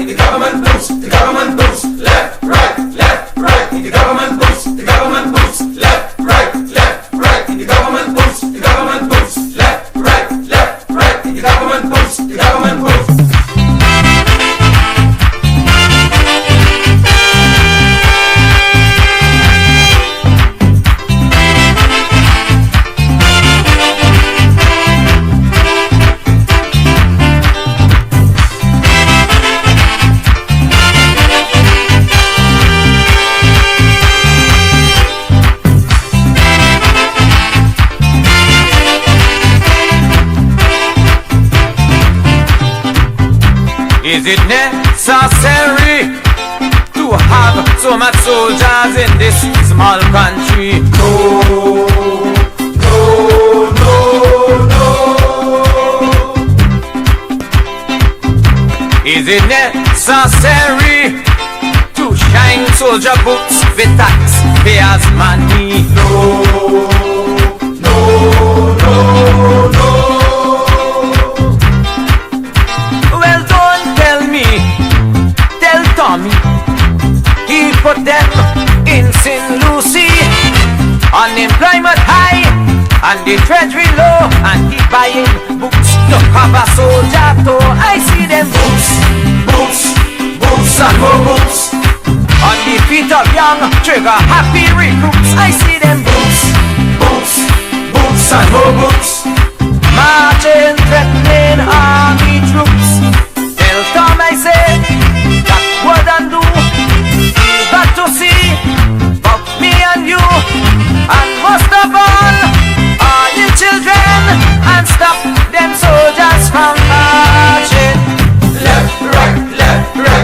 need the government boost, the government boost. Left, right, need the government boost, the government boost. Left, right, need the government boost, the government boost. Left, right, need the government boost, the government boost. Is it necessary to have so much soldiers in this small country? No, no, no, no. Is it necessary to shine soldier boots with taxpayers' money? No, no, no, no. He put them in St. Lucie, unemployment high and the treasury low, and he buying boots to cover soldier toe. I see them boots, boots, boots and more boots on the feet of young trigger happy recruits. I see them boots, boots, boots and more boots marching, threatening army troops. Tell Tom I say that would undo. Got to see about me and you, and most of all you children, and stop them soldiers from marching. Left, right,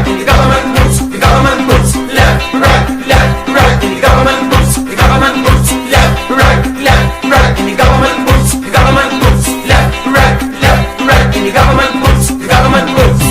in the government boots, the government boots. Left, right, in the government boots, the government boots. Left, right, in the government boots, the government boots. Left, right, in the government boots, the government boots.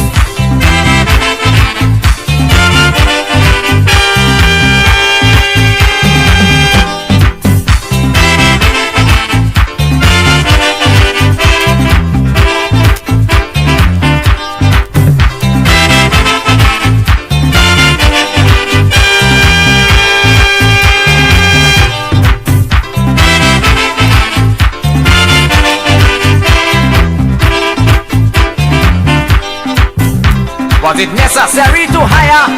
Was it necessary to hire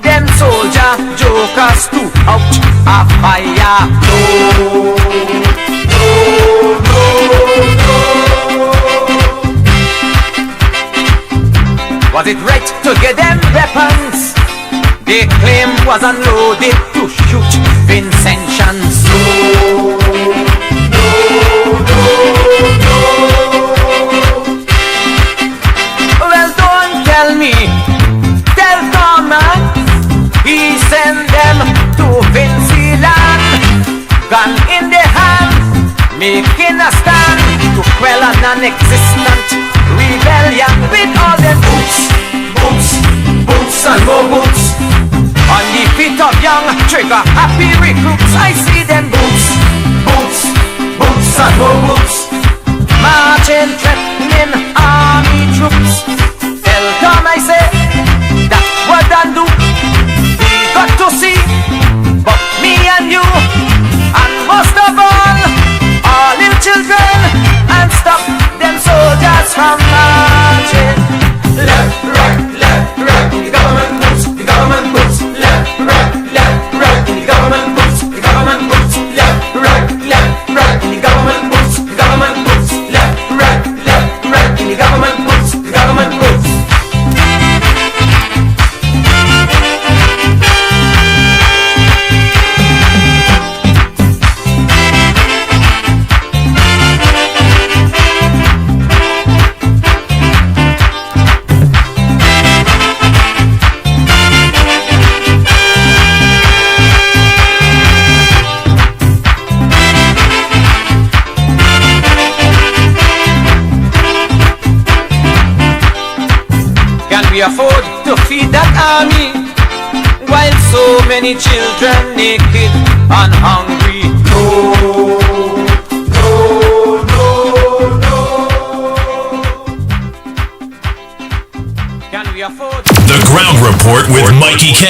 them soldier jokers to out a fire? No, no, no, no. Was it right to get them weapons they claim was unloaded to shoot Vincentians? No, no, no, no. Tell me, tell Thomas, he send them to Vinci land, gun in the hand, making a stand to quell a non-existent rebellion with all them boots, boots, boots and more boots on the feet of young trigger happy recruits. I see them boots, boots, boots and more boots marching, threatening army troops. Tom I say that what I do. We got to see but me and you, and most of all little children, and stop them soldiers from marching. Left, right, in the government boots, the government boots. Left, right, in the government boots, the government boots. Left, right, in the government boots, the government boots. Left, right, in the government boots, the government boots. we afford to feed that army, while so many children naked and hungry. No, no, no, no. Can your food. The Ground Report with Mikey K,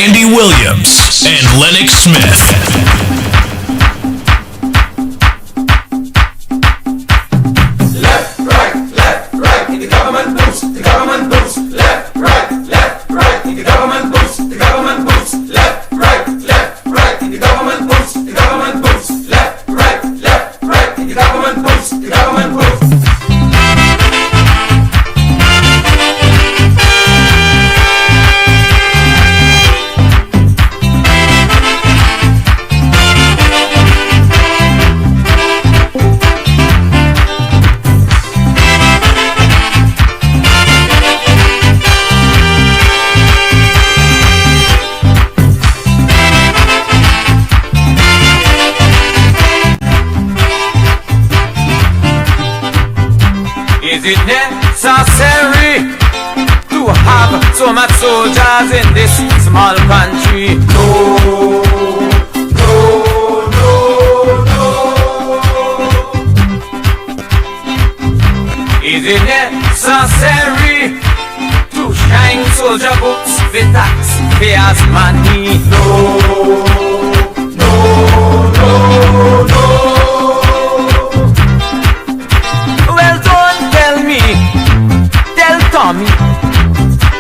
Andy Williams, and Lennox Smith. Left, right, in the government boots, the government boots. Left, right, in the government boots, the government boots. Left, right, in the government boots, the government boots. Left, right, in the government boots, the government boots. Is it necessary to have so much soldiers in this small country? No. Is it necessary to shine soldier boots with taxpayers' money? No. Well, don't tell me, tell Tommy,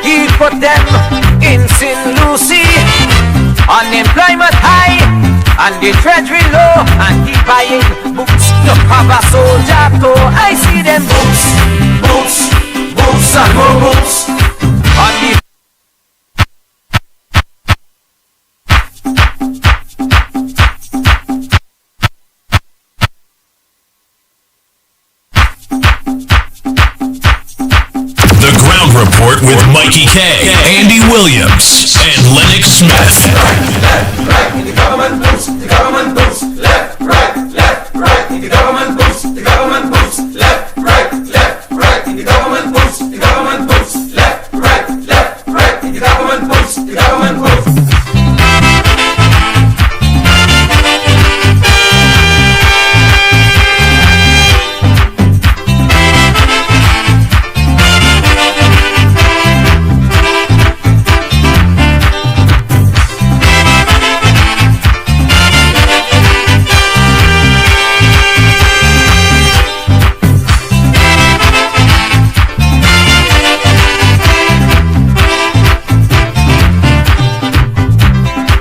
he put them in St. Lucie. Unemployment high and the treasury low, and he buying boots to cover soldier toe. I see them boots and more boots on the Report with Mikey K, Andy Williams, and Lennox Smith. Right, in the government boots, the government boots. Left, right, in the government boots, the government boots. Left, right, in the government boots, the government boots. Left, right, in the government boots, the government boots.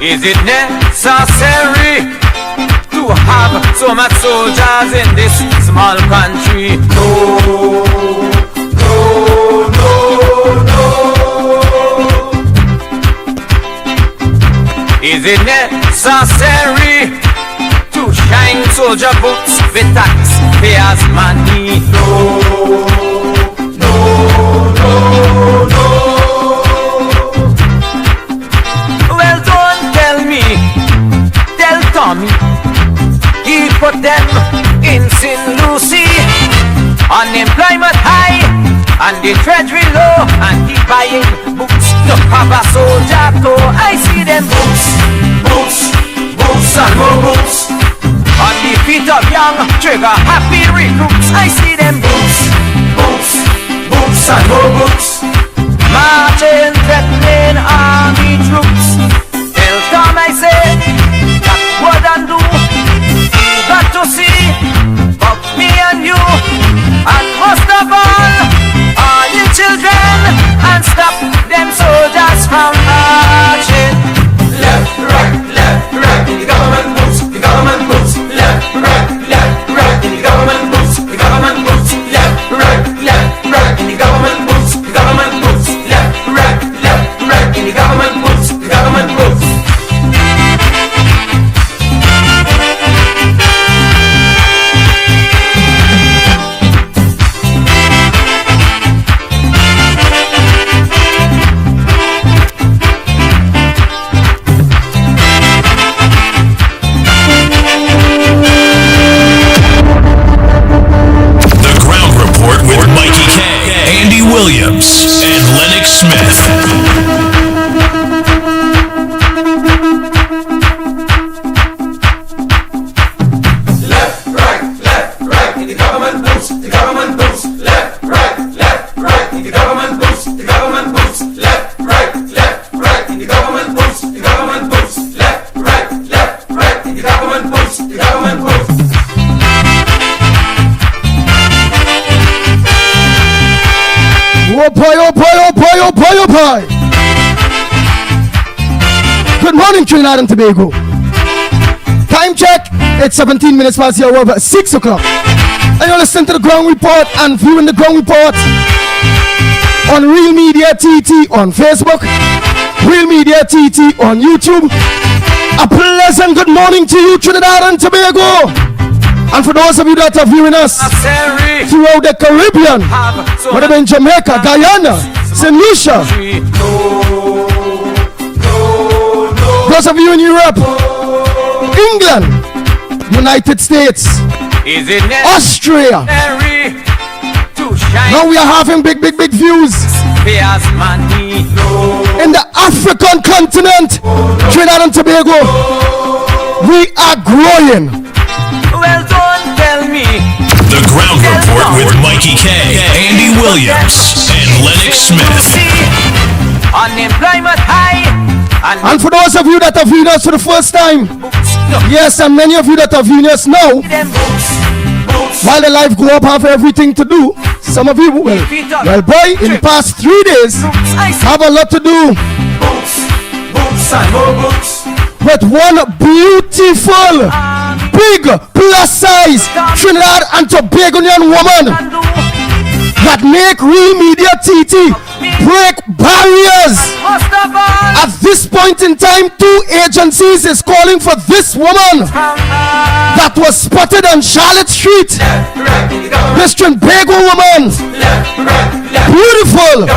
Is it necessary to have so much soldiers in this small country? No. Is it necessary to shine soldier boots with taxpayers' money? No. Well, don't tell me, tell Tommy, he put them in St. Lucie. Unemployment high and the treasury low, and he buying boots to cover soldier toe. I see them boots and more boots on the feet of young trigger happy recruits. I see them boots and more boots marching, threatening army troops. Tell Tom I say that wouldn't do. You got to see but me and you, and most of all you children, and stop them soldiers from marching. Left, right, in the government boots, the government boots. Left, right, in the government boots, the government boots. Left, right, in the government boots, the government boots. Left, right, in the government boots, the government boots. Williams and Lennox Smith. Left, right, in the government boots, the government boots. Left, right, in the government boots, the government boots. boy. Good morning, Trinidad and Tobago. Time check, it's 17 minutes past the hour, 6 o'clock. And you're listening to the Ground Report and viewing the Ground Report on Real Media TT on Facebook, Real Media TT on YouTube. A pleasant good morning to you, Trinidad and Tobago. And for those of you that are viewing us throughout the Caribbean, whether in Jamaica, Guyana, St. Lucia, those of you in Europe, England, United States, Austria. Now we are having big views in the African continent, Trinidad and Tobago. We are growing. Well, don't tell me. The Ground Report with Mikey K, Andy Williams, and Lennox Smith. Unemployment high. And for those of you that have viewed us for the first time, yes, and many of you that have viewed us now, while the life go up have everything to do, some of you will, well boy, in the past 3 days, have a lot to do with one beautiful, big, plus size Trinidad and Tobagonian woman that make Real Media TT break barriers. At this point in time, 2 agencies is calling for this woman that was spotted on Charlotte Street. This Trinbago woman, beautiful.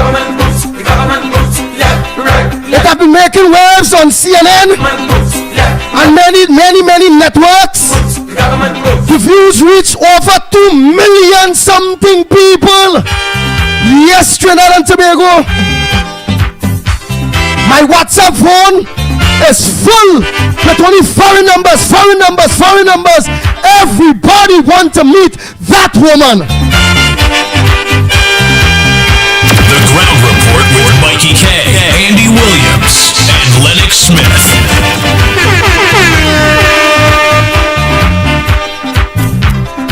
It have been making waves on CNN and many networks. The views reach over 2 million something people. Yes, Trinidad and Tobago. My WhatsApp phone is full with only foreign numbers. Everybody want to meet that woman. The Ground Report with Mikey K, Andy Williams, and Lennox Smith.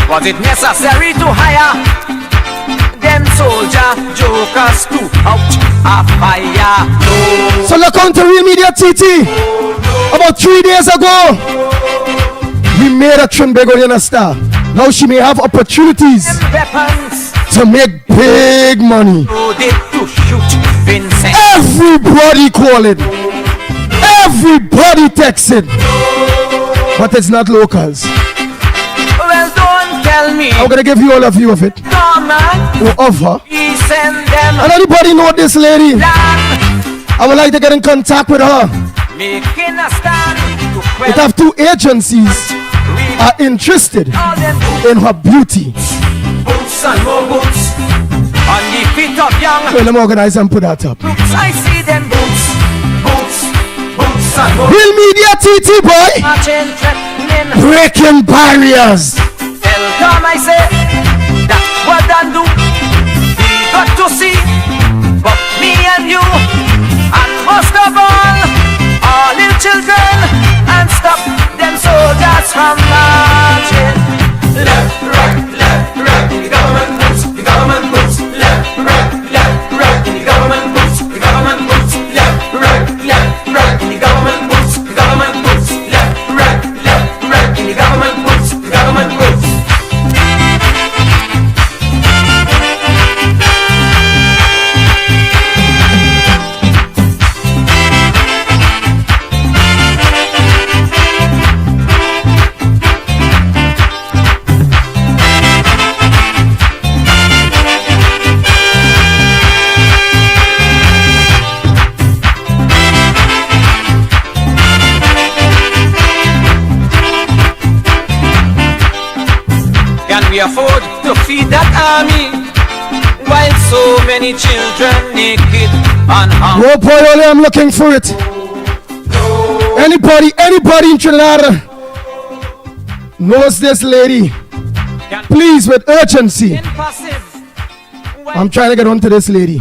Was it necessary to hire them soldier jokers to out a fire? No. So look on to Real Media TT. About 3 days ago, we made a Trinbagonian star. Now she may have opportunities to make big money. To shoot Vincent. Everybody calling, everybody texting, but it's not locals. Well, don't tell me. I'm gonna give you all a view of it, or of her. He send them. And anybody know this lady? I would like to get in contact with her. Making a stand to It have 2 agencies are interested in her beauty. Boots and more boots on the feet of young. Well, let me organize and put that up. I see them boots and more. Real Media TT boy, Marching, threatening. breaking barriers. Tell them I say that what I do. We got to see, but me and you, and most of all little children, and stop them soldiers from marching. Left, right, the government moves, the government moves. Left, right, the government moves, the government moves. Left, right, the government moves, the government moves. Left, right, the government moves, the government moves. Can we afford to feed that army while so many children naked and hungry? Oh boy, only I'm looking for it. Anybody in Trinidad knows this lady, please, with urgency. I'm trying to get on to this lady.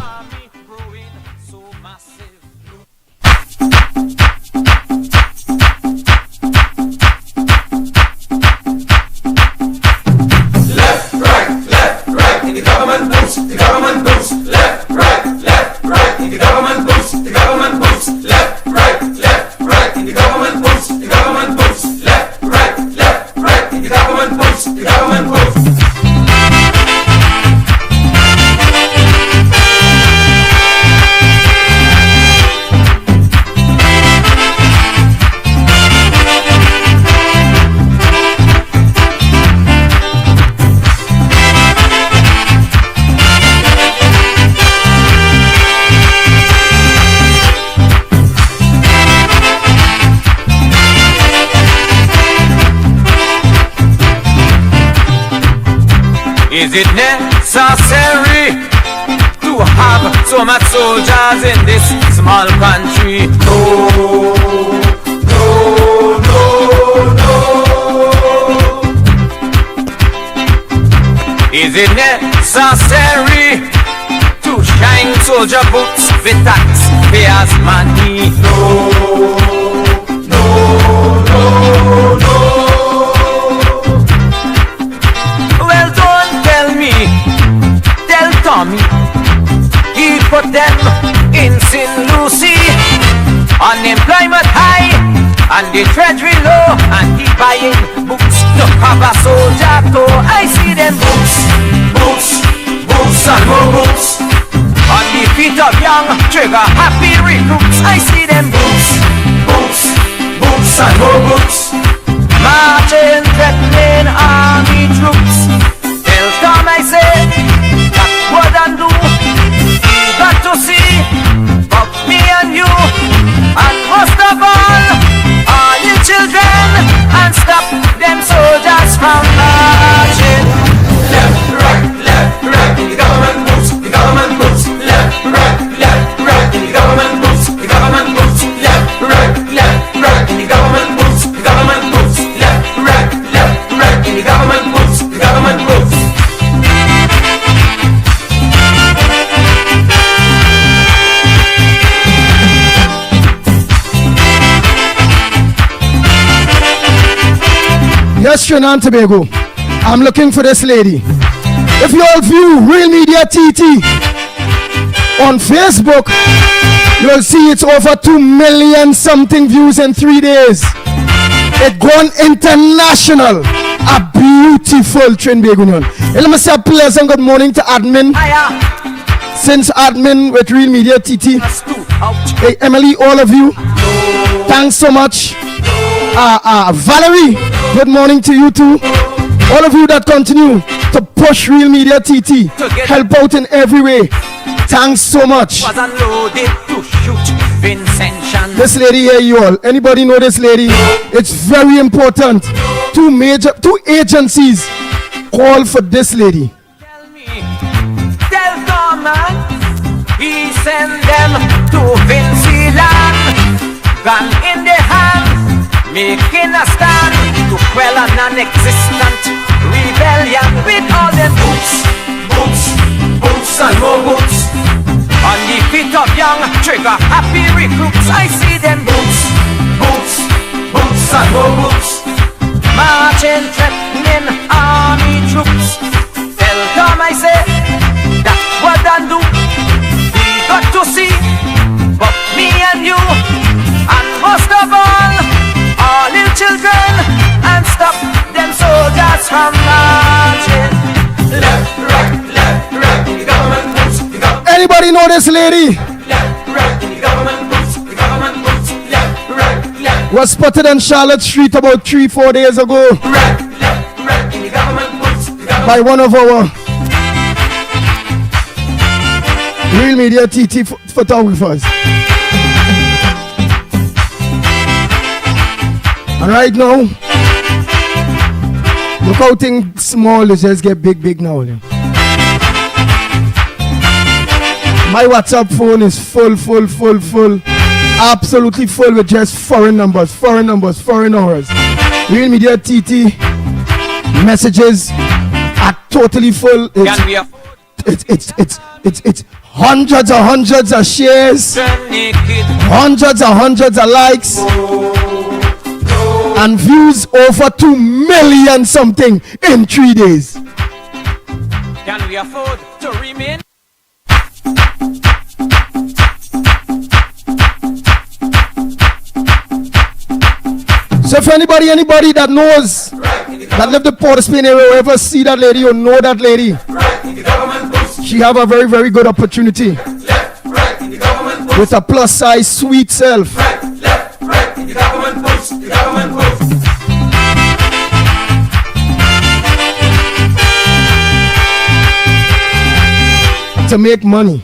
The government moves, the government moves. Left, right, the government Is it necessary to have so much soldiers in this small country? No, no, no, no. Is it necessary to shine soldier boots with taxpayers' money? No, no, no, no. Well, don't tell me, tell Tommy, he put them in St. Lucie. Unemployment high and the treasury low, and he buying boots to cover soldier toe. I see them boots, boots, boots and more boots on the feet of young trigger happy recruits. I see them boots, boots, boots and more boots marching, threatening army troops. Tell Tom I say that what and do. You got to see but me and you, and most of all you children, and stop them soldiers from marching. Left, right, in the government boots, the government boots. Left, right, in the government boots, the government boots. Left, right, in the government boots, the government boots. Left, right, in the government boots, the government boots. Yes, Trinidad and Tobago, I'm looking for this lady. If you all view Real Media TT on Facebook, you'll see it's over 2 million something views in 3 days. It gone international. A beautiful Trinidad Union. Let me say a pleasant good morning to admin. Since admin with Real Media TT. Hey, Emily, all of you, thanks so much. Valerie, good morning to you too. All of you that continue to push Real Media TT, help out in every way. Thanks so much. This lady here, you all. Anybody know this lady? It's very important. Two agencies call for this lady. Tell me, tell Norman, he send them to Vinci land, gun in the hand, making a stand to quell a non-existent rebellion with all them boots, boots, boots and more boots on the feet of young trigger happy recruits. I see them boots, boots, boots and more boots marching, threatening army troops. Tell Tom I say that what and do. We got to see but me and you, and most of all you children, and stop them soldiers from marching. Left, right, in the government boots, the government. Anybody know this lady? Left, right, in the government boots, the government boots. Left, right, Was spotted on Charlotte Street about 3-4 days ago right, in the government boots, the government. by one of our Real Media TT photographers. And right now, look how things small is just get big now. My WhatsApp phone is full. Absolutely full with just foreign numbers, foreign hours. Real Media TT messages are totally full. It's hundreds of shares, hundreds of likes, and views over 2 million something in 3 days. Can we afford to remain? So if anybody that knows that live the Port of Spain area, ever see that lady or know that lady, she have a very good opportunity with a plus size sweet self. To make money.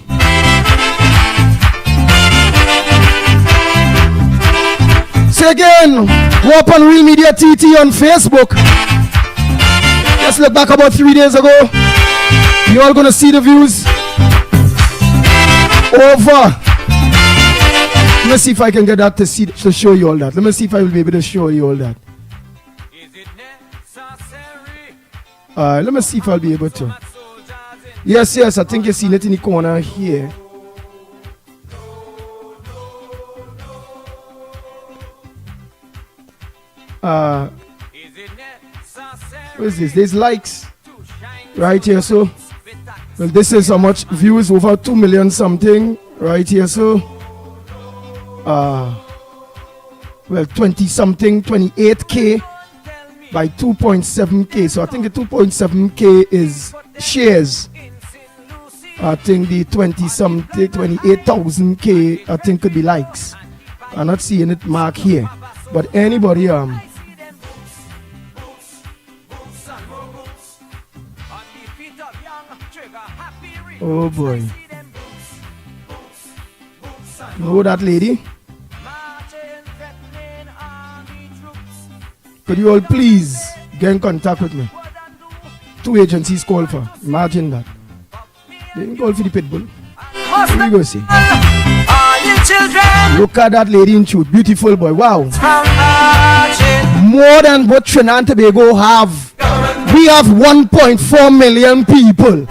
So again, go up on Real Media TT on Facebook. Just look back about 3 days ago. You all gonna see the views over. Let me see if I can get that to show you all that. Let me see if I will be able to show you all that. Let me see if I'll be able to. Yes, I think you see it in the corner here. What is this? There's likes right here, so well, this is how much views, over 2 million something right here, so well, 20 something, 28k by 2.7k. So I think the 2.7k is shares. I think the 20 something, 28,000k I think could be likes. I'm not seeing it mark here, but anybody oh boy. Know that lady? Could you all please get in contact with me? 2 agencies call for. Imagine that. They didn't call for the pitbull. What do you go see? Look at that lady in truth. Beautiful boy. Wow. More than what Trinidad and Tobago have. We have 1.4 million people.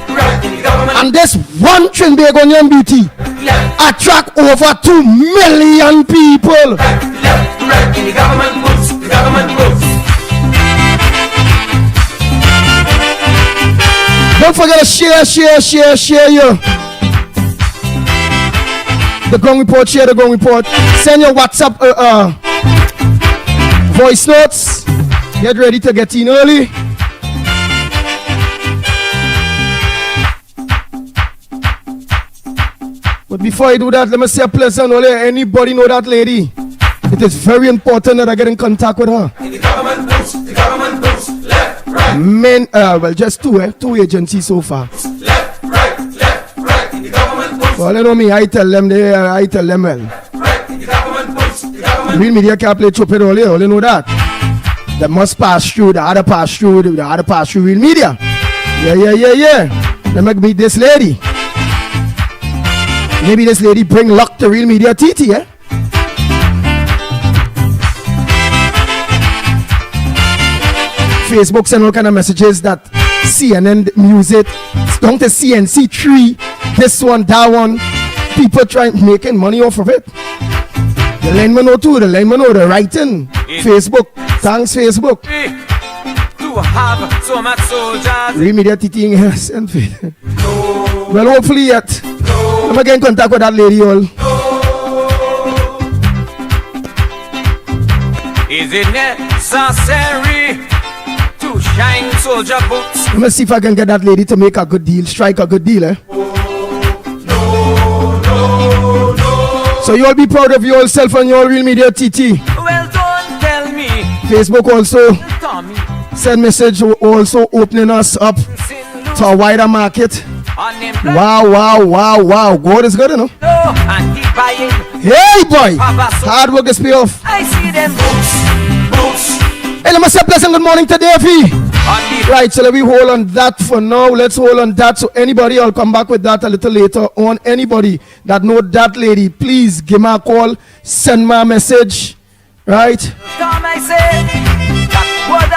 And this one Trinbagonian beauty attract over 2 million people. The government moves, the government moves. Don't forget to share you. The Ground Report, share the Ground Report. Send your WhatsApp voice notes. Get ready to get in early. But before I do that, let me say a pleasant only. Anybody know that lady? It is very important that I get in contact with her. The government moves, the government moves. Left, right. Men, well, just two agencies so far. Left, right, the government moves. Well, you know me, I tell them well. Right, the government moves, the government. Real media can't play chop it all you know that. They must pass through, the other pass through real media. Yeah. Let me meet this lady. Maybe this lady bring luck to real media TT, eh? Facebook send all kind of messages that CNN music, down to CNC3, this one, that one. People trying making money off of it. The lineman know too, the writing. Facebook, thanks Facebook. To have so much soldiers. Real media TT yes, and well, hopefully yet. I'm gonna get in contact with that lady all. Is it necessary to shine soldier boots? Let me see if I can get that lady to make a good deal, strike a good deal, eh? No. So you all be proud of yourself and your real media TT. Well, don't tell me. Facebook also Tommy. send message also opening us up to a wider market. Wow. God is good, you know. Hey, boy. Hard work is pay off. I see them boots. Hey, let me say a pleasant good morning to Davey. Right, so let me hold on that for now. Let's hold on that. So anybody, I'll come back with that a little later on. Anybody that know that lady, please give me a call. Send me a message. Right?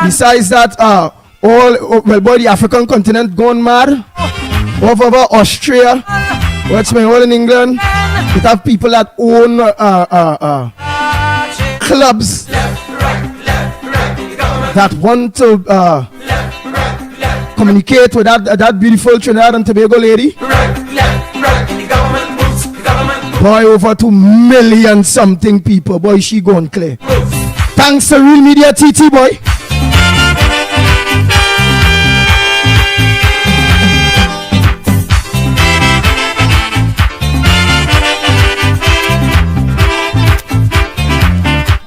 Besides that, the African continent gone mad. Over Austria, what's my all in England? It have people that own clubs that want to communicate with that beautiful Trinidad and Tobago lady. Boy, over 2 million something people. Boy, she gone clear. Thanks to Real Media TT, boy.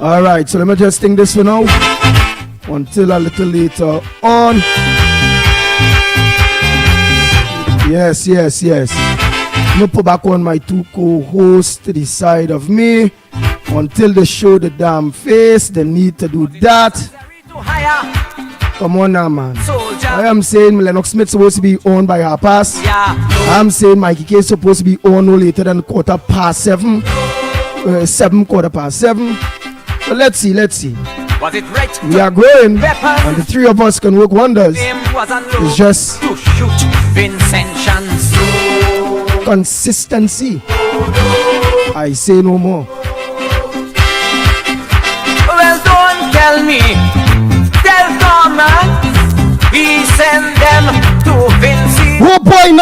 Alright, so let me just think this for now until a little later on. Yes. Let me put back on my 2 co-hosts to the side of me until they show the damn face. They need to do that. Come on now, man. Soldier. I am saying Lennox Smith supposed to be owned by 7:30. Yeah. I'm saying Mikey K supposed to be owned no later than 7:15. 7:15. So let's see. Was it right? We are growing, Weapons. and the three of us can work wonders. Him was unloaded It's just to shoot Vincentians. consistency. I say no more. Well, don't tell me. Tell Norman. He sent them to Vinci. Oh boy,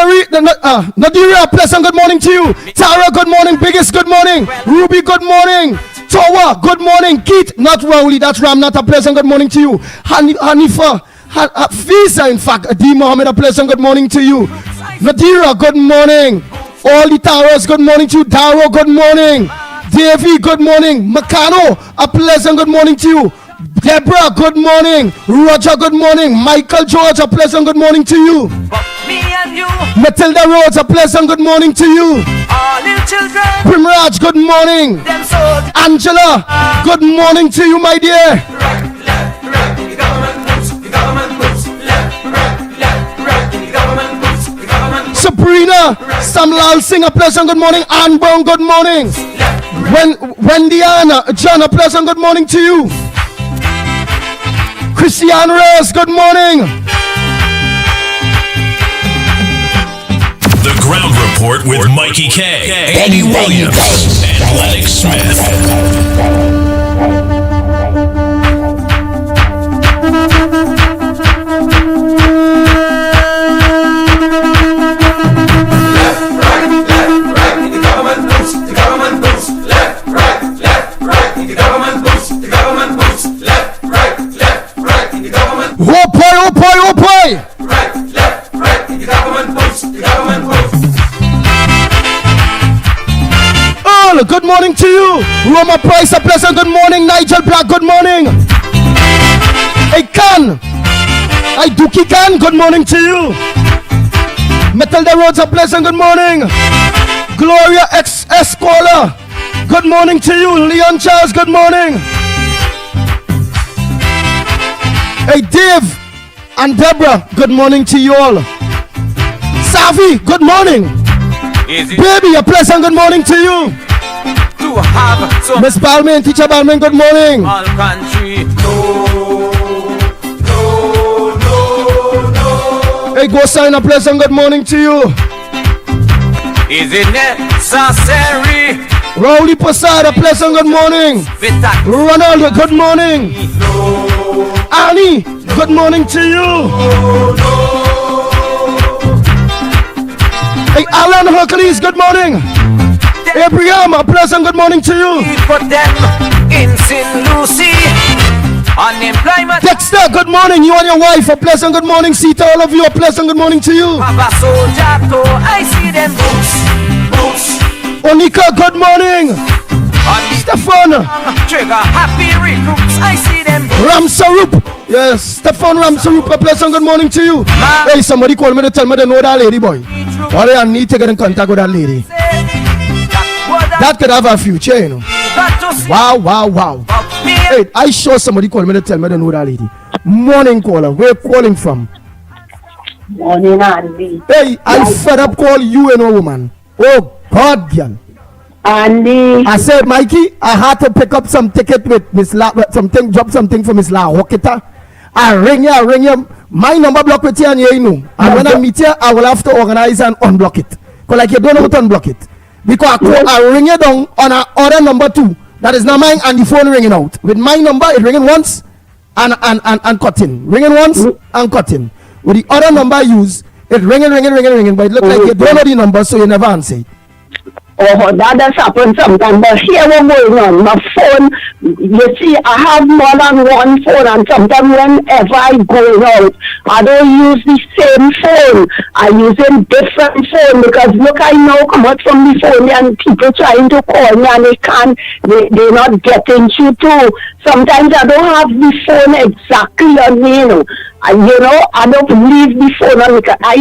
Nadira, pleasant good morning to you. Tara, good morning. Biggest, good morning. Ruby, good morning. Towa, good morning. Keith, not Rowley, that's Ram, not a pleasant good morning to you. Hanifa, Fiza, in fact, D. Mohammed, a pleasant good morning to you. Nadira, good morning. All the Taras, good morning to you. Daro, good morning. Davy, good morning. Makano, a pleasant good morning to you. Deborah, good morning. Roger, good morning. Michael George, a pleasant good morning to you. But me and you, Matilda Rhodes, a pleasant good morning to you. all little children, Primraj, good morning. them soldiers. Angela, good morning to you, my dear. Right, left, right, the government moves, the government moves. Left, right, the government moves, the government moves. Sabrina, Samlal Singh, a pleasant good morning. Anne Brown, good morning. Wendy Anna, John, a pleasant good morning to you. Christian Reyes, good morning. The Ground Report with Mikey K, Andy Williams, and Lennox Smith. Oh boy. Right, left, right, the government moves, the government moves. Oh, good morning to you. Roma Price, a pleasant good morning. Nigel Black, good morning. Hey, Khan. Hey, Dookie Khan, good morning to you. Matilda Rhodes, a pleasant good morning. Gloria X Escola, good morning to you. Leon Charles, good morning. Hey, Dave and Deborah, good morning to you all. Savi, good morning. Is it Baby, a pleasant good morning to you. to have some Miss Balmain, Teacher Balmain, good morning. all country? Hey, go sign a pleasant good morning to you. Is it necessary? Rowley Posada, a pleasant good morning. With that Ronaldo, good morning. Annie, good morning to you. Hey, Alan Hercules, good morning. Abraham, a pleasant good morning to you. put them in St. Lucie. Unemployment Dexter, good morning. You and your wife, a pleasant good morning. Sita, all of you, a pleasant good morning to you. have a soldier too. I see them boots. Onika, good morning. On the Stefan trigger, happy recruits. I see them Ramsarup. Yes, Stefan Ramsarup, a pleasant good morning to you. Hey, somebody call me to tell me they know that lady, boy. All I need to get in contact with that lady. That could have a future, you know. Wow. Hey, I saw somebody call me to tell me they know that lady. Morning caller, where you calling from? Morning, Andy. Hey, I fed up call you and a woman. Oh, God, girl. Andy. I said, Mikey, I had to pick up some ticket with Miss La, something, drop something for Miss La Hokita. I ring you. My number block with you and you know. And when I meet you, I will have to organize and unblock it. Because like you don't know how to unblock it. Because I ring you down on a other number too. That is not mine and the phone ringing out. With my number, it ringing once and cutting. Ringing once and cutting. With the other number I use, it ringing. But it look like you don't know the number, so you never answer it. Oh, that does happen sometimes. But here what's going on. My phone, you see, I have more than one phone, and sometimes whenever I go out, I don't use the same phone. I use a different phone because look, I now come out from the phone and people trying to call me and they're not getting through too. Sometimes I don't have the phone exactly on me, you know. I don't leave the phone on because I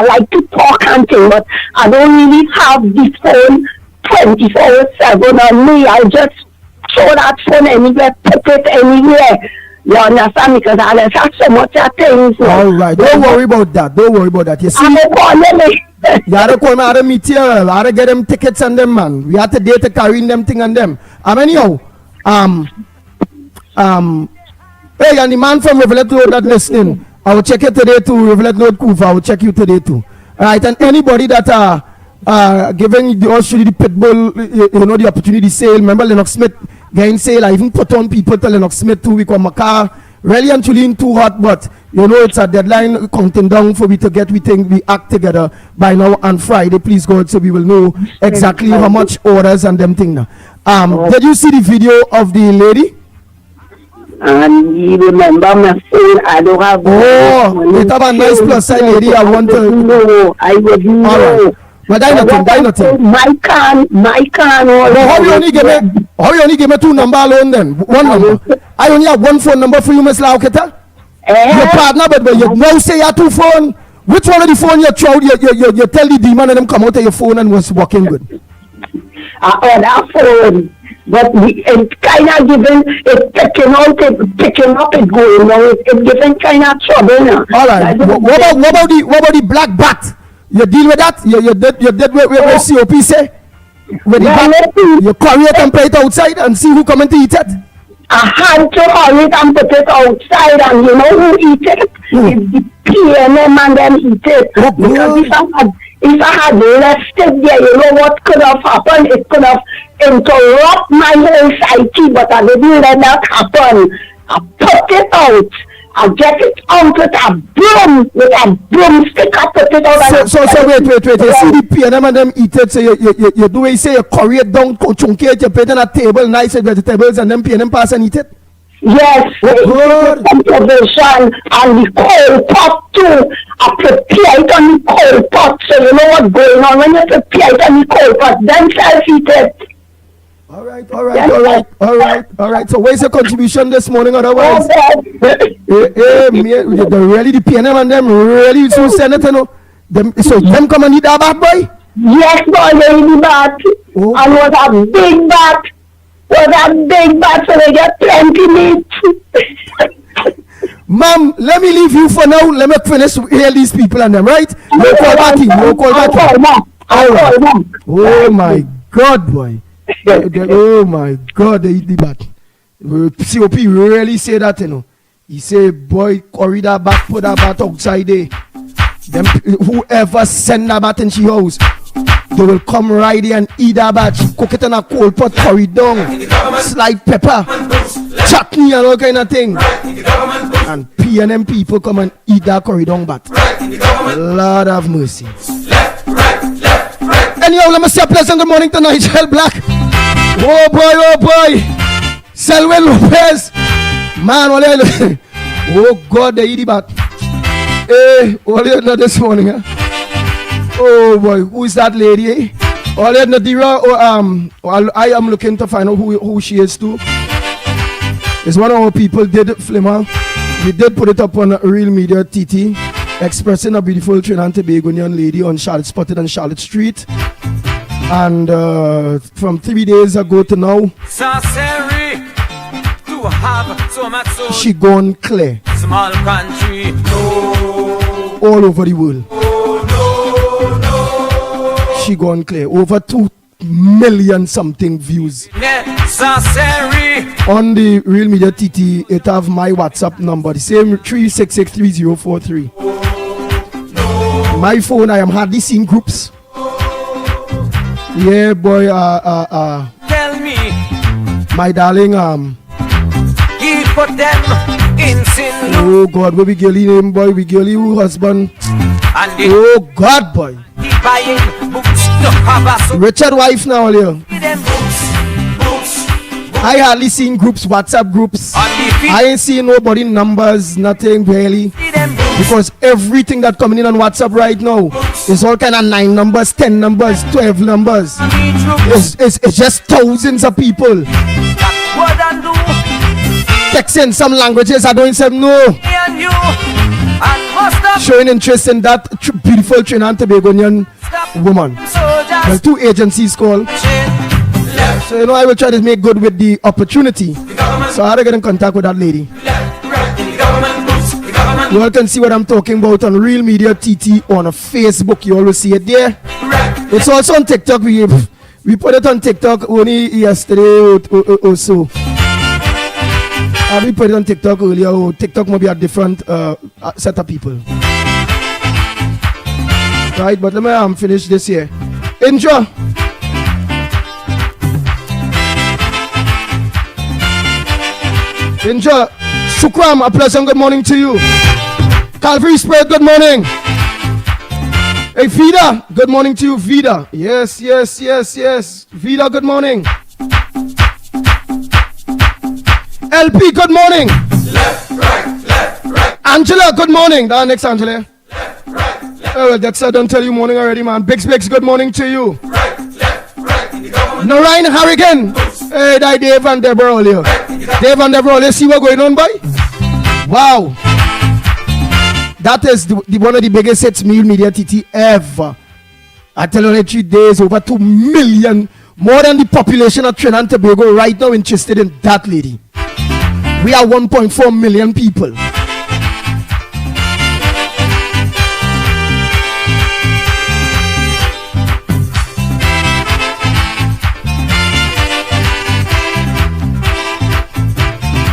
like to talk and thing, but I don't really have the phone 24/7 on me. I just throw that phone anywhere, put it anywhere. You understand? Because I have so much of things. All right, don't worry about that. Don't worry about that. You see, I'm calling me. you had to call me out of meet here. I had to get them tickets and them, man. We had to date to carry them thing and them. Anyhow, hey, and the man from Rivulet Road that listening, I will check you today too. Rivulet Road Kufa, I will check you today too. All right, and anybody that giving the Australia the pitbull, you know, the opportunity sale. Remember Lennox Smith getting sale. I even put on people to Lennox Smith too because my car really and truly in too hot, but you know it's a deadline counting down for we to get we act together by now on Friday. Please God, so we will know exactly how much orders and them thing now. Did you see the video of the lady? And you remember my phone, I don't have. Oh, it have a nice plus side lady. I want to. No, I would know. All right. But die nothing. My can. Well, how you only give me 2 number alone then? 1 number. I only have 1 phone number for you, Miss Lauketa. Your partner, but you now say you have 2 phone. Which one of the phone you throw? You tell the demon and them come out of your phone and was working good. That phone. But it kind of giving, it picking up, it going now, it giving kind of trouble now. All right. What about the black bat? You deal with that? You did with COP say? With the bat, you carry it and play it outside and see who come and eat it? I had to hurry it and put it outside, and you know who eat it? It's the PNM and them eat it. Because if I had left it there, you know what could have happened? It could have interrupted my whole psyche, but I didn't let that happen. I put it out. I get it out with a broomstick. I put it out. So wait. You see the PNM and them eat it. So you do it, say you curry it down, chunky it, you put it on a table, nice vegetables, and then PNM pass and eat it? Yes, conservation and the coal pot too. I prepare it on the coal pot, so you know what's going on when you prepare it on the coal pot. Then self-eat it. All right. So where's your contribution this morning? Otherwise, really the PNM and them really so senator, no? Them come and eat that bad boy? Yes, boy, they eat the bat. Oh. And was a big bat. So they get plenty meat. Ma'am, let me leave you for now. Let me finish hear these people and them, right? No call back in. All right. Oh my God, boy. Oh my God, they eat the bat. COP really say that, you know. He say, boy, carry that bat, put that bat outside there. Them whoever send that bat in she house, they will come right there and eat that bat. Cook it in a cold pot, curry down, slide pepper, chutney and all kind of thing. And PNM people come and eat that curry down bat. Lord have mercy. Anyhow, let me say a pleasant good morning to Nigel Black. Oh boy. Selwyn Lopez. Man, oh God, they eat the bat. Hey, what are you this morning, huh? Oh boy, who is that lady, eh? All you Nadira, I am looking to find out who she is too. It's one of our people did Flimmer. We did put it up on Real Media TT, expressing a beautiful Trinidad and Tobagonian lady on Charlotte, spotted on Charlotte Street. And from 3 days ago to now, she gone clear. Small country, all over the world. She gone clear. Over 2 million something views. On the Real Media TT, it have my WhatsApp number, the same 3663043. My phone, I am hardly seeing groups. Yeah, boy. Tell me, my darling. he put them in sin. Oh God, we girly name, boy. We girly who husband. And oh God, boy. He buying books to have a Richard wife now, Leo. I hardly seen groups, WhatsApp groups. I ain't seen nobody numbers, nothing really. Because everything that coming in on WhatsApp right now is all kind of 9 numbers, 10 numbers, 12 numbers. It's just thousands of people. Texting some languages, I don't say no. Showing interest in that beautiful Trinidad and Tobagonian woman. Well, 2 agencies call. So, you know, I will try to make good with the opportunity. So I had to get in contact with that lady. You all can see what I'm talking about on Real Media TT on Facebook. You always see it there. It's also on TikTok. We put it on TikTok only yesterday or so. We put it on TikTok earlier. TikTok might be a different set of people. Right, but let me finish this here. Enjoy. Enjoy. Sukram, a pleasant good morning to you. Calvary Spirit, good morning. Hey, Vida, good morning to you, Vida. Yes. Vida, good morning. LP, good morning. Left, right. Angela, good morning. Next, Angela. Left, right. Oh, well, that's I don't tell you morning already, man. Bix, good morning to you. Right, left, right. Norine Harrigan. Hey, that Dave and Deborah here. Dave and Deborah, let's see what's going on, boy. Wow. That is one of the biggest hits Real Media TT ever. I tell you, in 3 days, over 2 million, more than the population of Trinidad and Tobago right now interested in that lady. We are 1.4 million people.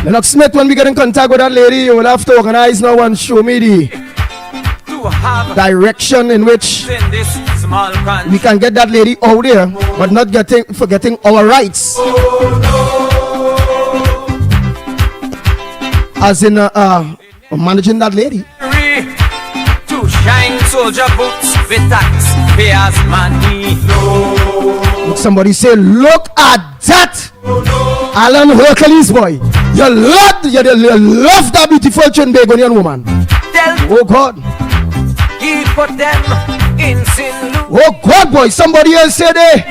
Lennox Smith, when we get in contact with that lady, you will have to organize now and show me the direction in which we can get that lady out there, but not forgetting our rights. As in managing that lady. To shine soldier boots with taxpayers' money. Somebody say, look at that. Alan Hercules, boy. You love that beautiful Trinbagonian woman. Oh God. He put them in sin. Oh God, boy. Somebody else said it.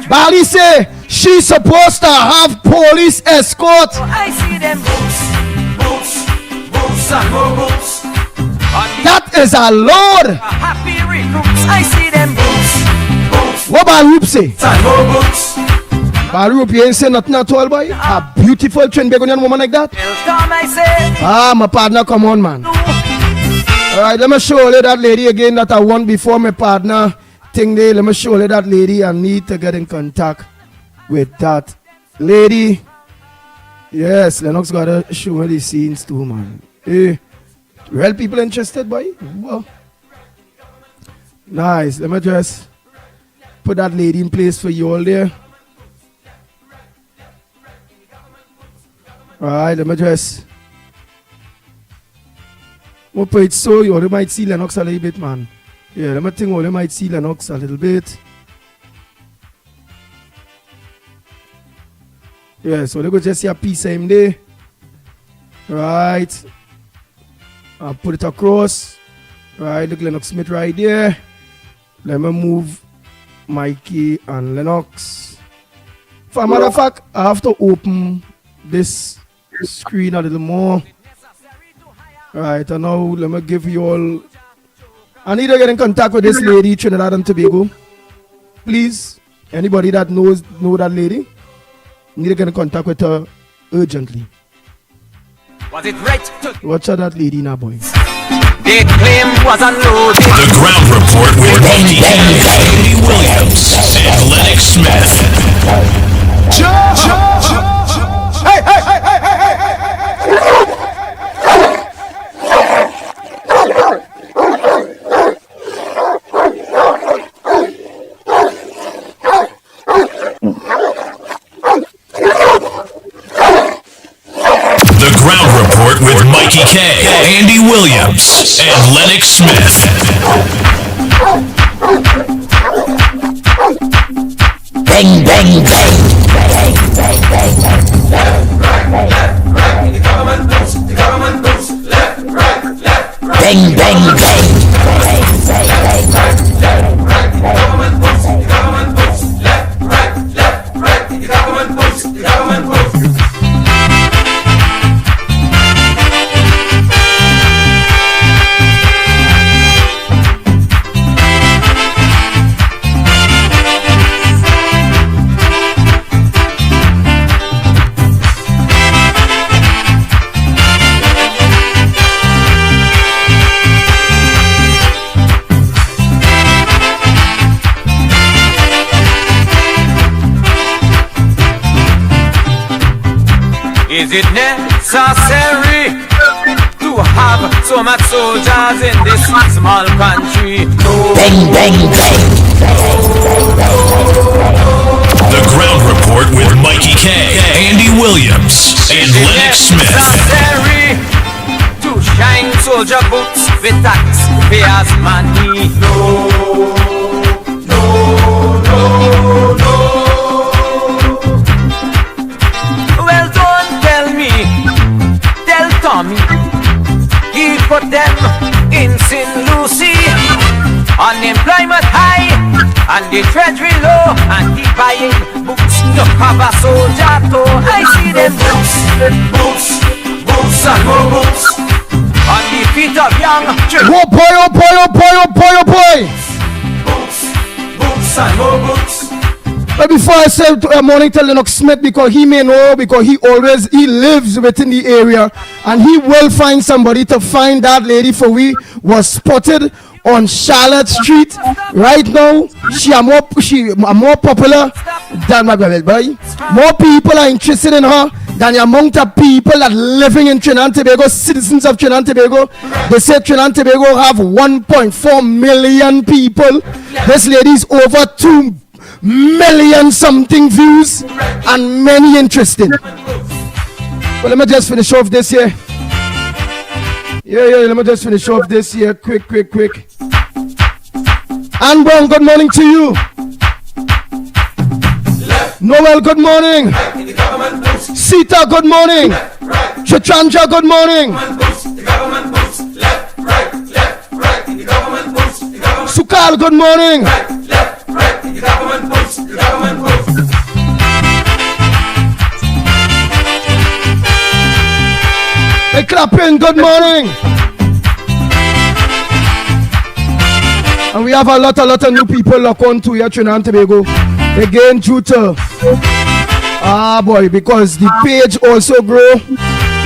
Bali say she's supposed to have police escort. I see them boots and more boots. That is a Lord. Happy recruits. I see them boots. What Baruch say? And more boots. Baruch, you ain't say nothing at all, boy. A beautiful Trinbagonian woman like that. Welcome, I say. My partner, come on, man. Alright, let me show you that lady again that I won before my partner thing there. Let me show you that lady. I need to get in contact with that lady. Yes, Lennox gotta show me the scenes too, man. Hey, real people interested, boy? Well, nice. Let me just put that lady in place for you all there. Alright, let me just put it so you might see Lennox a little bit, man. Yeah, let me think you might see Lennox a little bit. Yeah, so let's go just see a piece of him there. Right. I'll put it across. Right, look, Lennox Smith right there. Let me move Mikey and Lennox. For a matter of fact, I have to open this screen a little more. Right, and now let me give you all. I need to get in contact with this lady, Trinidad and Tobago. Please, anybody that know that lady, need to get in contact with her urgently. Was it right to watch out that lady now, boy? They claim was unloaded. The Ground Report with Mikey, Andy Williams, and Lennox Smith. The Ground Report with Mikey K, Andy Williams, and Lennox Smith. Bang, bang, bang. Left, right. The government boots. Left, right. Bang, bang, bang. Left, right. The government boots. Left, right. The government boots. Is it necessary to have so much soldiers in this small country? No. Bang, bang, bang. The Ground Report with Mikey K, Andy Williams, and Lennox Smith. Necessary to shine soldier boots with taxpayers' money. No, no, no, no. Well, don't tell me, tell Tommy, he put them in St. Lucie. Unemployment high and the treasury low, and he buying boots to have a soldier too. I see them boots, boots, boots and more boots on the feet of young children. Oh boy, oh boy, oh boy, oh boy, oh boy. Boots, boots and more boots. But before I say morning to Lennox Smith, because he may know, because he lives within the area, and he will find somebody to find that lady for we was spotted on Charlotte Street. Right now, she are more popular than my boy. More people are interested in her than the amount of people that living in Trinidad and Tobago, citizens of Trinidad and Tobago. They say Trinidad and Tobago have 1.4 million people. This lady's over 2 million something views and many interested. Well, let me just finish off this here. Let me just finish off this here. Quick. Ann Brown, good morning to you. Noel, good morning. Sita, good morning. Chachanja, good morning. Sukal, good morning. Hey, clapping, good morning. And we have a lot of new people lock on to here, Trinidad and Tobago. Again, due to because the page also grow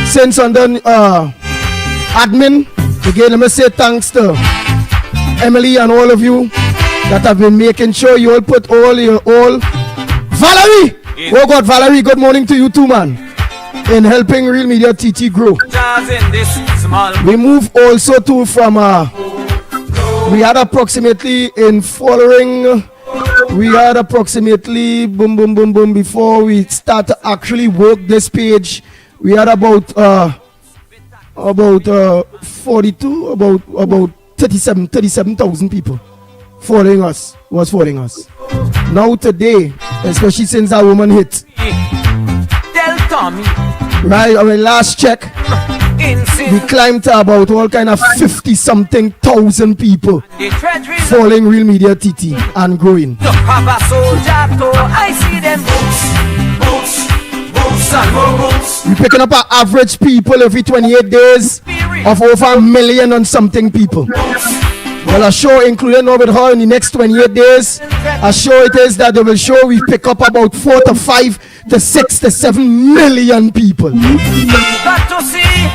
since under admin. Again, let me say thanks to Emily and all of you that have been making sure you all put all Valerie! Oh God, Valerie, good morning to you too, man. In helping Real Media TT grow. We move also to from we had approximately in following boom before we start to actually work this page. We had about 37,000 people following us. Now today, especially since our woman hit, Tell Tommy, right, our last check, we climbed to about all kind of 50-something thousand people following Real Media TT and growing. I see them boots and more boots. We're picking up our average people every 28 days of over 1 million and something people. Well, a show included now with her in the next 28 days. A show it is that they will show we pick up about 4 to 5 to 6 to 7 million people. Got to see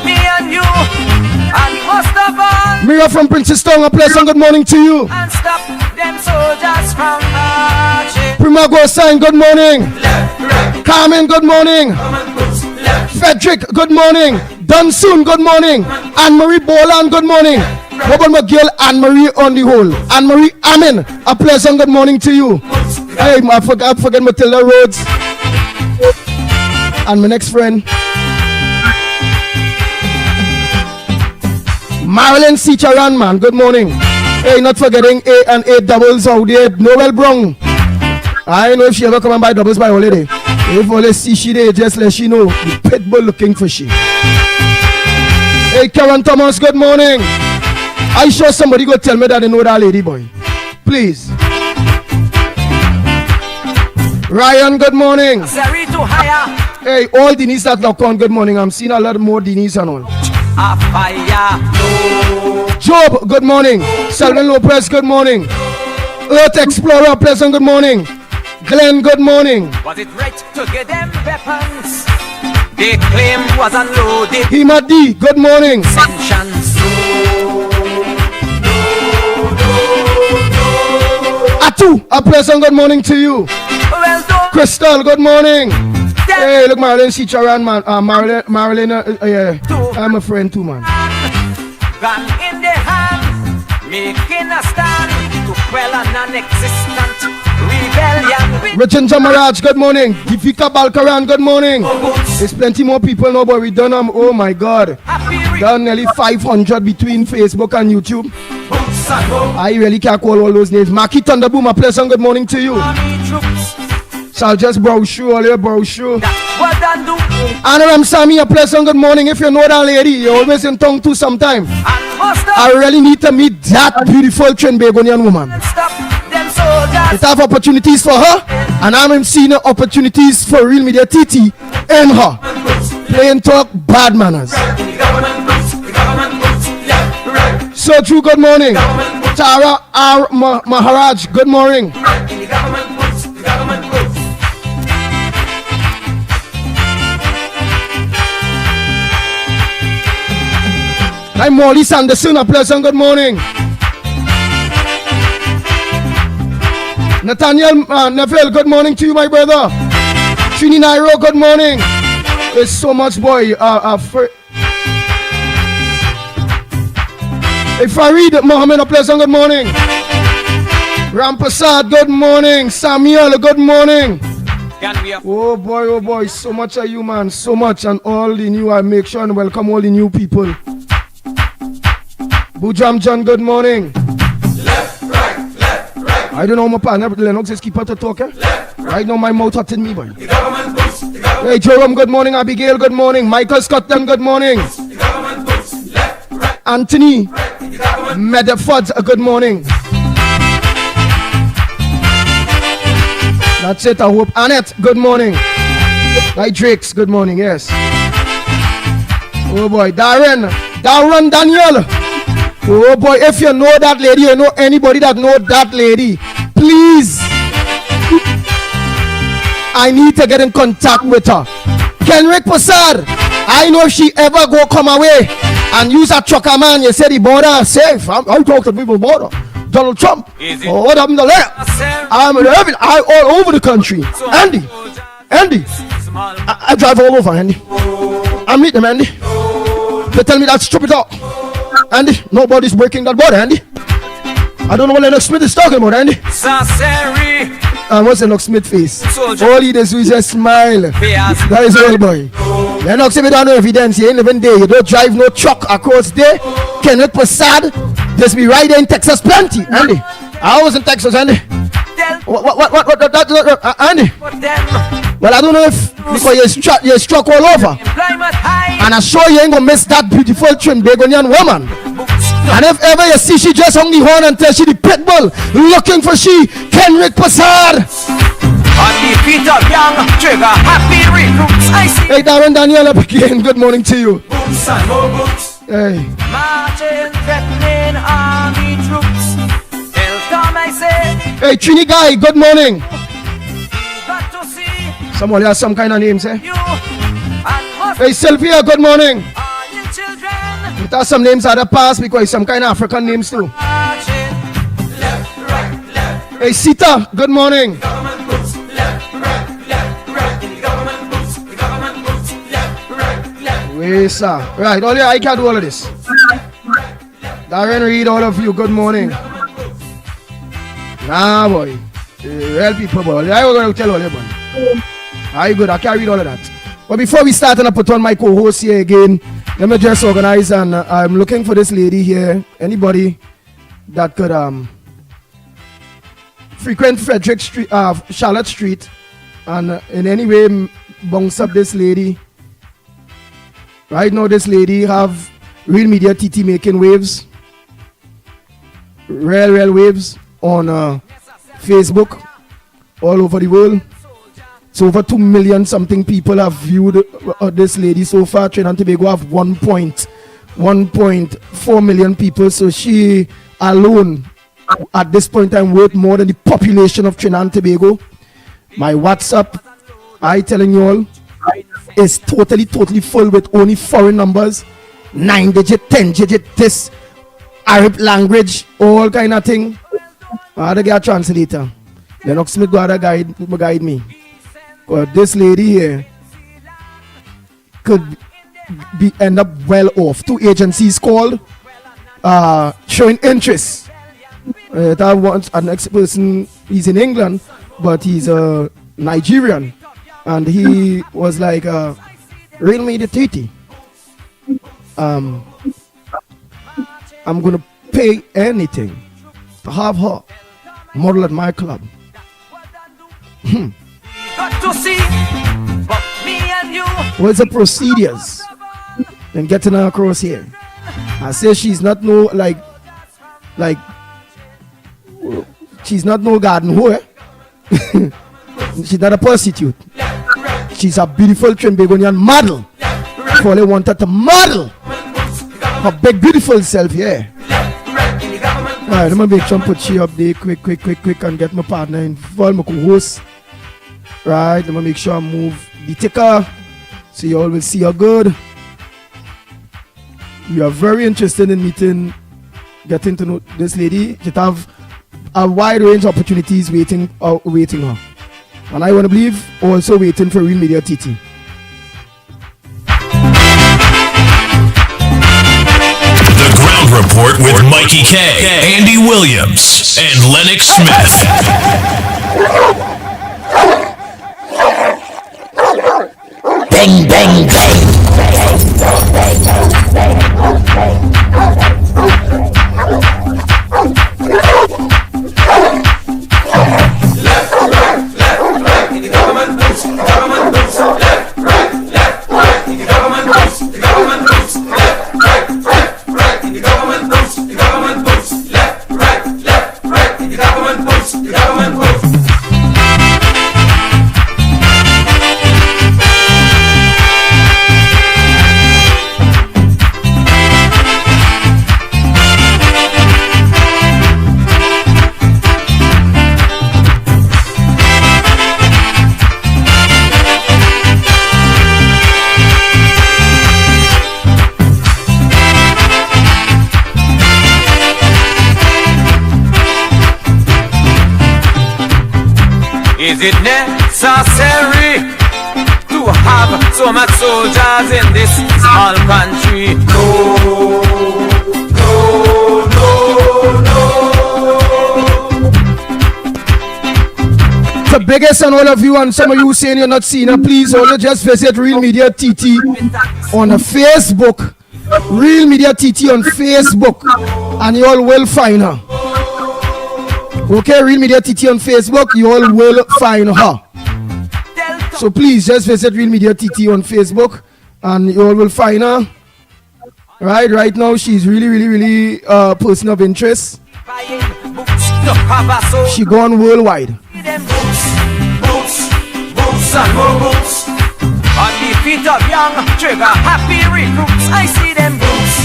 me and you and most of all. Mira from Princeton, a pleasant good morning to you. And stop them soldiers from marching. Prima Gosan, good morning. Carmen, good morning. Frederick, good morning. Dunsoon, good morning. Anne-Marie Boland, good morning. What about my girl Anne-Marie on the whole? Anne-Marie Amin, a pleasant good morning to you. Hey, I forget Matilda Rhodes. And my next friend, Marilyn Sicharan, man, good morning. Hey, not forgetting A and A doubles out there. Noel Brown. I know if she ever come and buy doubles by holiday. If only see she there, just let she know. The pitbull looking for she. Hey, Karen Thomas, good morning. I sure somebody go tell me that they know that lady boy. Please. Ryan, good morning. Hey, all Denise that lock on, good morning. I'm seeing a lot more Denise and all. Job, good morning. Selvin Lopez, good morning. Earth Explorer, pleasant good morning. Glenn, good morning. Was it right to get them weapons? They claim was unloaded. Hima D, good morning. Sanctions. Atu, a pleasant good morning to you. Well done. Crystal, good morning. Hey, look, Marilyn, she around, man. Marilyn, yeah. I'm a friend too, man. Gun in the hand, making a stand to quell a non-existent rebellion. Richard Jamaraj, good morning. Difika Balkaran, good morning. There's plenty more people now, but we done them. Oh my God. Done nearly 500 between Facebook and YouTube. I really can't call all those names. Maki Thunderboom, a pleasant good morning to you. So I'll just brochure, all your brochure. Anaram Sami, a pleasant good morning. If you know that lady, you're always in tongue too sometime. I really need to meet that beautiful Trinbagonian woman. It have opportunities for her, and I'm seeing opportunities for Real Media TT in her. Playing talk, bad manners. So true, good morning. Tara R. Maharaj, good morning. I'm Molly Sanderson, a pleasant good morning. Nathaniel Neville, good morning to you, my brother. Trini Nairo, good morning. There's so much, boy. If I read Mohammed, a pleasant good morning. Rampasad, good morning. Samuel, good morning. Oh boy, so much of you, man, so much. And all the new, I make sure and welcome all the new people. Bujam John, good morning. Left, right. I don't know my partner, but Lennox is keep out of talking. Right now my mouth hurting me, boy. The government boots, the government. Hey Jerome, good morning. Abigail, good morning. Michael Scotland, good morning. The government boots, left, right. Anthony The government. Medford, good morning. That's it, I hope. Annette, good morning. Right, Drakes, good morning, yes. Oh boy, Darren Daniel. Oh boy, if you know that lady, you know anybody that know that lady, please, I need to get in contact with her. Kenrick Passad, I know if she ever go come away and use a trucker man, you say the border safe. I talk to people border. Donald Trump. Oh, what happened to there? I'm all over the country. Andy, I drive all over, Andy. I meet them, Andy. They tell me that's stupid talk. Andy, nobody's breaking that border, Andy. I don't know what Lennox Smith is talking about, Andy. And what's Lennox Smith face? All he does is just smile. That is all, boy. Lennox, if you don't know evidence, you ain't living there. You don't drive no truck across there. Kenneth Passad, just be right there in Texas plenty, Andy. I was in Texas, Andy. What, Andy? Well, I don't know if because you're struck all over. And I sure you ain't gonna miss that beautiful Trinbagonian woman. And if ever you see she just hung the horn and tell she the pit bull looking for she, Kenrick Passad. On the feet of young trigger, happy recruits, I see. Hey, Darren Daniel up again. Good morning to you. Boots and more boots. Hey. Marching, threatening army troops. Tell Tom I say. Hey, Trini Guy, good morning. Got to see Someone has some kind of names, eh? you and must Hey, Sylvia, good morning. all your children. It has some names out of the past because some kind of African names too. Marching. Left, right. Hey, Sita, good morning. Government boots, left, right. The government boots, left. Wait, sir. Right, I can't do all of this. Darren Reed, all of you, good morning. Nah, boy. Real people, boy. I was going to tell all you, boy. Are you good? I can't read all of that. But before we start and I put on my co-host here again, let me just organize, and I'm looking for this lady here. Anybody that could frequent Frederick Street, Charlotte Street, and in any way bounce up this lady. Right now, this lady have Real Media TT making waves, real waves on Facebook all over the world. So over 2 million something people have viewed this lady so far. Trinidad and Tobago have 1.4 million people. So she alone at this point in time worth more than the population of Trinidad and Tobago. My WhatsApp, I telling you all, is totally full with only foreign numbers. 9-digit, 10-digit, this Arab language, all kind of thing. I had to get a translator. Lennox Smith got to guide me. But this lady here, could end up well off. 2 agencies called, showing interest. That wants an next person. He's in England, but he's a Nigerian, and he was like, "Real media TT. I'm gonna pay anything to have her model at my club." Got to see, but me and you. What's the procedures in getting her across here? I say she's not no like she's not no garden whore. She's not a prostitute. She's a beautiful Trinbagonian model. Foley wanted to model her big beautiful self here. Alright, let me make sure put she up there quick and get my partner involved, my co-host. Right, let me make sure I move the ticker so you all will see her good. We are very interested in getting to know this lady. She have a wide range of opportunities waiting her. And I want to believe also waiting for Real Media TT. The Ground Report with Mikey K, Andy Williams, and Lennox Smith. Bang, bang, bang. Left, right, in the government boots, left, right, in the government boots, left, right, in the government boots, left, right, in the government boots, the government boots. Is it necessary to have so much soldiers in this small country? No, no, no, no. The biggest and all of you, and some of you saying you're not seeing her, please also just visit Real Media TT on Facebook. Real Media TT on Facebook, and you all will find her. Okay, Real Media TT on Facebook, you all will find her. So please just visit Real Media TT on Facebook, and you all will find her. Right now she's really a person of interest. She gone worldwide. Boots and more boots. On the feet of young, trigger happy recruits. I see them boots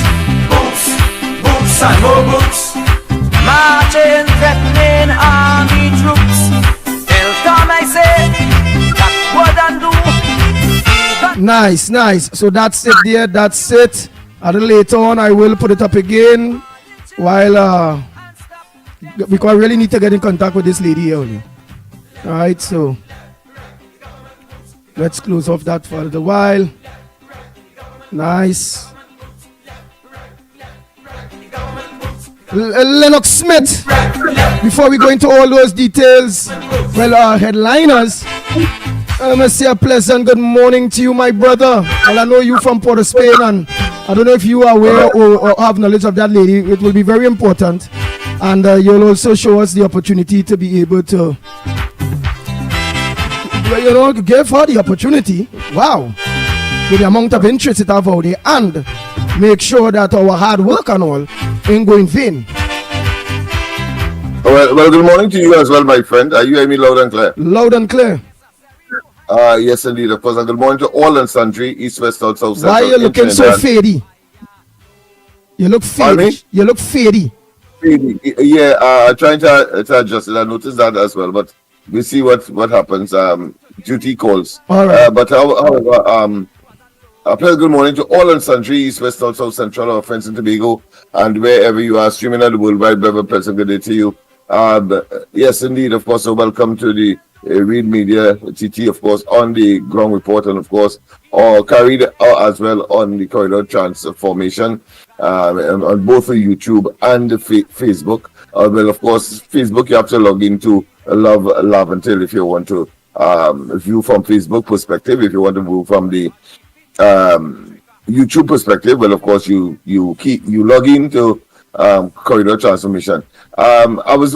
and more boots. Marching, threatening army troops. Tell Tom I say, that what and do. Nice. So that's it there, that's it. A little later on I will put it up again while because I really need to get in contact with this lady here. Alright, so let's close off that for a little while. Nice. Lennox Smith, before we go into all those details, well, our headliners, I must say a pleasant good morning to you, my brother. Well, I know you from Port of Spain, and I don't know if you are aware or have knowledge of that lady. It will be very important, and you'll also show us the opportunity to be able to, give her the opportunity. Wow, with the amount of interest it have out there, and make sure that our hard work and all ain't going vain. Well, good morning to you as well, my friend. You hear me loud and clear? Loud and clear. Yes, indeed, of course. And good morning to all and sundry, east, west, south, south, central. Why are you looking so fadey? You look fadey. You look fadey. Yeah, trying to adjust it. I noticed that as well, but we see what happens. Duty calls. All right. But however, a pleasant good morning to all and sundry, east, west, south, south, central, our friends in Tobago, and wherever you are streaming at the World Wide Web. A pleasant good day to you. Yes, indeed, of course. So welcome to the Real Media TT, of course, on the Ground Report, and of course, carried as well on the corridor transformation on both the YouTube and the Facebook. Well, of course, Facebook you have to log into Love Until if you want to view from Facebook perspective. If you want to view from the YouTube perspective, well, of course, you log into corridor transformation. I was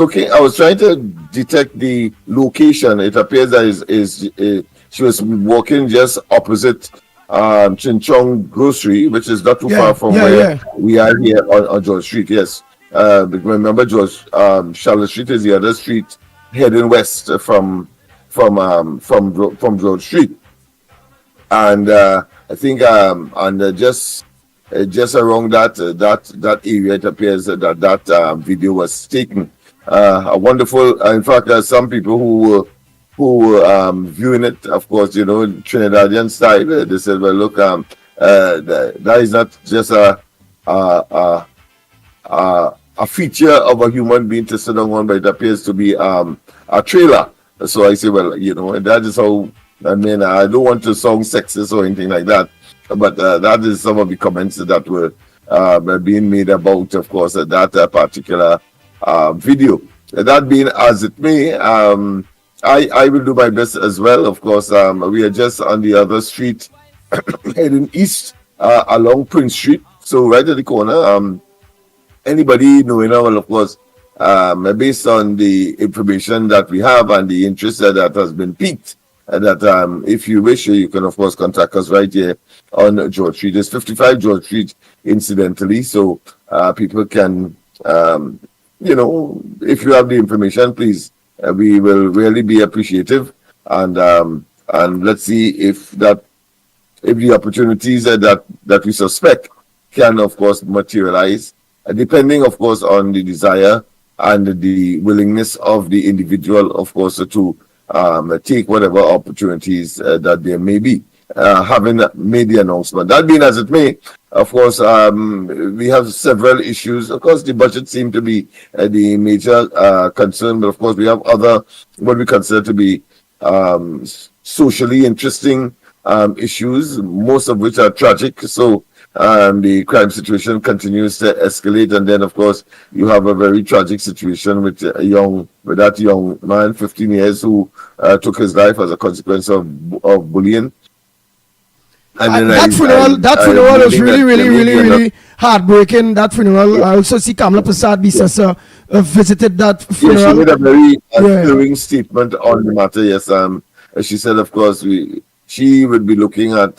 trying to detect the location. It appears that she was walking just opposite Chinchong Grocery, which is not too far from where we are here on George Street. Yes, remember Charlotte Street is the other street heading west from George Street, and I think just around that area, it appears that video was taken. A wonderful. In fact, there are some people who were viewing it. Of course, Trinidadian style. They said, "Well, look, that is not just a feature of a human being to sit on, but it appears to be a trailer." So I say, well, and that is how. I mean, I don't want to sound sexist or anything like that, but that is some of the comments that were being made about, of course, that particular video. That being as it may, I will do my best as well. Of course, we are just on the other street heading east along Prince Street. So right at the corner, anybody knowing, well, of course, based on the information that we have and the interest that has been piqued, that if you wish, you can of course contact us right here on George Street. It's 55 George Street, incidentally, so people can, if you have the information, please, we will really be appreciative, and let's see if the opportunities that we suspect can of course materialize, depending of course on the desire and the willingness of the individual, of course, to take whatever opportunities that there may be, having made the announcement. That being as it may, of course, we have several issues. Of course, the budget seemed to be the major concern, but of course, we have other, what we consider to be socially interesting issues, most of which are tragic. So the crime situation continues to escalate, and then of course you have a very tragic situation with that young man, 15 years, who took his life as a consequence of bullying. And that funeral was really heartbreaking. That funeral, I also see Kamala Prasad Bisasa visited that funeral. She made a very stirring statement on the matter. Yes, she said, of course, she would be looking at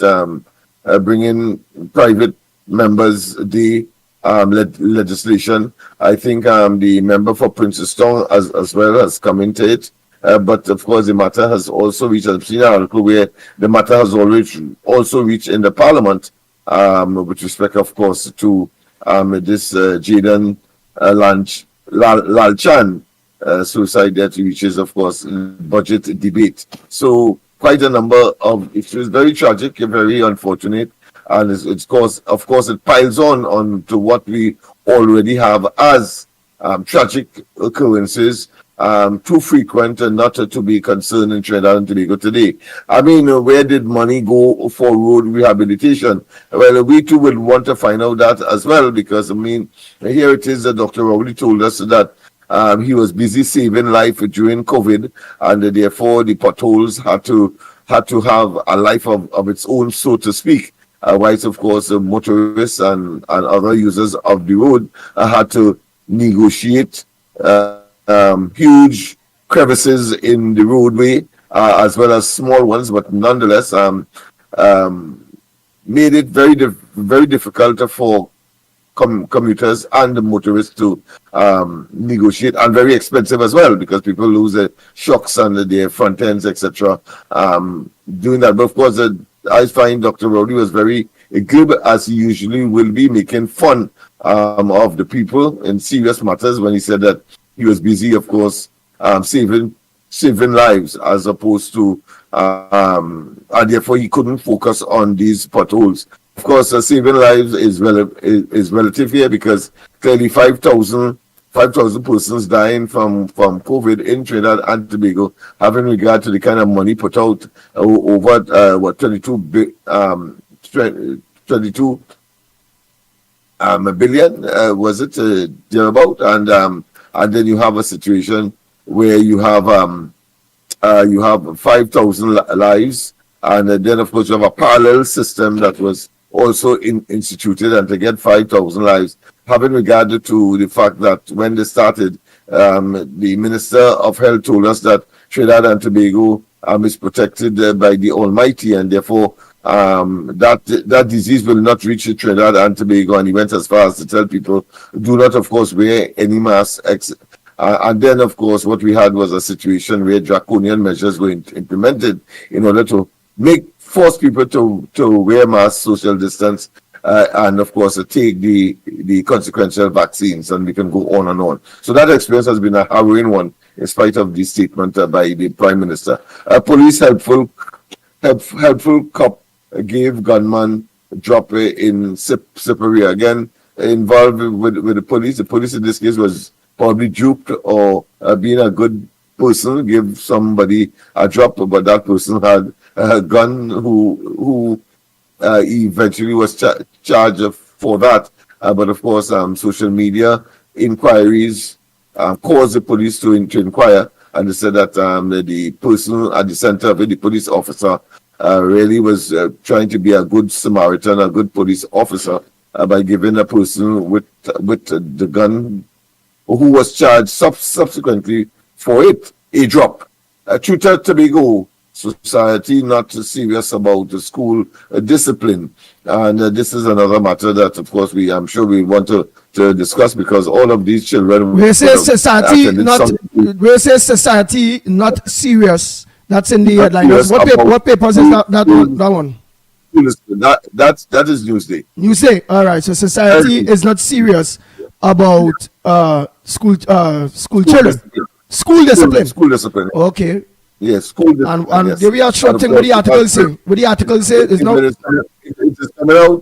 bringing private members day legislation. I think the member for Princestown as well has come into it. But of course, the matter has also reached, I've seen an article where the matter has also reached in the parliament, with respect, of course, to this Jaden Lalchan suicide that reaches, of course, budget debate. So quite a number of issues, very tragic, very unfortunate, and of course, it piles on to what we already have as tragic occurrences, too frequent and not to be concerned in Trinidad and Tobago today. I mean, where did money go for road rehabilitation? Well, we too would want to find out that as well, because I mean, here it is that Dr. Rowley told us that he was busy saving life during COVID, and therefore the potholes had to have a life of its own, so to speak. Whilst, of course, motorists and other users of the road had to negotiate huge crevices in the roadway, as well as small ones, but nonetheless made it very difficult for commuters and the motorists to negotiate, and very expensive as well, because people lose their shocks and their front ends, etc. Doing that. But of course, I find Dr. Rowley was very glib, as he usually will be, making fun of the people in serious matters, when he said that he was busy, of course, saving lives, as opposed to, and therefore he couldn't focus on these potholes. Of course, saving lives is relative here, because clearly 5,000 persons dying from COVID in Trinidad and Tobago, having regard to the kind of money put out over 22 22 a billion, was it thereabout? And then you have a situation where you have 5,000 lives, and then of course you have a parallel system that was also instituted, and to get 5,000 lives, having regard to the fact that when they started, the Minister of Health told us that Trinidad and Tobago is protected by the Almighty, and therefore that disease will not reach Trinidad and Tobago. And he went as far as to tell people, do not, of course, wear any mask. And then, of course, what we had was a situation where draconian measures were implemented in order to force people to wear masks, social distance, and of course take the consequential vaccines, and we can go on and on. So that experience has been a harrowing one, in spite of the statement by the Prime Minister. Police helpful cop gave gunman drop in Siparia. Again, involved with the police. The police in this case was probably duped, or being a good person, give somebody a drop, but that person had a gun who eventually was charged for that. But of course, social media inquiries caused the police to inquire, and they said that the person at the center of it, the police officer, really was trying to be a good Samaritan, a good police officer, by giving a person with the gun, who was charged subsequently for it, a drop. Trinidad Tobago society not serious about the school discipline, and this is another matter that, of course, I'm sure we want to discuss, because all of these children. We say society not serious. That's in the headline. What papers is that one? That is Newsday. Newsday. All right. So society is not serious about school children. School discipline. School discipline. Okay. Yes, school discipline. And yes. there we are short thing. What the article say? What the article say is not.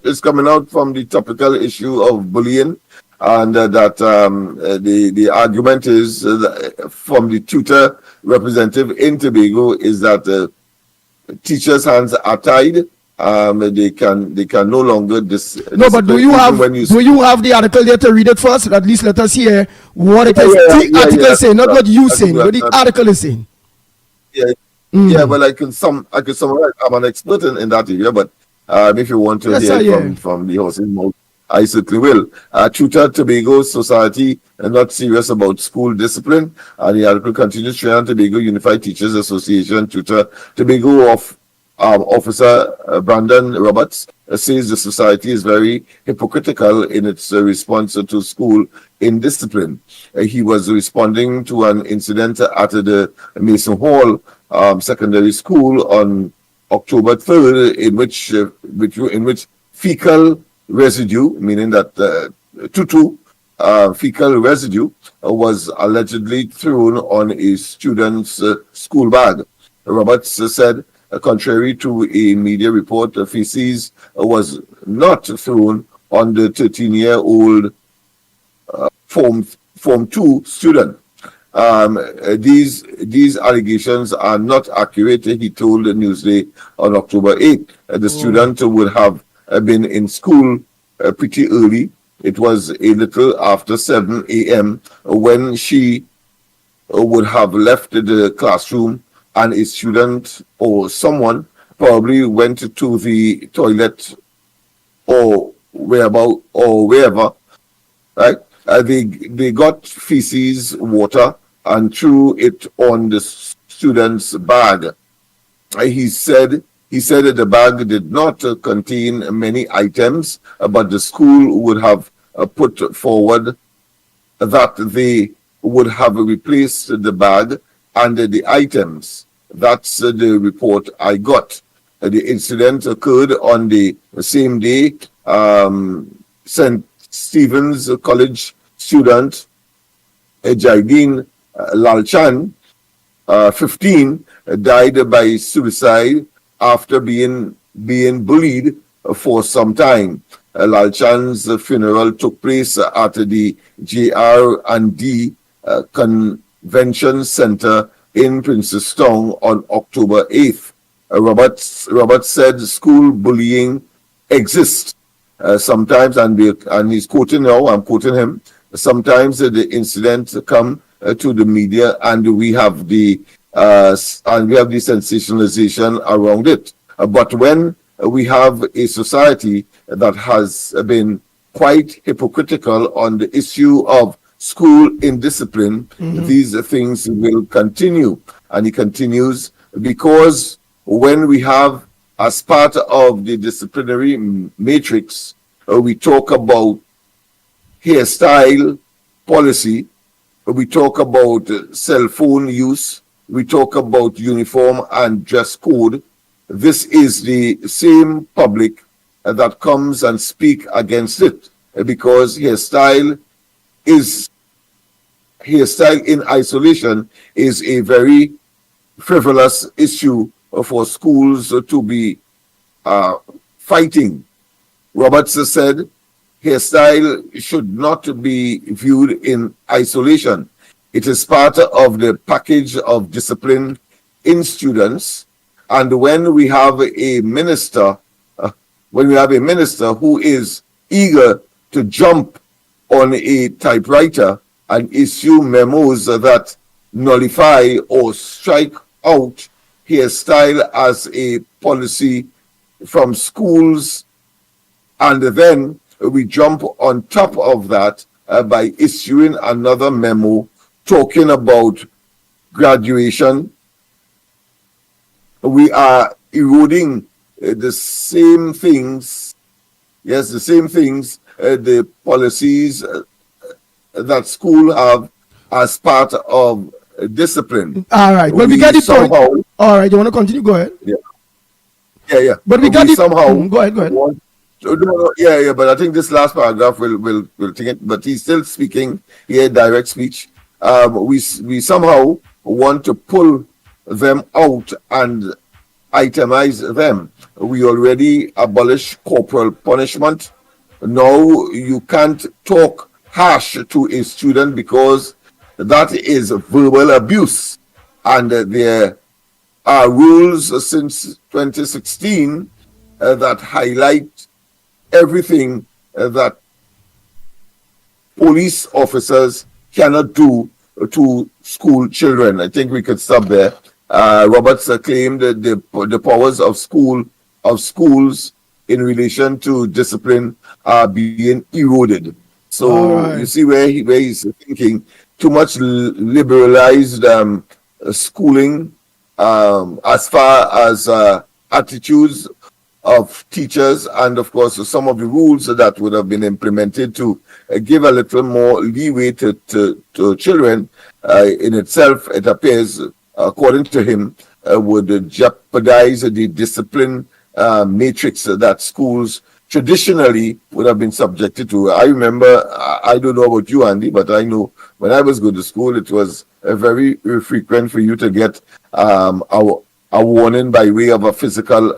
It's coming out from the topical issue of bullying, and that the argument is from the tutor representative in Tobago is that teachers' hands are tied. They can no longer No, but do you have the article there to read it first? At least let us hear what it is. The article say, not what you saying, what the article is saying. Yeah, well, I can summarize. I'm an expert in that area, but if you want to hear from the horse's mouth, I certainly will. Trinidad Tobago Society not serious about school discipline. And the article continues. Trinidad Tobago Unified Teachers Association Trinidad Tobago Officer Brandon Roberts says the society is very hypocritical in its response to school indiscipline. He was responding to an incident at the Mason Hall Secondary School on October 3rd, in which fecal residue, meaning that tutu fecal residue, was allegedly thrown on a student's school bag. Roberts said, contrary to a media report, feces was not thrown on the 13-year-old Form 2 student. These allegations are not accurate, he told Newsday on October 8th. The student would have been in school pretty early. It was a little after 7 a.m. when she would have left the classroom, and a student or someone probably went to the toilet or wherever, right? They got feces, water, and threw it on the student's bag. He said that the bag did not contain many items, but the school would have put forward that they would have replaced the bag and the items. That's the report I got. The incident occurred on the same day. St. Stephen's College student Jaideen Lalchan, 15, died by suicide after being bullied for some time. Lalchan's funeral took place at the JR&D Convention Center in Princestown on October 8th. Roberts said school bullying exist sometimes, and he's quoting now. I'm quoting him. Sometimes the incidents come to the media, and we have the sensationalization around it. But when we have a society that has been quite hypocritical on the issue of school indiscipline, these things will continue. And it continues because when we have, as part of the disciplinary matrix, we talk about hairstyle policy, we talk about cell phone use, we talk about uniform and dress code. This is the same public that comes and speak against it, because hairstyle in isolation is a very frivolous issue for schools to be fighting. Roberts said hairstyle should not be viewed in isolation. It is part of the package of discipline in students. And when we have a minister, who is eager to jump on a typewriter and issue memos that nullify or strike out hairstyle as a policy from schools, and then we jump on top of that by issuing another memo talking about graduation, we are eroding the same things, the policies that school have as part of discipline. All right. Well, we got it. All right. You want to continue? Go ahead. Yeah. But we got it. Somehow. Go ahead. But I think this last paragraph will take it. But he's still speaking here, direct speech. We somehow want to pull them out and itemize them. We already abolished corporal punishment. Now you can't talk harsh to a student because that is verbal abuse. And there are rules since 2016 that highlight everything that police officers cannot do to school children. I think we could stop there. Roberts claimed that the powers of schools in relation to discipline are being eroded. So you see where he's thinking too much liberalized schooling as far as attitudes of teachers, and of course some of the rules that would have been implemented to give a little more leeway to children in itself, it appears, according to him, would jeopardize the discipline matrix that schools traditionally would have been subjected to. I remember, I don't know about you, Andy, but I know when I was going to school, it was very frequent for you to get a warning by way of a physical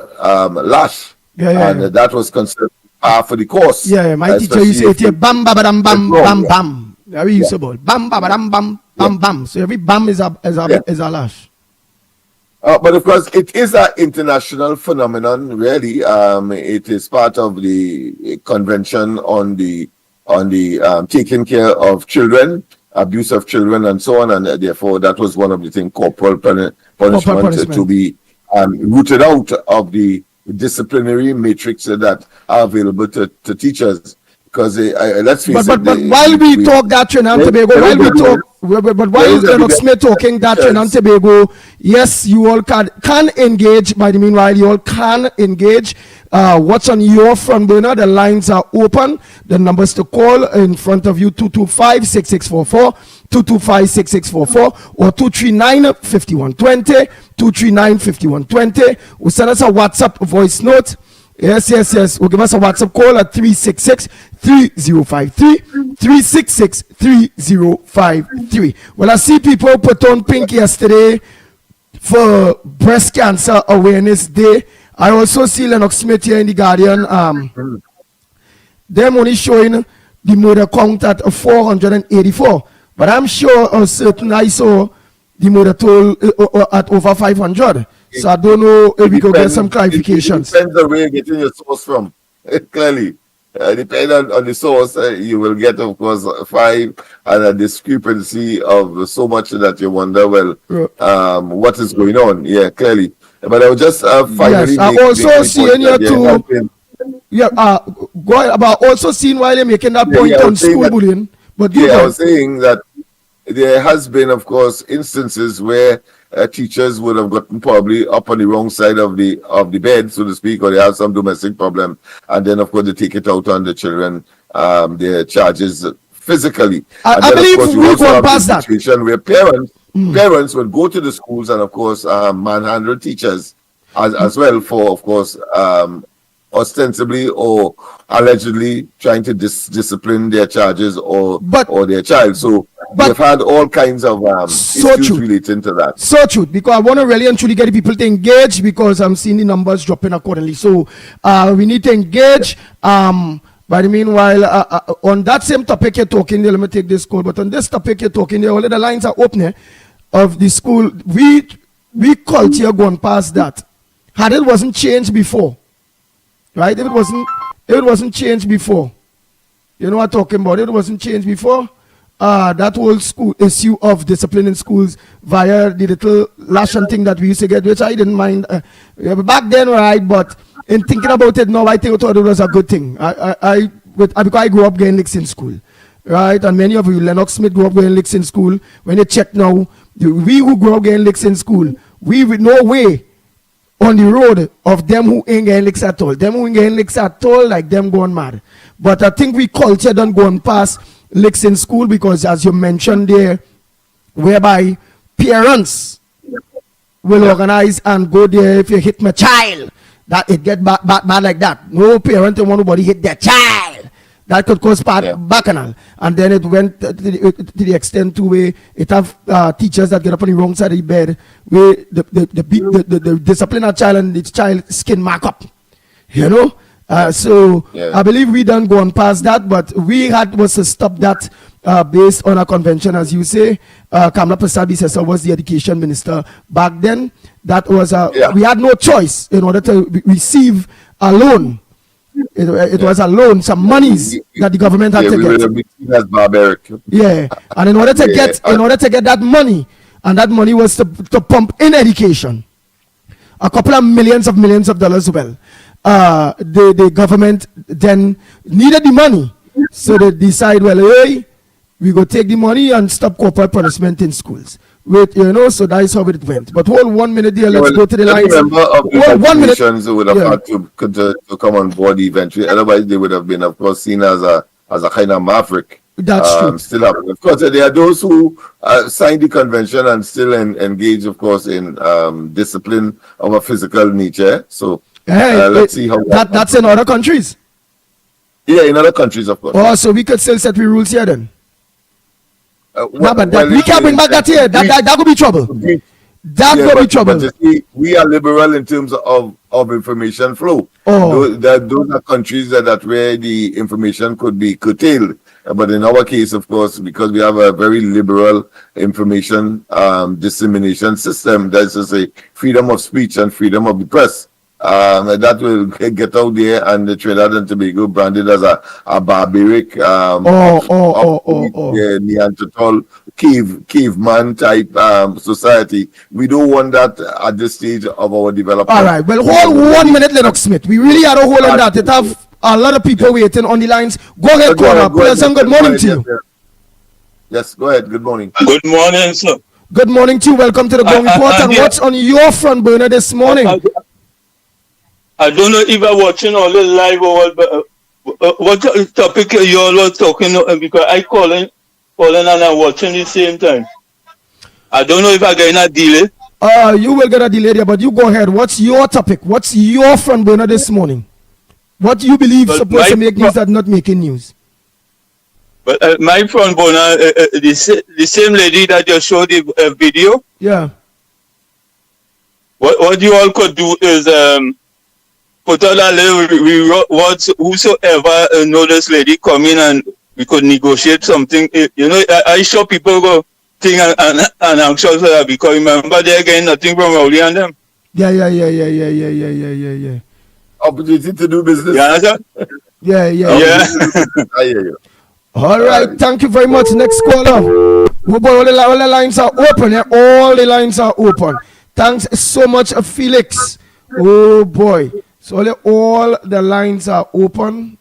lash. And that was considered for the course. My teacher used to say, bam, ba, bam, bam, bam, bam. Very usable. Bam, ba, bam, bam, bam, bam. So every bam is a lash. But of course, it is an international phenomenon, really. It is part of the Convention on the taking care of children, abuse of children, and so on. And therefore, that was one of the things, corporal punishment to be rooted out of the disciplinary matrix that are available to teachers. Because let's face it. But while we talk that Trinidad and Tobago, but while Lennox Smith talking that Trinidad and Tobago, yes, you all can engage. By the meanwhile, you all can engage. What's on your front burner? The lines are open. The numbers to call in front of you: 225-6644, 225-6644, or 239-5120, 239-5120. Or send us a WhatsApp voice note. Yes. Or give us a WhatsApp call at 366-3053, 366-3053. Well, I see people put on pink yesterday for Breast Cancer Awareness Day. I also see Lennox Smith here in the Guardian. Them only showing the murder count at 484. But I'm sure certain I saw the murder toll at over 500. So I don't know if we could get some clarifications. It depends on where you're getting your source from. Clearly. Depending on the source, you will get, of course, 5 and a discrepancy of so much that you wonder, well, what is going on? Yeah, clearly. But I will just finally. Yes, I also seeing you too. Yeah, go ahead, about also seeing while you're making that point on school bullying. But I was saying that there has been, of course, instances where teachers would have gotten probably up on the wrong side of the bed, so to speak, or they have some domestic problem, and then of course they take it out on the children, their charges physically. I believe we're going past that situation where parents would go to the schools and of course manhandle teachers as well for, of course, ostensibly or allegedly trying to discipline their charges or their child. So we've had all kinds of issues relating to that. So true, because I want to really and truly get the people to engage, because I'm seeing the numbers dropping accordingly. So we need to engage. But meanwhile, on that same topic you're talking there, let me take this call. But on this topic you're talking there, all of the lines are open of the school. We culture gone past that. Had it wasn't changed before, right? If it wasn't changed before, you know what I'm talking about? It wasn't changed before. That whole school issue of discipline in schools via the little lashing thing that we used to get, which I didn't mind back then, right? But in thinking about it now, I thought it was a good thing. Because I grew up getting licks in school, right? And many of you, Lennox Smith, grew up getting licks in school. When you check now, we who grew up getting licks in school, we with no way on the road of them who ain't getting licks at all. Them who ain't getting licks at all, like them going mad. But I think we culture done going past licks in school, because as you mentioned there, whereby parents will organize and go there. If you hit my child, that it get bad like that. No parent want nobody hit their child. That could cause bacchanal. And then it went to the extent to where it have teachers that get up on the wrong side of the bed, where the discipline a child and the child skin mark up. You know? I believe we done gone past that, but we was to stop that based on a convention, as you say. Kamala Prasad Bisesa was the education minister back then. That was we had no choice in order to receive a loan. It was a loan, some monies that the government had to get. That's barbaric. Yeah, and in order to get that money, and that money was to pump in education, a couple of millions of dollars. Well, the government then needed the money, so they decide, well, hey, we go take the money and stop corporal punishment in schools. So that's how it went. But hold 1 minute there, let's go to the lines. Member of the 1 minute would have had to come on board eventually. Otherwise, they would have been, of course, seen as a kind of maverick. That's true. Still happen. Of course, there are those who signed the convention and still engage, of course, in discipline of a physical nature. So let's see how that's in other countries. Yeah, in other countries, of course. Oh, so we could still set rules here then. We can't bring back that here. That could be trouble. That could be trouble. But you see, we are liberal in terms of information flow. Those are countries that where the information could be curtailed. But in our case, of course, because we have a very liberal information dissemination system, that's to say freedom of speech and freedom of the press. That will get out there, and the Trinidad and Tobago branded as a barbaric, Neanderthal caveman type society. We don't want that at this stage of our development. All right. Well, hold 1 minute, Lennox Smith. We really had a hold on that. It have a lot of people waiting on the lines. Go ahead, caller. Pleasant good morning to you. Yes, go ahead. Good morning. Good morning, sir. Good morning to you. Welcome to the Ground Report. And what's on your front burner this morning? I don't know if I'm watching all the live or what topic you all are talking about, because I calling and I'm watching the same time. I don't know if I'm getting a delay. You will get a delay there, but you go ahead. What's your topic? What's your front burner this morning? What do you believe is supposed to make news that not making news? But my front burner, the same lady that just showed the video. Yeah. What you all could do is put all a little words, whosoever know this lady come in and we could negotiate something. You know, I sure people go think and anxious for that, because remember they're getting nothing from Rowley and them. Yeah. opportunity to do business. Yeah, sir. Yeah. Yeah. I hear you. All right, thank you very much. Next caller. Oh boy, all the lines are open. Yeah? All the lines are open. Thanks so much, Felix. Oh boy, so all the lines are open.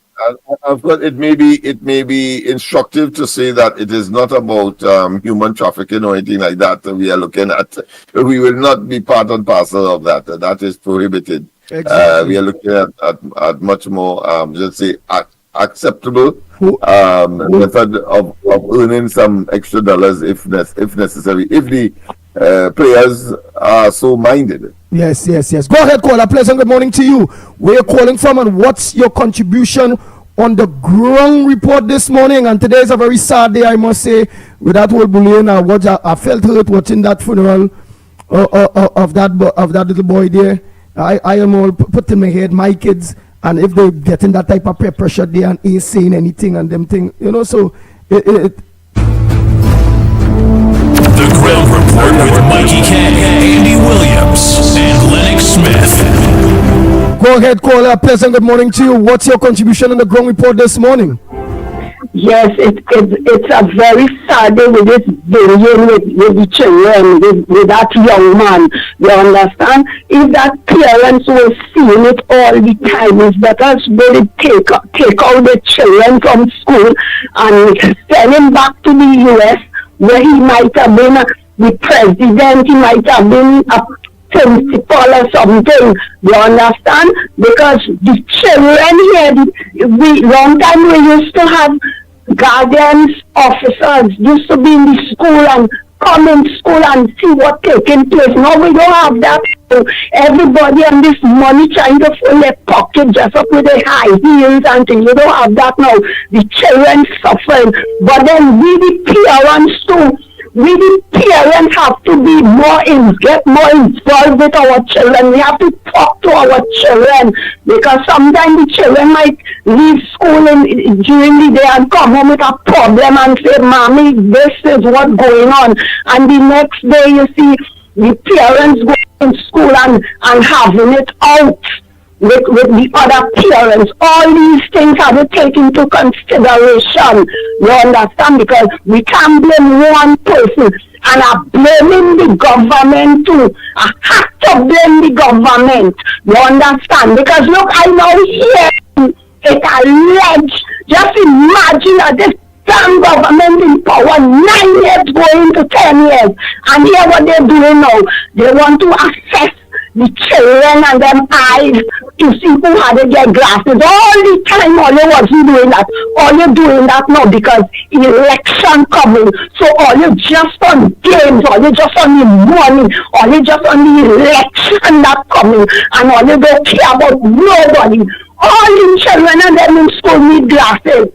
Of course, it may be instructive to say that it is not about human trafficking or anything like that we are looking at. We will not be part and parcel of that. That is prohibited. Exactly. We are looking at much more, let's say, acceptable method of earning some extra dollars if necessary, if the players are so minded. Yes. Go ahead, caller. Pleasant good morning to you. Where you calling from and what's your contribution on the ground report this morning? And today is a very sad day, I must say, with that whole bullying. I felt hurt watching that funeral of that little boy there. I am all put in my head, my kids, and if they getting that type of peer pressure there and ain't saying anything and them thing, so it The Ground Report with Mikey K, Andy Williams, and Lennox Smith. Go ahead, caller. Pleasant good morning to you. What's your contribution on the ground report this morning? Yes, it's a very sad day with this bullying with the children, with that young man. You understand? If that parents were seeing it all the time, it's better they take out the children from school and send him back to the U.S. where he might have been the president, he might have been a principal or something. You understand? Because the children here, long time we used to have guardians, officers used to be in the school and come in school and see what taking place. Now we don't have that. Everybody on this money trying to fill their pocket just up with their high heels and things. We don't have that now. The children suffering. But then we the parents too. We the parents have to be get more involved with our children. We have to talk to our children because sometimes the children might leave school during the day and come home with a problem and say, "Mommy, this is what's going on." And the next day you see the parents going to school and having it out with the other parents. All these things have to take into consideration. You understand? Because we can't blame one person. And I'm blaming the government too. I have to blame the government. You understand? Because look, I know here it alleged. Just imagine that this damn government in power 9 years going to 10 years. And here what they're doing now. They want to assess the children and them eyes to see who had to get glasses. All the time, all you wasn't doing that. All you're doing that now because election coming. So all you just on games, all you just on the money, all you just on the election that coming, and all you don't care about nobody. All the children and them in school need glasses.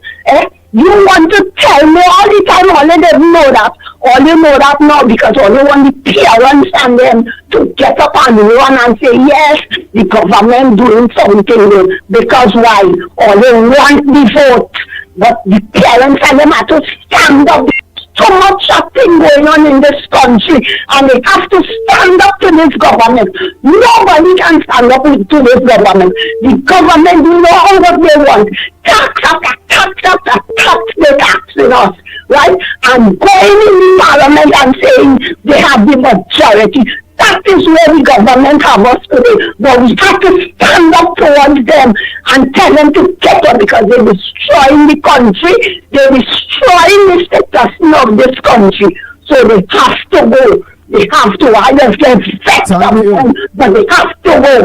You want to tell me all the time, all you didn't know that. All you know that now because all you want the parents and them to get up and run and say, yes, the government doing something good. Because why? All you want the vote. But the parents and them have to stand up. So much thing going on in this country and they have to stand up to this government. Nobody can stand up to this government. The government know what they want. Tax after tax after tax, they're taxing us, right? And going in the parliament and saying they have the majority. That is where the government have us today. But we have to stand up towards them and tell them to get up because they're destroying the country. They're destroying the status of this country. So they have to go. They have to. I just get vexed of them, but they have to go.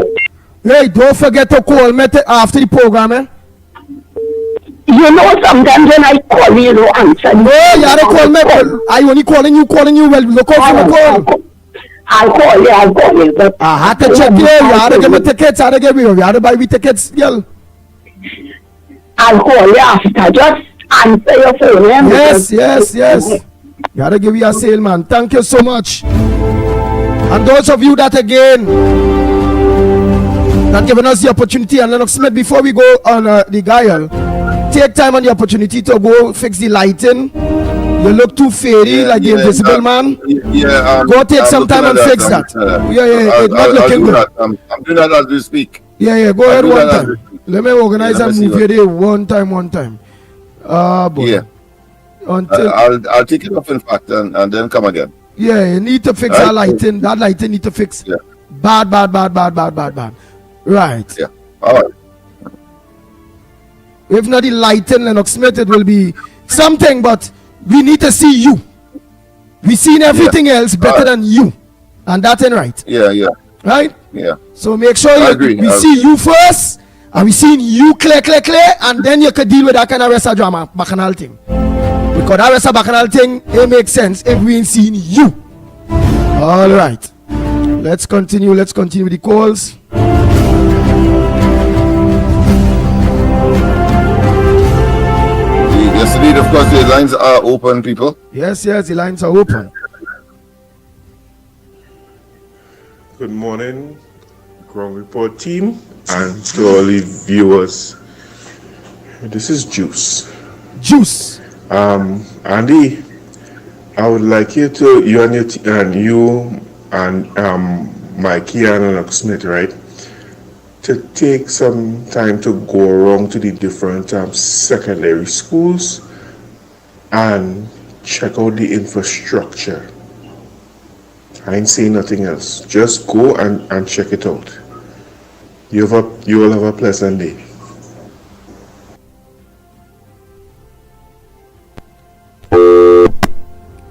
Hey, don't forget to call me after the program, eh? You know, sometimes when I call you, don't answer. No, you have to call me. I only calling you. Well, look out for the call. I'll call you. But I had to check you. You had to give me tickets. I had to give you. You had to buy me tickets, girl. I'll call you after. Just answer your phone. Yes. You had to give you a sale, man. Thank you so much. And those of you that giving us the opportunity, and Lennox Smith, before we go on the guile, take time on the opportunity to go fix the lighting. You look too fairy, like the invisible man. Yeah, go take some time and fix that. It's not looking good. I'm doing that as we speak. Yeah, go ahead do one that time. Let me organize let and me see move you there one time. Boy. Yeah. Until I'll take it off in fact and then come again. yeah, you need to fix Right? that lighting. That lighting need to fix. Yeah. Bad. Right. Yeah. All right. If not the lighting, Lennox Smith, it will be something. But we need to see you. We seen everything else better than you, and that ain't right. Yeah. Right. Yeah. So make sure I agree. we see you first, and we seen you clear, and then you could deal with that kind of rest of drama bacchanal thing. Because that rest of bacchanal thing, it makes sense if we ain't seen you. All right. Let's continue with the calls. Yes, indeed. Of course, the lines are open, people. Yes, the lines are open. Good morning, Ground Report team, and to all the viewers. This is Juice. Andy, I would like you and Mikey and Lennox Smith, right, to take some time to go around to the different secondary schools and check out the infrastructure. I ain't saying nothing else. Just go and check it out. You will have a pleasant day.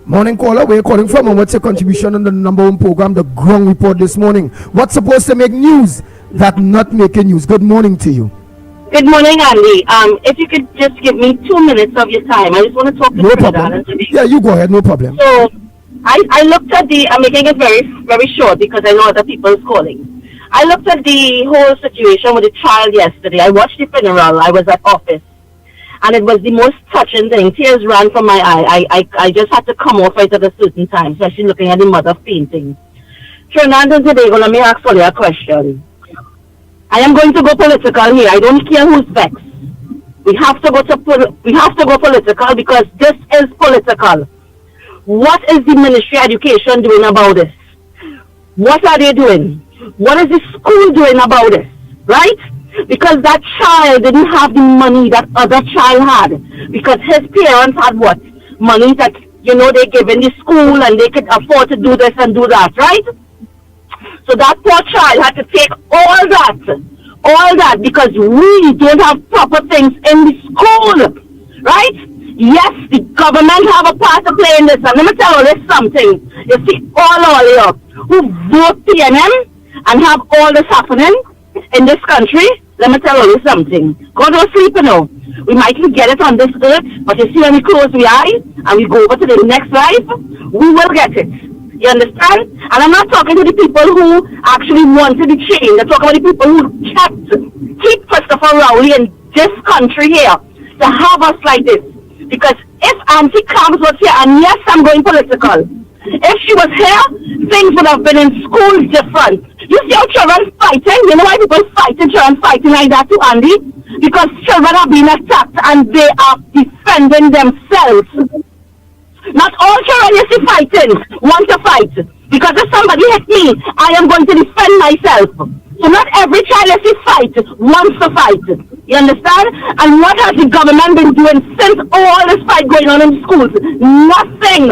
Morning caller, where you calling from and what's your contribution on the number one program, the Ground Report this morning? What's supposed to make news that not making news? Good morning to you. Good morning, Andy. If you could just give me 2 minutes of your time, I just want to talk to No Trinidad problem. and Tobago. Yeah, you go ahead, no problem. So, I looked at I'm making it very, very short because I know other people is calling. I looked at the whole situation with the child yesterday. I watched the funeral. I was at office. And it was the most touching thing. Tears ran from my eye. I just had to come off right at a certain time, especially looking at the mother fainting. Trinidad and Tobago, let me ask you a question. I am going to go political here. I don't care who's vexed. We have to go political because this is political. What is the Ministry of Education doing about this? What are they doing? What is the school doing about this? Right? Because that child didn't have the money that other child had. Because his parents had what? Money that, they give in the school and they could afford to do this and do that, right? So that poor child had to take all that because we don't have proper things in the school, right? Yes, the government have a part to play in this. And let me tell you something. You see, all here who vote PNM and have all this happening in this country, let me tell you something. God don't sleep, We mightn't get it on this earth, but you see when we close the eye and we go over to the next life, we will get it. You understand? And I'm not talking to the people who actually wanted the change. I'm talking about the people who keep Christopher Rowley in this country here to have us like this. Because if Auntie Combs was here, and yes, I'm going political, if she was here, things would have been in school different. You see how children fighting? You know why people children fighting like that to Andy? Because children are being attacked and they are defending themselves. Not all children you see fighting want to fight. Because if somebody hit me, I am going to defend myself. So not every child you see fight wants to fight. You understand? And what has the government been doing since all this fight going on in schools? Nothing.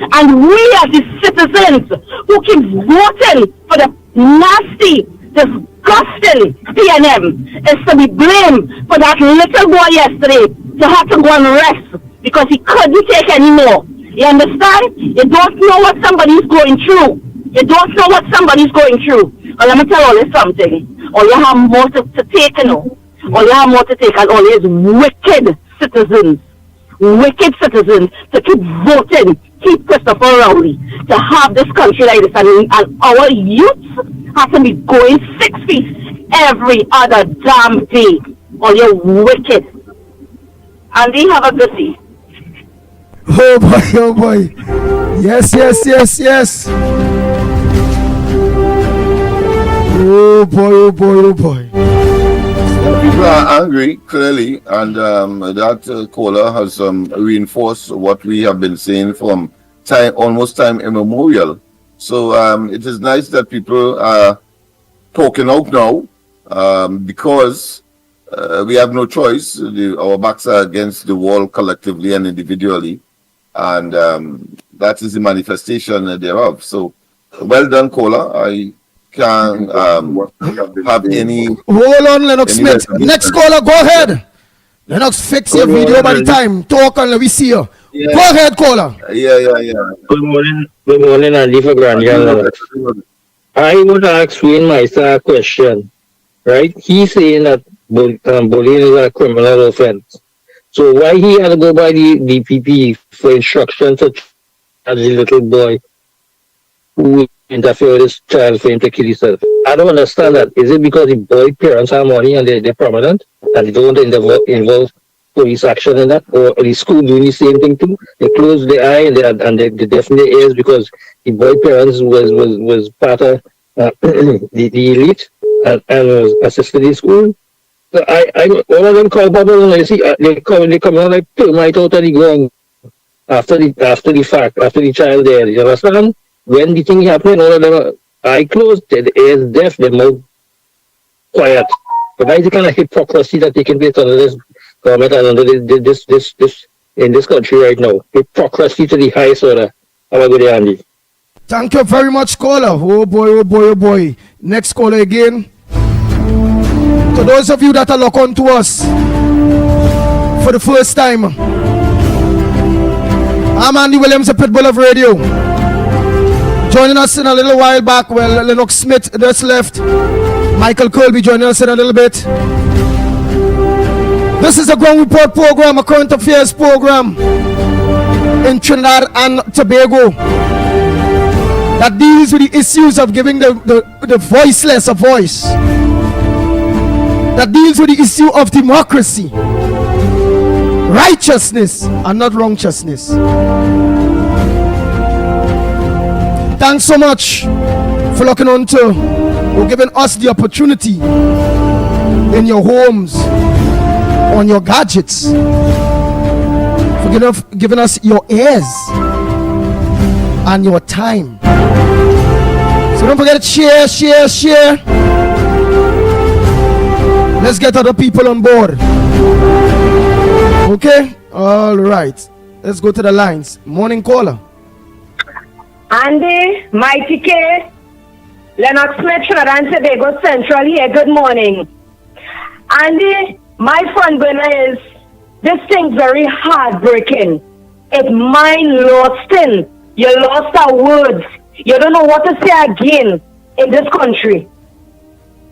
And we as the citizens who keep voting for the nasty, disgusting PNM is to be blamed for that little boy yesterday to have to go and rest because he couldn't take any more. You understand? You don't know what somebody's going through. You don't know what somebody's going through. But let me tell you something. All you have more to take, All you have more to take, and all is wicked citizens to keep voting, keep Christopher Rowley, to have this country like this. And our youth have to be going 6 feet every other damn day. All you're wicked. And they have a good day. Oh boy. Yes. Oh boy. People are angry, clearly, and that caller has reinforced what we have been saying from almost time immemorial. So it is nice that people are talking out now because we have no choice. Our backs are against the wall collectively and individually, and that is the manifestation thereof. So, well done, Kola. I can't have any. Hold on, Lennox Smith. Next caller, go ahead. Lennox, fix your video by the time. Talk and let me see you. Yeah. Go ahead, caller. Yeah. Good morning, Andy for Grand Lennox. I would ask Wayne Meister a question, right? He's saying that bullying is a criminal offense. So why he had to go by the DPP for instructions to charge the little boy who interfered with his child for him to kill himself? I don't understand that. Is it because the boy parents have money and they're prominent and they don't want to involve police action in that? Or the school doing the same thing too? They close the eye and they definitely is because the boy parents was part of the elite and was assisting the school. So I all of them call bubble and I see they come out like termite out of the ground after the fact, after the child there. You understand? When the thing happened, all of them eye closed, their ears deaf, their mouth quiet. But that is the kind of hypocrisy that taking place under this government and under this in this country right now. Hypocrisy to the highest order. Have a good day, Andy. Thank you very much, caller. Oh boy. Next caller again. To those of you that are locked on to us for the first time, I'm Andy Williams, the Pitbull of Radio. Joining us in a little while back, well, Lennox Smith just left. Michael Colby joining us in a little bit. This is a Ground Report program, a current affairs program in Trinidad and Tobago that deals with the issues of giving the voiceless a voice, that deals with the issue of democracy, righteousness, and not wrongchousness. Thanks so much for looking on to, for giving us the opportunity in your homes, on your gadgets, for giving us your ears and your time. So don't forget to share. Let's get other people on board. Okay? All right. Let's go to the lines. Morning caller. Andy, Mikey K, Lennox Smith, Trinidad and Tobago Central here. Good morning. Andy, my front burner is this thing very heartbreaking. It's mind losting. You lost our words. You don't know what to say again in this country.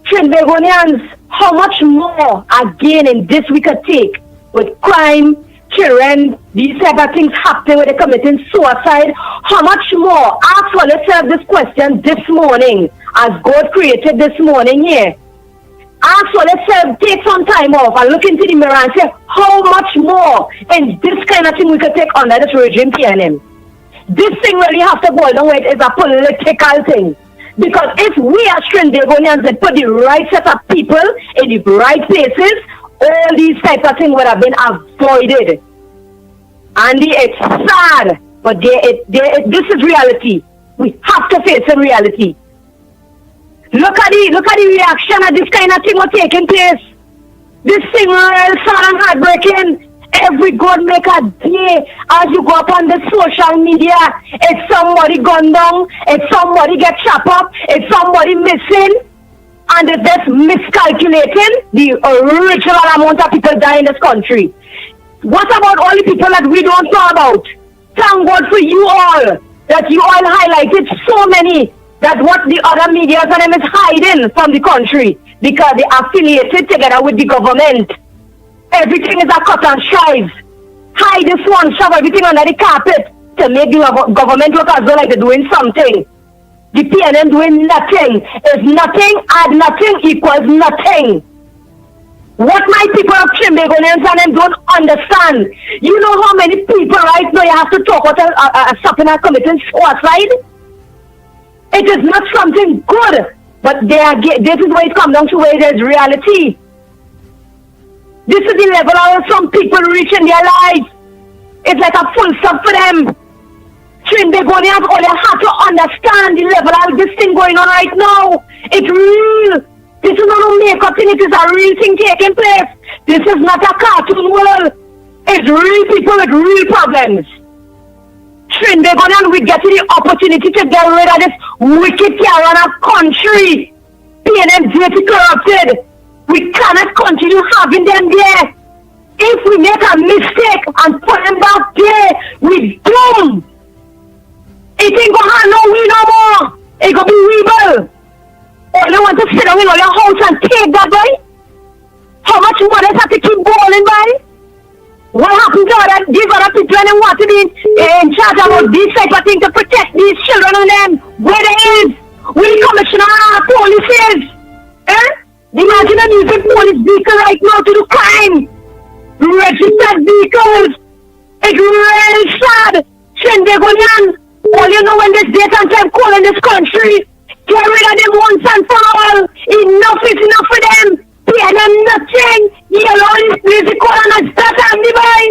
Trinbagonians, how much more again in this we could take with crime, children, these type of things happening with the committing suicide? How much more? Ask for yourself this question this morning as God created this morning here. Ask for yourself, take some time off and look into the mirror and say, how much more in this kind of thing we could take under this regime PNM? This thing really have to boil down with is a political thing. Because if we as Trinbagonians had put the right set of people in the right places, all these types of things would have been avoided. And it's sad, but this is reality. We have to face in reality. Look at the reaction of this kind of thing was taking place. This thing real sad and heartbreaking. Every God make a day as you go up on the social media, it's somebody gone down, it's somebody get chopped up, it's somebody missing, and it's just miscalculating the original amount of people die in this country. What about all the people that we don't know about? Thank God for you all, that you all highlighted so many, that what the other media and them is hiding from the country because they are affiliated together with the government. Everything is a cut and strive. Hide this one, shove everything under the carpet to make the government look as though like they're doing something. The PNM doing nothing. Is nothing, add nothing equals nothing. What my people of Trinbagonians and them don't understand. You know how many people right now you have to talk about stopping and committing suicide? It is not something good, but this is where it comes down to where there's reality. This is the level of some people reach in their lives. It's like a full stop for them. Trinbagonians only have to understand the level of this thing going on right now. It's real. This is not a make-up thing. It is a real thing taking place. This is not a cartoon world. It's real people with real problems. Trinidad and we get the opportunity to get rid of this wicked Carolina country. PNM dirty corrupted. We cannot continue having them there. If we make a mistake and put them back there, we doomed. It ain't gonna have no we no more. It gonna be rebel. All you want to sit down in all your house and take that, boy? How much more does have to keep balling, boy? What happened to other, these other people when they want to be in charge about this type of thing to protect these children and them? Where they is? Where the commissioner and police is? Imagine them using police vehicle right now to do crime. Registered vehicles. It's really sad. Shendegonian. All you know when this date and time call in this country, get rid of them once and for all. Enough is enough for them. Pay them nothing. Yellow is busy calling us that and the boy.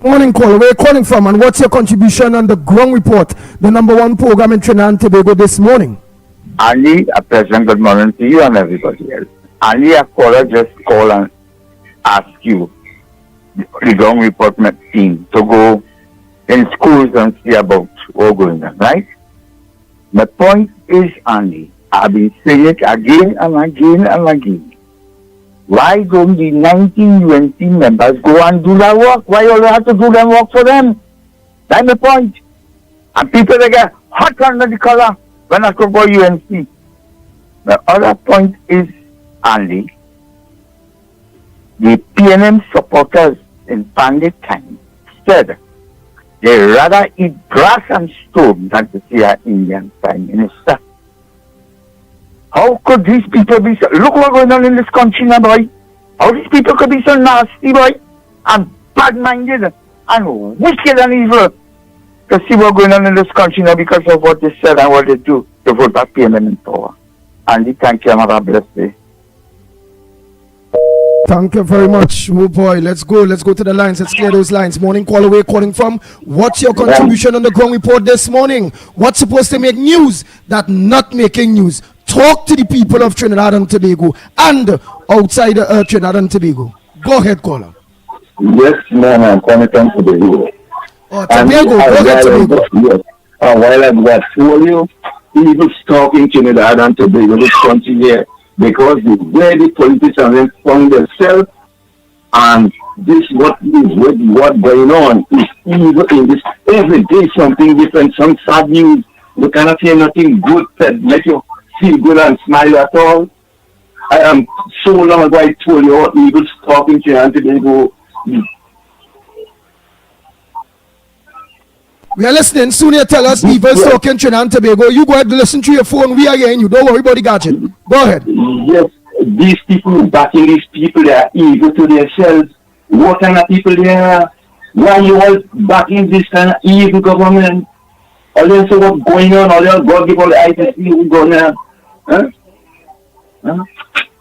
Morning caller, where are you calling from and what's your contribution on the Ground Report, the #1 program in Trinidad and Tobago this morning? Ali, a pleasant good morning to you and everybody else. Ali, a caller just call and ask you, the Ground Report team, to go in schools and see about what's going on, right? My point is, Andy, I've been saying it again and again and again. Why don't the 19 UNC members go and do that work? Why all you have to do them work for them? That's my point. And people they get hot under the collar when I talk about UNC. The other point is, Andy, the PNM supporters in pandemic time said they rather eat grass and stone than to see an Indian Prime Minister. How could these people be so... Look what's going on in this country now, boy. How these people could be so nasty, boy, and bad-minded and wicked and evil to see what's going on in this country now because of what they said and what they do to vote back PNM in power. Andy, thank you and have a blessed day. Thank you very much. Oh boy, let's go to the lines. Let's clear those lines. Morning caller, where calling from? What's your contribution on the Ground Report this morning? What's supposed to make news that not making news? Talk to the people of Trinidad and Tobago and outside Trinidad and Tobago. Go ahead, caller. Yes, man, I'm calling from Tobago. Oh, Tobago, go ahead, Tobago. Yes. A while ago, I told you, people talking Trinidad and Tobago, this country here, because the way the politicians found themselves, and this what going on is evil in this every day something different, some sad news. You cannot hear nothing good that make you feel good and smile at all. I am so long ago I told you all evil talking to you and today go. We are listening. Soon you tell us evil talking Trinidad and Tobago. You go ahead and listen to your phone. We are hearing you. Don't worry about the gadget. Go ahead. Yes, these people backing these people, they are evil to themselves. What kind of people they are? Why you all backing this kind of evil government? All you say what's going on, all you God give all the eyes to see what's going on. Huh?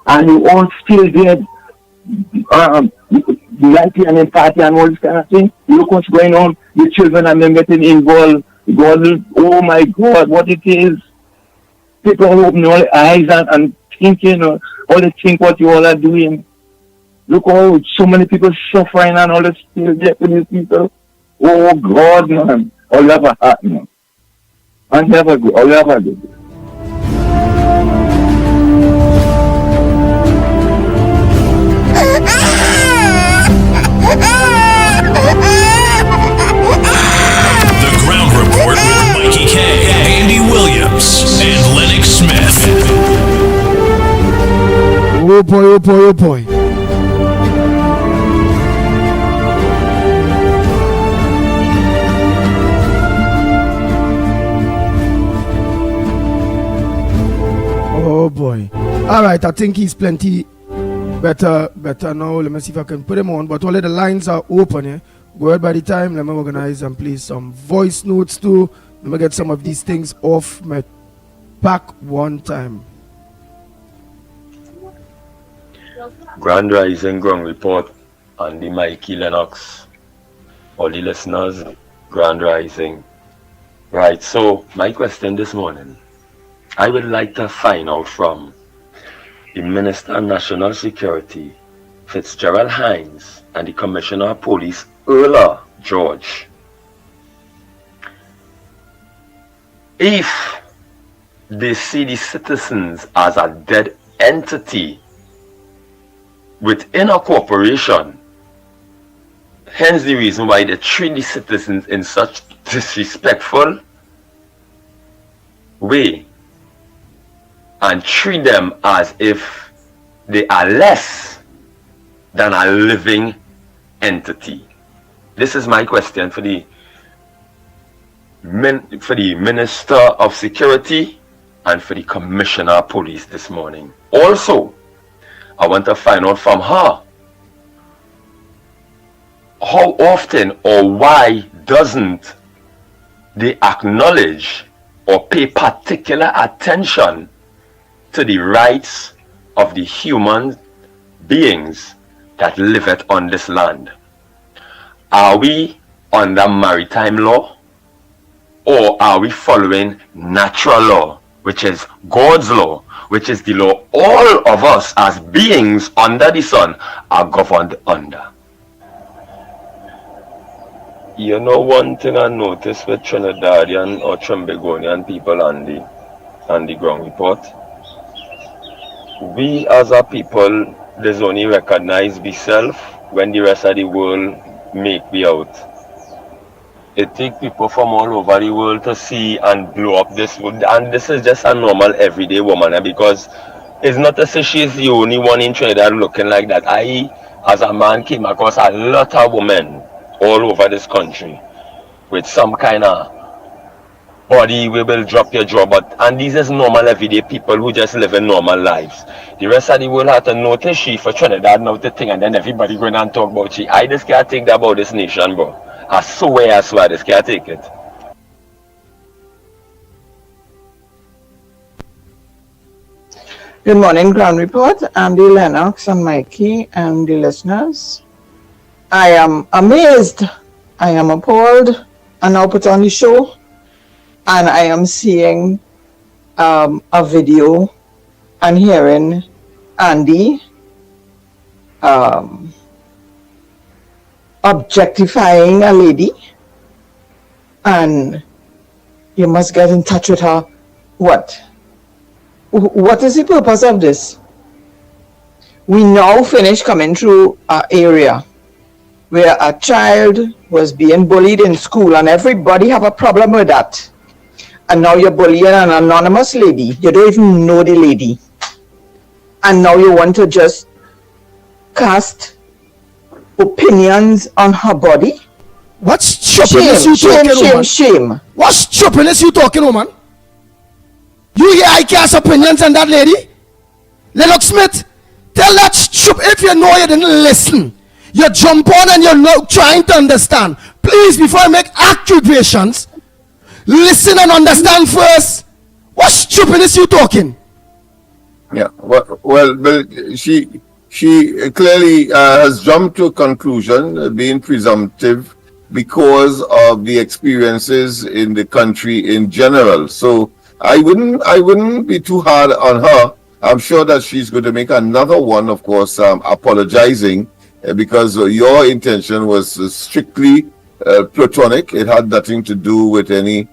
And you all still there, unity and empathy and all this kind of thing. Look what's going on. The children are getting involved. God, oh my God, what it is. People are opening all their eyes and thinking, all they think what you all are doing. Look how so many people suffering and all the still Japanese people. Oh God, man. All have a heart, man. And never good. All have a good. The Ground Report with Mikey K, Andy Williams, and Lennox Smith. Oh boy, oh boy, oh boy. Oh boy. Alright, I think he's plenty better now. Let me see if I can put him on. But all of the lines are open here. Go ahead by the time. Let me organize and play some voice notes too. Let me get some of these things off my back one time. Grand Rising Ground Report and the Mikey Lennox. All the listeners, Grand Rising. Right, so my question this morning, I would like to find out from the Minister of National Security, Fitzgerald Hines, and the Commissioner of Police, Earl George, if they see the citizens as a dead entity within a corporation, hence the reason why they treat the citizens in such disrespectful way and treat them as if they are less than a living entity. This is my question for the Minister of Security and for the Commissioner of Police this morning. Also, I want to find out from her, how often or why doesn't they acknowledge or pay particular attention to the rights of the human beings that liveth on this land? Are we under maritime law, or are we following natural law, which is God's law, which is the law all of us as beings under the sun are governed under? You know, one thing I noticed with Trinidadian or Trinbagonian people on the ground report, we as a people, there's only recognize we self when the rest of the world make we out. It takes people from all over the world to see and blow up this world, and this is just a normal everyday woman, because it's not to say she's the only one in Trinidad looking like that. I, as a man, came across a lot of women all over this country with some kind of body we will drop your jaw, and these is normal everyday people who just live in normal lives. The rest of the world had to notice she for Trinidad now the thing, and then everybody going and talk about she. I just can't take that about this nation, bro. I swear, I just can't take it. Good morning, Ground Report. I'm the Lennox and Mikey and the listeners. I am amazed, I am appalled, and now put on the show, and I am seeing a video and hearing Andy objectifying a lady, and you must get in touch with her. What is the purpose of this? We now finish coming through an area where a child was being bullied in school, and everybody have a problem with that. And now you're bullying an anonymous lady. You don't even know the lady. And now you want to just cast opinions on her body? What stupidness you talking, woman? Shame. What stupidness you talking, woman? You hear I cast opinions on that lady? Lennox Smith, tell that stupid, if you know you didn't listen, you jump on and you're not trying to understand. Please, before I make accusations, listen and understand first. What stupidness you talking? Yeah, well, she clearly has jumped to a conclusion, being presumptive because of the experiences in the country in general. So I wouldn't be too hard on her. I'm sure that she's going to make another one, of course, apologizing because your intention was strictly platonic. It had nothing to do with any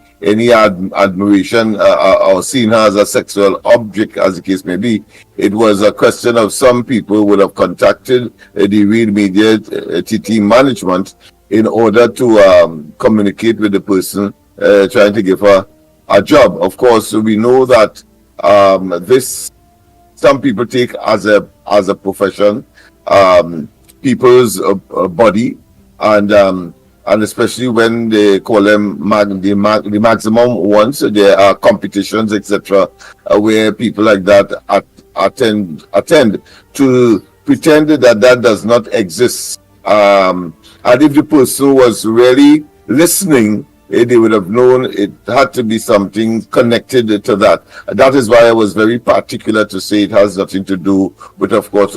admiration or seeing her as a sexual object, as the case may be. It was a question of some people would have contacted the real media TT management in order to communicate with the person trying to give her a job. Of course, we know that this some people take as a profession, people's body, and especially when they call them the maximum ones, there are competitions, etc., where people like that attend to pretend that does not exist. And if the person was really listening, they would have known it had to be something connected to that. That is why I was very particular to say it has nothing to do with, of course,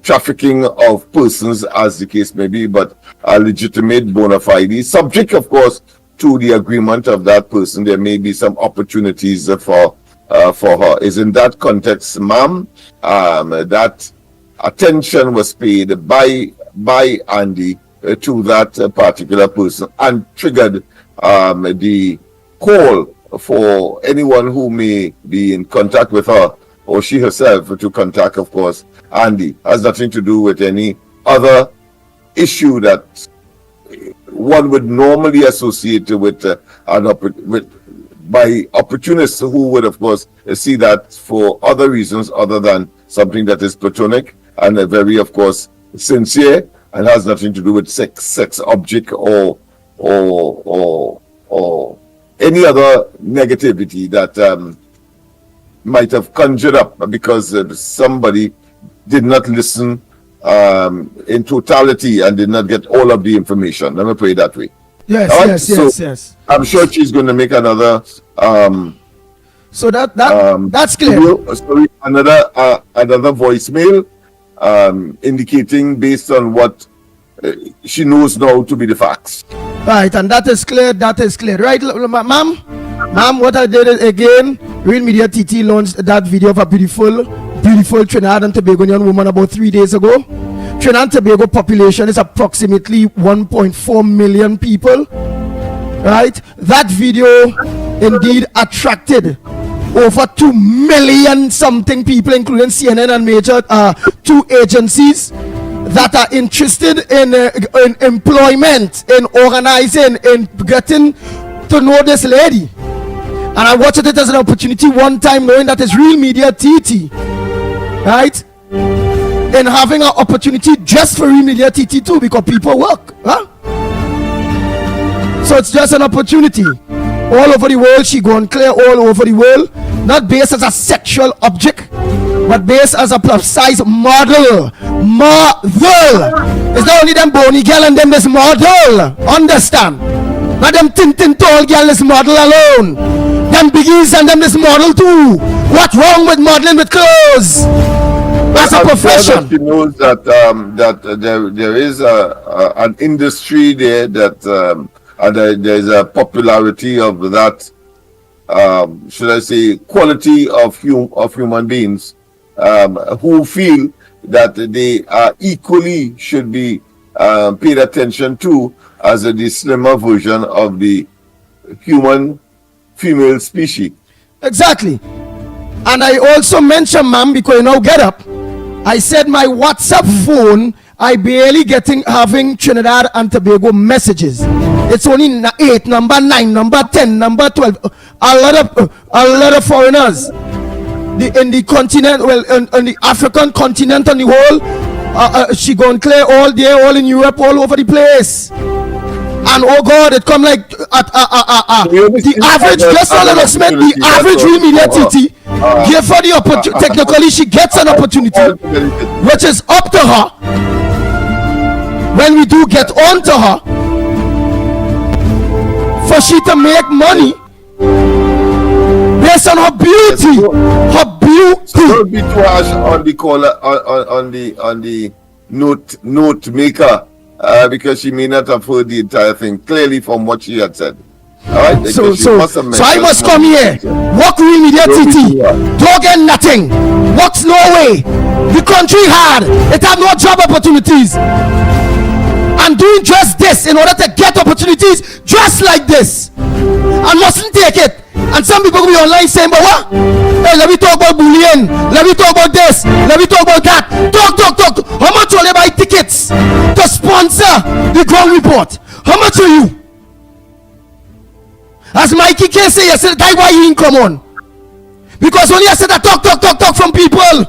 trafficking of persons, as the case may be, but a legitimate bona fide subject, of course, to the agreement of that person, there may be some opportunities for her. Is in that context, ma'am, that attention was paid by Andy to that particular person and triggered the call for anyone who may be in contact with her, or she herself to contact, of course, Andy. Has nothing to do with any other issue that one would normally associate with by opportunists who would, of course, see that for other reasons other than something that is platonic and very, of course, sincere, and has nothing to do with sex object or any other negativity that might have conjured up because somebody did not listen in totality and did not get all of the information. Let me put it that way. Yes, right? yes. I'm sure she's going to make another. So that's clear. Sorry, another voicemail indicating based on what she knows now to be the facts. Right, and that is clear. Right, ma'am, what I did is, again, Real Media TT launched that video of a beautiful Trinidad and Tobago young woman about 3 days ago. Trinidad and Tobago population is approximately 1.4 million people. Right, that video indeed attracted over 2 million something people, including CNN and major 2 agencies that are interested in employment, in organizing, in getting to know this lady. And I watched it as an opportunity one time, knowing that it's Real Media TT, right? And having an opportunity just for Real Media TT too, because people work, huh? So it's just an opportunity. All over the world, she gone clear all over the world, not based as a sexual object, but based as a plus size model. It's not only them bony girl and them this model. Understand? Not them thin tall girl this model alone. Them biggies and them this model too. What's wrong with modeling with clothes? That's a profession. She knows that there is an industry there that and there's a popularity of that. Should I say quality of human beings who feel that they equally should be paid attention to as the slimmer version of the human female species. Exactly. And I also mentioned, ma'am, because you know, get up, I said my WhatsApp phone, I barely having Trinidad and Tobago messages. It's only 8, number 9, number 10, number 12. A lot of foreigners in the continent, on the African continent on the whole. She gone clear all day, all in Europe, all over the place. And oh God, it come like the average, just a little Smith, the average Real Media TT give her the opportunity. Technically, she gets an opportunity, which is up to her. When we do get on to her, for she to make money based on her beauty, Don't be too harsh on the caller, on the note maker. Because she may not have heard the entire thing clearly from what she had said. All right? So I must come here, walk Real Media TT, don't get nothing, works no way. The country hard, it have no job opportunities. And doing just this in order to get opportunities just like this. I mustn't take it. And some people will be online saying, but what? Hey, let me talk about bullying. Let me talk about this. Let me talk about that. Talk. How much will they buy tickets to sponsor the ground report? How much are you? As Mikey K say yesterday, that's why he didn't come on. Because when you said that talk from people.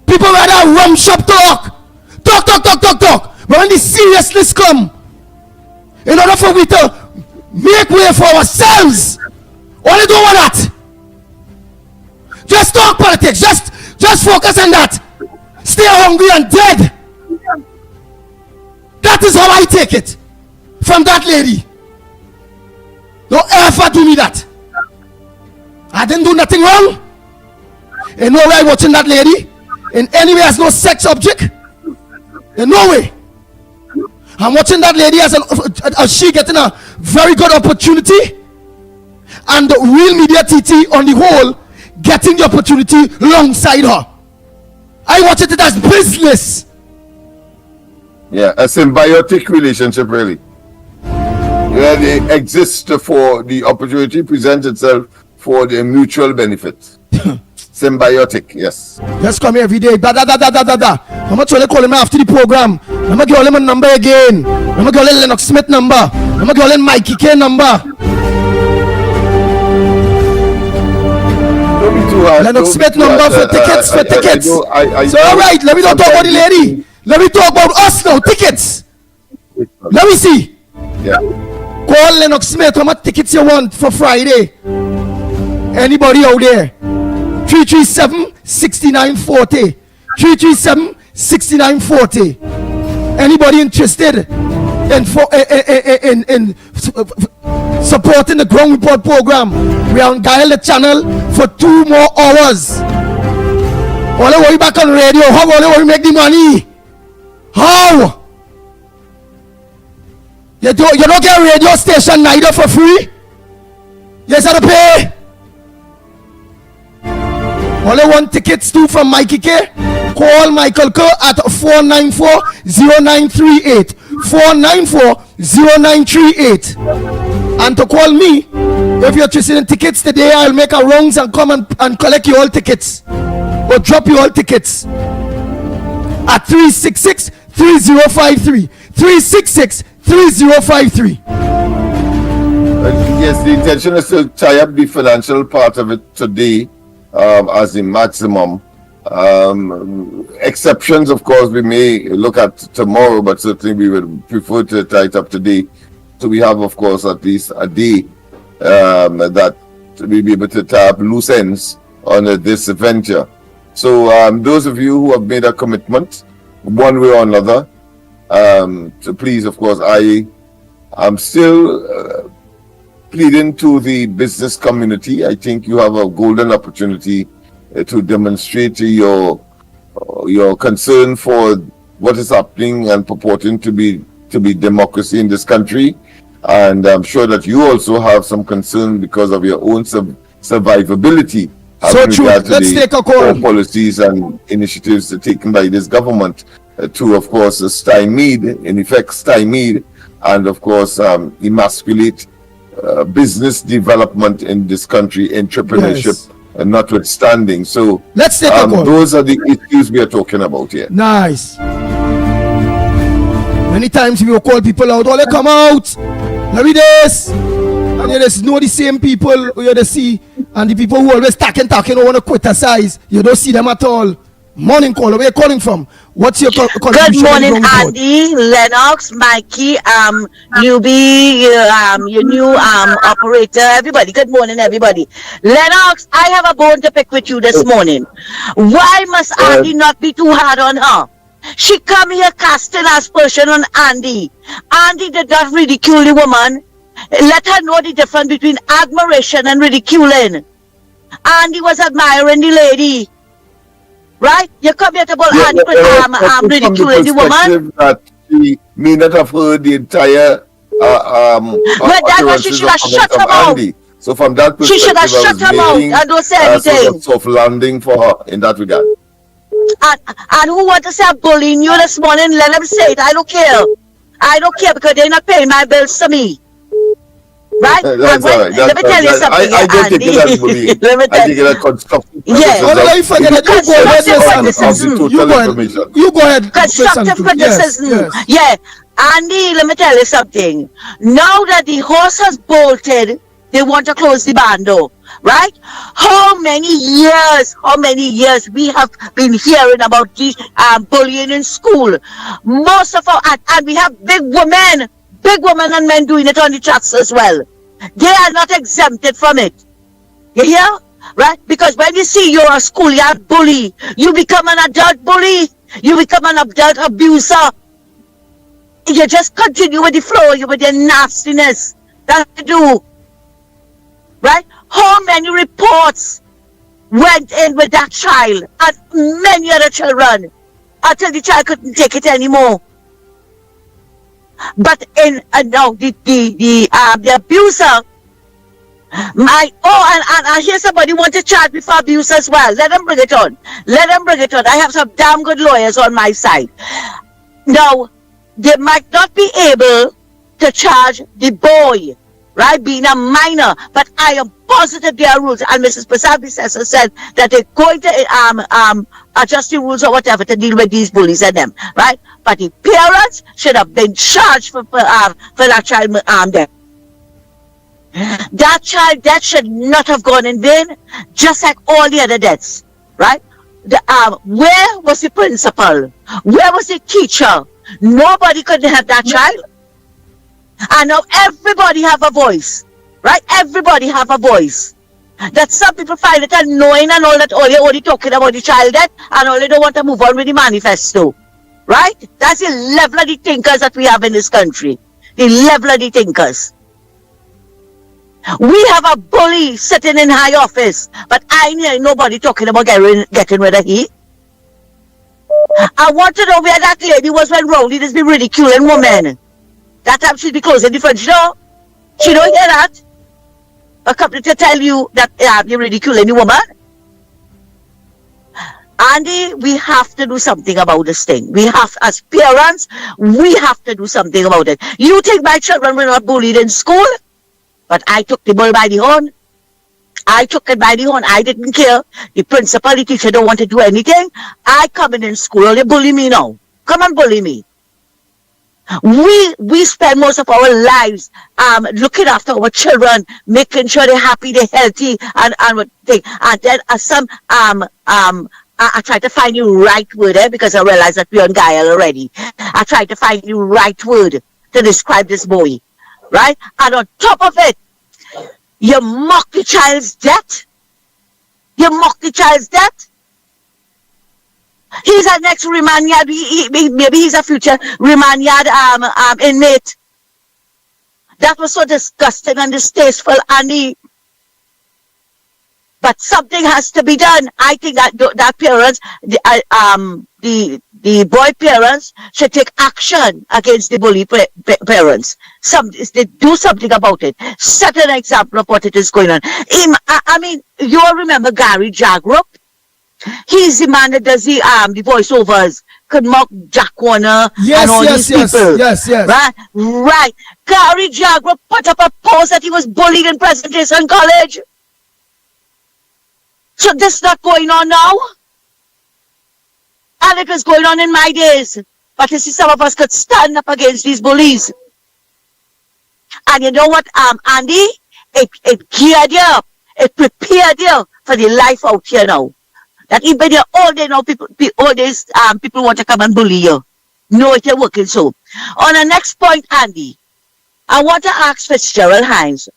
People rather rum shop talk. Talk. But when the seriousness come, in order for we to make way for ourselves, only don't want that. Just talk politics. Just focus on that. Stay hungry and dead. That is how I take it from that lady. Don't ever do me that. I didn't do nothing wrong. In no way watching that lady in any way as no sex object. In no way. I'm watching that lady as she getting a very good opportunity, and the real media TT on the whole getting the opportunity alongside her. I watch it as business. Yeah, a symbiotic relationship, really. Where they exist for the opportunity presents itself for the mutual benefit. Symbiotic, yes. Just come here every day. How much will I call him after the program? I'm gonna call him a number again. I'm gonna call him Lennox Smith number. I'm gonna call him Mikey K number. Lennox Smith number for tickets. So alright, let me not talk about the lady. Let me talk about us now. Tickets. Let me see. Yeah. Call Lennox Smith. How much tickets you want for Friday? Anybody out there? 337-6940. 337-6940. Anybody interested in supporting the Ground Report program? We are on Dial the channel for 2 more hours. All the way back on radio. How all the way make the money? How? You don't get a radio station neither for free. You have to pay. All I want tickets too from Mikey K. Call Michael K at 494-0938. 494-0938. And to call me, if you're interested in tickets today, I'll make a rounds and come and collect your all tickets. Or drop your all tickets. At 366-3053. 366-3053. Yes, the intention is to tie up the financial part of it today as the maximum. Exceptions, of course, we may look at tomorrow, but certainly we would prefer to tie it up today. So we have, of course, at least a day that we'll be able to tie up loose ends on this venture. So those of you who have made a commitment, one way or another, so please, of course, I am still pleading to the business community. I think you have a golden opportunity to demonstrate your concern for what is happening and purporting to be democracy in this country. And I'm sure that you also have some concern because of your own survivability. So true. Let's take a call. Policies and initiatives taken by this government to, of course, stymied, and, of course, emasculate business development in this country, entrepreneurship, notwithstanding. So let's take a call. Those are the issues we are talking about here. Nice. Many times we will call people out, all they come out. Let me this. And you just know the same people who you just see, and the people who always talking, don't want to criticize. You don't see them at all. Morning caller, where are you calling from? What's your contribution? Good morning, Andy, Lennox, Mikey, newbie, your new operator, everybody. Good morning, everybody. Lennox, I have a bone to pick with you this morning. Why must Andy not be too hard on her? She come here casting aspersion on Andy. Andy did not ridicule the woman. Let her know the difference between admiration and ridiculing. Andy was admiring the lady. Right? You come here to ball Andy, but I'm ridiculing the woman. That she may not have heard the entire but that's why she should have shut her mouth. So from that perspective, she should have shut her mouth and don't say anything. Soft landing for her in that regard. And who want to say I'm bullying you this morning? Let them say it. I don't care. I don't care because they're not paying my bills to me. Right? That's all right. Let me tell you something, I don't take it as bullying. I take it as constructive criticism. You go ahead. Constructive criticism. Yeah. Andy, let me tell you something. Now that the horse has bolted, they want to close the barn door. Right? How many years we have been hearing about this bullying in school? Most of our, and we have big women and men doing it on the tracks as well. They are not exempted from it. You hear? Right? Because when you see you're a schoolyard bully, you become an adult bully, you become an adult abuser. You just continue with the flow, with your nastiness. That's what you do. Right? How many reports went in with that child and many other children until the child couldn't take it anymore? But in no, the abuser. And I hear somebody want to charge me for abuse as well. Let them bring it on. Let them bring it on. I have some damn good lawyers on my side. Now, they might not be able to charge the boy, right, being a minor, but I am positive there are rules. And Mrs. Prasad's said that they're going to adjust the rules or whatever to deal with these bullies and them, right? But the parents should have been charged for that child death. That child death should not have gone in vain, just like all the other deaths, right? Where was the principal? Where was the teacher? Nobody could have that child. And now everybody have a voice, right? Everybody have a voice. That some people find it annoying and all that, all you're only talking about the child death and all they don't want to move on with the manifesto, right? That's the level of the thinkers that we have in this country. The level of the thinkers. We have a bully sitting in high office, but I hear nobody talking about getting rid of he. I want to know where that lady was when Rowley just be ridiculing women. That time she'd be closing the French door. She don't hear that. A company to tell you that you're ridiculing the woman. Andy, we have to do something about this thing. We have, as parents, we have to do something about it. You think my children were not bullied in school? But I took the bull by the horn. I took it by the horn. I didn't care. The principal, the teacher don't want to do anything. I come in school. They bully me now. Come and bully me. We spend most of our lives looking after our children, making sure they're happy, they're healthy, and then I try to find the right word because I realize that we're on Gaia already. I try to find the right word to describe this boy. Right? And on top of it, you mock the child's death. You mock the child's death. He's a next remand yard. Maybe he's a future remand yard inmate. That was so disgusting and distasteful, Andy. But something has to be done. I think that parents, the boy parents should take action against the bully parents. They do something about it. Set an example of what it is going on. I mean, you all remember Gary Jagrup? He's the man that does the voiceovers. Could mock Jack Warner and all these people. Yes. Right. Gary Jagrup put up a post that he was bullied in Presentation College. So this is not going on now. And it was going on in my days. But you see, some of us could stand up against these bullies. And you know what, Andy? It geared you up. It prepared you for the life out here now. That even you're all day now, people want to come and bully you. No, it ain't working so. On the next point, Andy, I want to ask Fitzgerald Hines.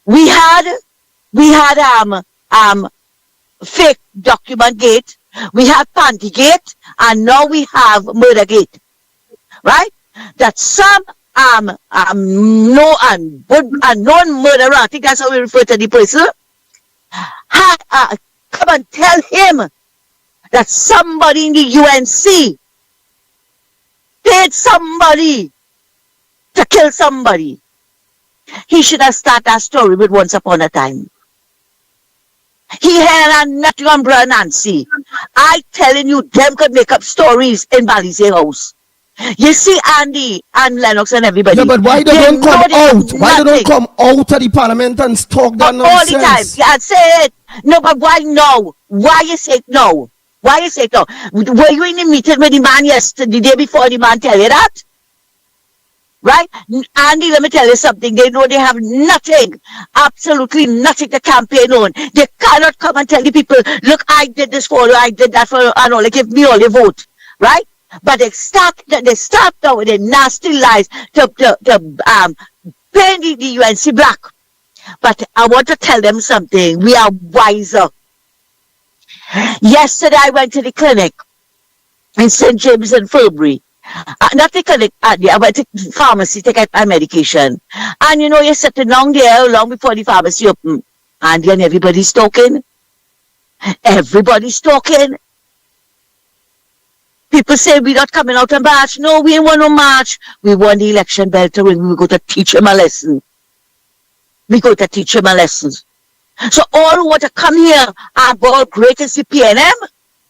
We had fake document gate, we have panty gate, and now we have murder gate, right? That some unknown murderer, I think that's how we refer to the person, had come and tell him that somebody in the UNC paid somebody to kill somebody. He should have started that story with Once Upon a Time. He had a nothing on Brother Nancy. I telling you, them could make up stories in Balize House. You see Andy and Lennox and everybody. Yeah, but why they don't come out? Why they don't come out of the parliament and talk that nonsense? All the time. Yeah, say it. No, but why no? Why you say no? Why you say no? Were you in the meeting with the man yesterday, the day before the man tell you that? Right? Andy, let me tell you something. They know they have nothing, absolutely nothing to campaign on. They cannot come and tell the people, look, I did this for you, I did that for you, and all, they give me all your vote. Right? But they start now with their nasty lies to paint the UNC black. But I want to tell them something. We are wiser. Yesterday I went to the clinic in St. James and Filbury. Not the clinic, I went to the pharmacy to get my medication. And you know, you're sitting down there long before the pharmacy open. And then everybody's talking. Everybody's talking. People say we're not coming out and march. No, we ain't want no march. We want the election bell to ring. We go to teach him a lesson. We go to teach him a lesson. So all who want to come here and ball great as the PNM,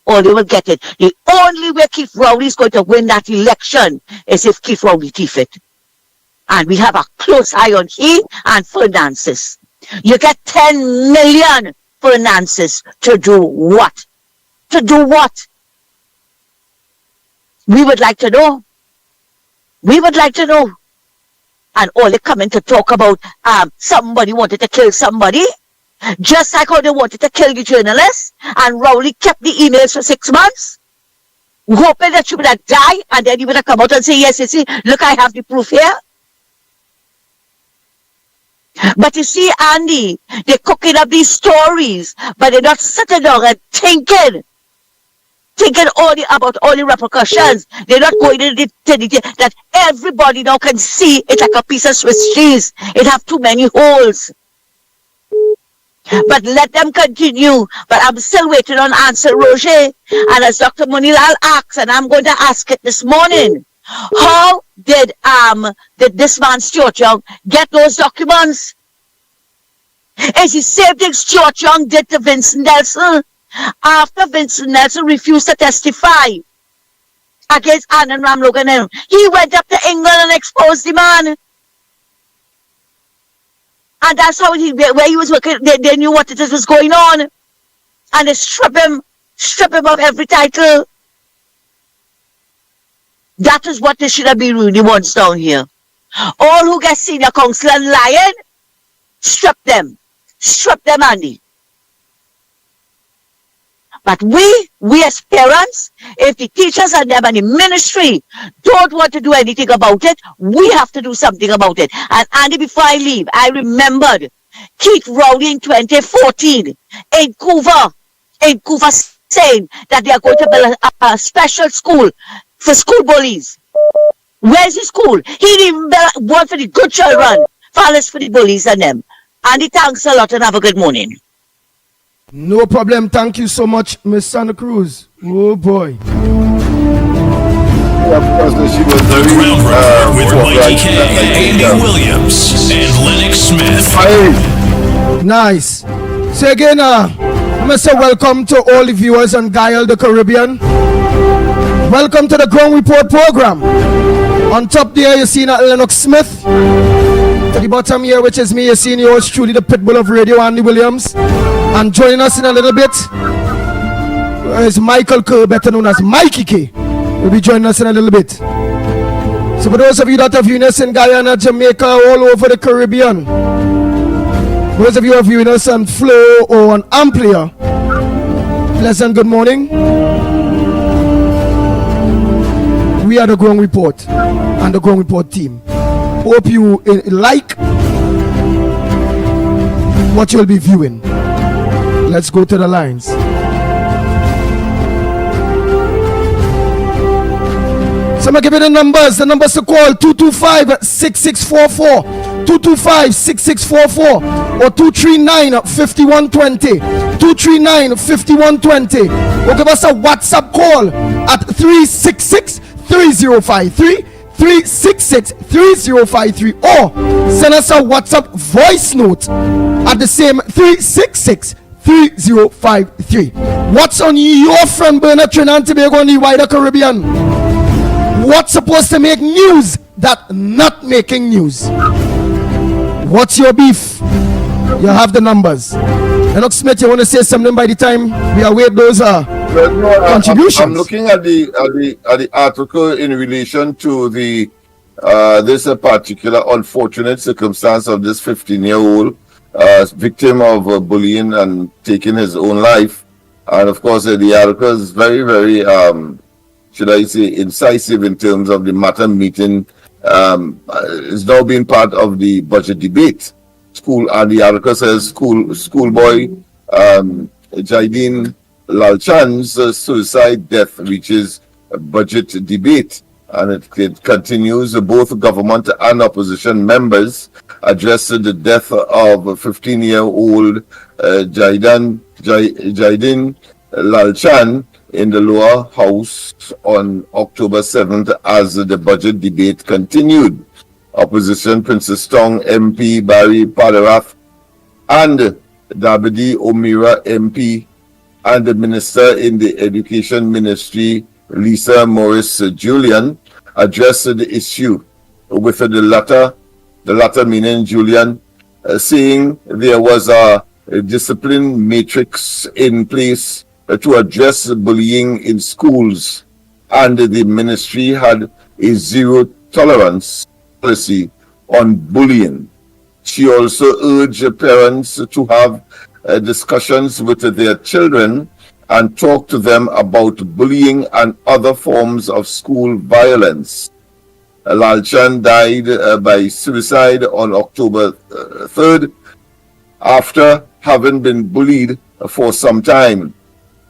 all they will get it. The only way Keith Rowley is going to win that election is if Keith Rowley thief it. And we have a close eye on he and finances. You get 10 million finances to do what? To do what? We would like to know. We would like to know. And all they come in to talk about somebody wanted to kill somebody, just like how they wanted to kill the journalist, and Rowley kept the emails for 6 months, hoping that she would have died, and then he would have come out and say, yes, you see, look, I have the proof here. But you see, Andy, they're cooking up these stories, but they're not sitting down and thinking about all the repercussions. They're not going into the that everybody now can see it's like a piece of Swiss cheese. It have too many holes. But let them continue. But I'm still waiting on answer, Roger. And as Dr. Munilal asked, and I'm going to ask it this morning, how did this man Stuart Young get those documents? It's the same thing Stuart Young did to Vincent Nelson after Vincent Nelson refused to testify against Anand Ramlogan. He went up to England and exposed the man. And that's how where he was working, they knew what it was going on. And they strip him of every title. That is what they should have been really wants down here. All who get senior counsel and lying, strip them. Strip them, Andy. But we as parents, if the teachers and them and the ministry don't want to do anything about it, we have to do something about it. And Andy, before I leave, I remembered Keith Rowley in 2014 in Couva saying that they are going to build a special school for school bullies. Where's the school? He didn't even build one for the good children, far less for the bullies and them. Andy, thanks a lot and have a good morning. No problem. Thank you so much, Miss Santa Cruz. Oh boy. The Ground Report with Mikey K, Andy Williams, and Lennox Smith. Nice. So again, I'm going to say welcome to all the viewers on Guile the Caribbean. Welcome to the Ground Report program. On top there, you see Lennox Smith. To the bottom here, which is me, you see yours truly, the pitbull of radio, Andy Williams. And joining us in a little bit is Michael Kerr, better known as Mikey K. Will be joining us in a little bit. So for those of you that are viewing us in Guyana, Jamaica, all over the Caribbean, those of you who are viewing us on Flow or on Amplia, pleasant good morning. We are the Ground Report and the Ground Report team. Hope you like what you'll be viewing. Let's go to the lines. So I'm going to give you the numbers. The numbers to call 225-6644, 225-6644 or 239-5120, 239-5120. Or give us a WhatsApp call at 366-3053, 366-3053, or send us a WhatsApp voice note at the same 366-3053. What's on your front burner, Trinidad and Tobago and the wider Caribbean? What's supposed to make news that not making news? What's your beef? You have the numbers. Lennox Smith, you want to say something by the time we await those contributions? I'm looking at the article in relation to the this particular unfortunate circumstance of this 15-year-old victim of bullying and taking his own life. And of course, the article is very, very, should I say, incisive in terms of the matter meeting. It's now been part of the budget debate. And the article says schoolboy Jaideen Lalchand's suicide death reaches a budget debate. And it continues, both government and opposition members addressed the death of 15-year-old Jaideen Lalchand in the lower house on October 7th as the budget debate continued. Opposition Princess Tong MP Barry Padarath and Dabidi Omira MP and the Minister in the Education Ministry Lisa Morris Julian addressed the issue, with the latter meaning Julian, saying there was a discipline matrix in place to address bullying in schools, and the ministry had a zero tolerance policy on bullying. She also urged parents to have discussions with their children and talk to them about bullying and other forms of school violence. Lalchan died by suicide on October 3rd after having been bullied for some time.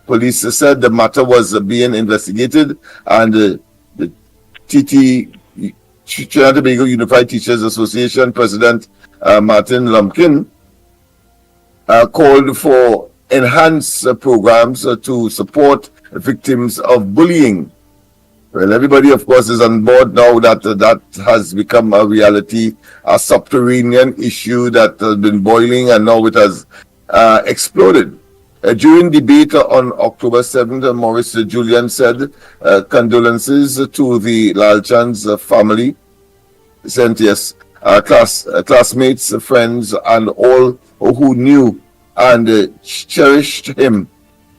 Police said the matter was being investigated, and the Trinidad and Tobago Unified Teachers Association President Martin Lumpkin called for enhanced programs to support victims of bullying. Well, everybody, of course, is on board now that that has become a reality, a subterranean issue that has been boiling, and now it has exploded. During debate on October 7th, Maurice Julian said condolences to the Lalchan's family, sent classmates, friends, and all who knew and cherished him.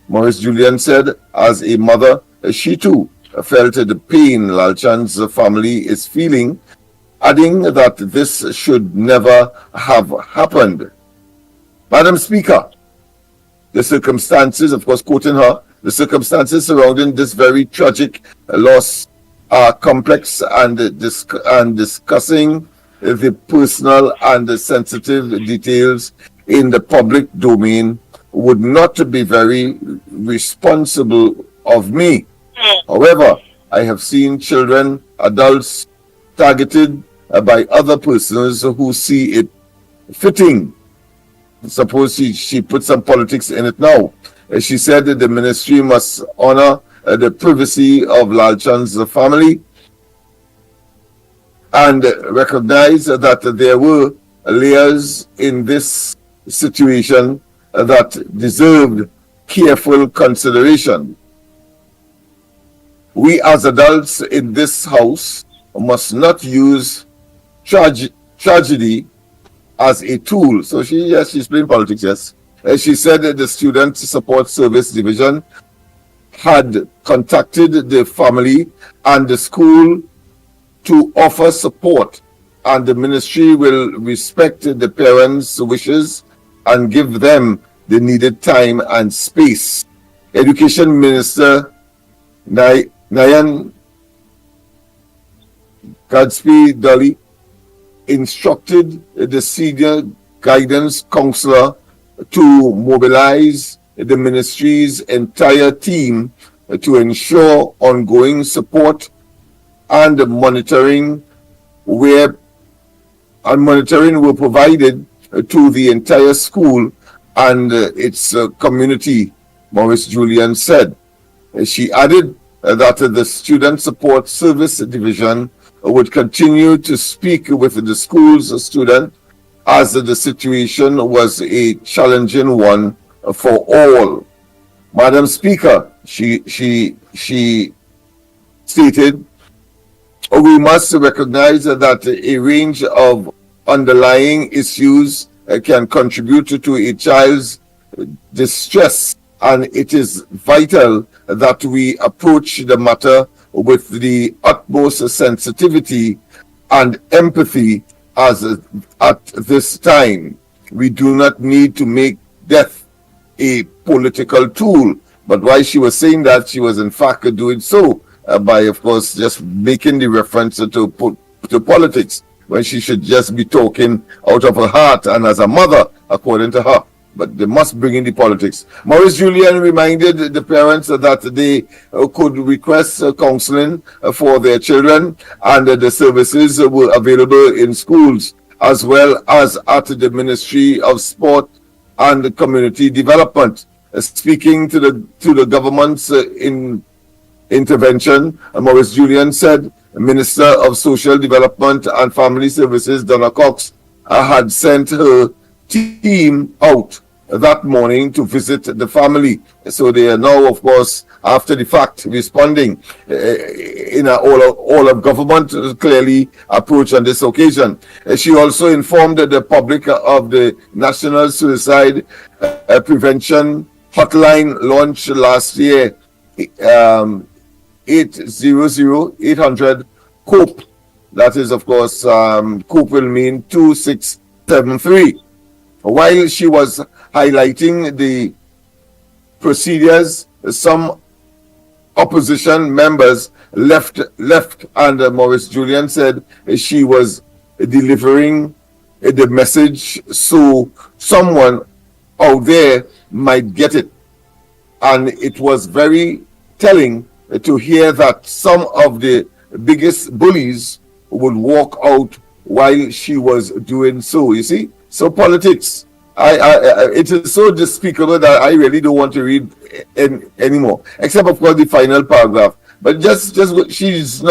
Maurice Julian said, as a mother, she too felt the pain Lalchan's family is feeling, adding that this should never have happened. Madam Speaker, the circumstances, of course, quoting her, the circumstances surrounding this very tragic loss are complex, and discussing the personal and the sensitive details in the public domain would not be very responsible of me. However, I have seen children, adults targeted by other persons who see it fitting. Suppose she put some politics in it now. She said that the ministry must honor the privacy of Lalchan's family and recognize that there were layers in this situation that deserved careful consideration. We as adults in this house must not use tragedy as a tool. So she's playing politics, yes. She said that the Student Support Service Division had contacted the family and the school to offer support, and the ministry will respect the parents' wishes and give them the needed time and space. Education Minister Nayan Gadsby Dolly instructed the senior guidance counselor to mobilize the ministry's entire team to ensure ongoing support and monitoring were provided to the entire school and its community, Maurice Julian said. She added that the Student Support Service Division would continue to speak with the school's student as the situation was a challenging one for all. Madam Speaker, she stated, we must recognize that a range of underlying issues can contribute to a child's distress, and it is vital that we approach the matter with the utmost sensitivity and empathy at this time. We do not need to make death a political tool. But while she was saying that, she was in fact doing so by, of course, just making the reference to politics, when she should just be talking out of her heart and as a mother, according to her. But they must bring in the politics. Maurice Julian reminded the parents that they could request counseling for their children, and the services were available in schools as well as at the Ministry of Sport and Community Development. speaking to the government's intervention, Maurice Julian said Minister of Social Development and Family Services Donna Cox had sent her team out that morning to visit the family. So they are now, of course, after the fact, responding in all of government clearly approach on this occasion. She also informed the public of the National Suicide Prevention Hotline launched last year, 800 COPE. That is, of course, COPE will mean 2673. While she was highlighting the procedures, some opposition members left, and Maurice Julian said she was delivering the message so someone out there might get it. And it was very telling to hear that some of the biggest bullies would walk out while she was doing so, you see. So politics, it is so despicable that I really don't want to read anymore, except of course the final paragraph. But just she's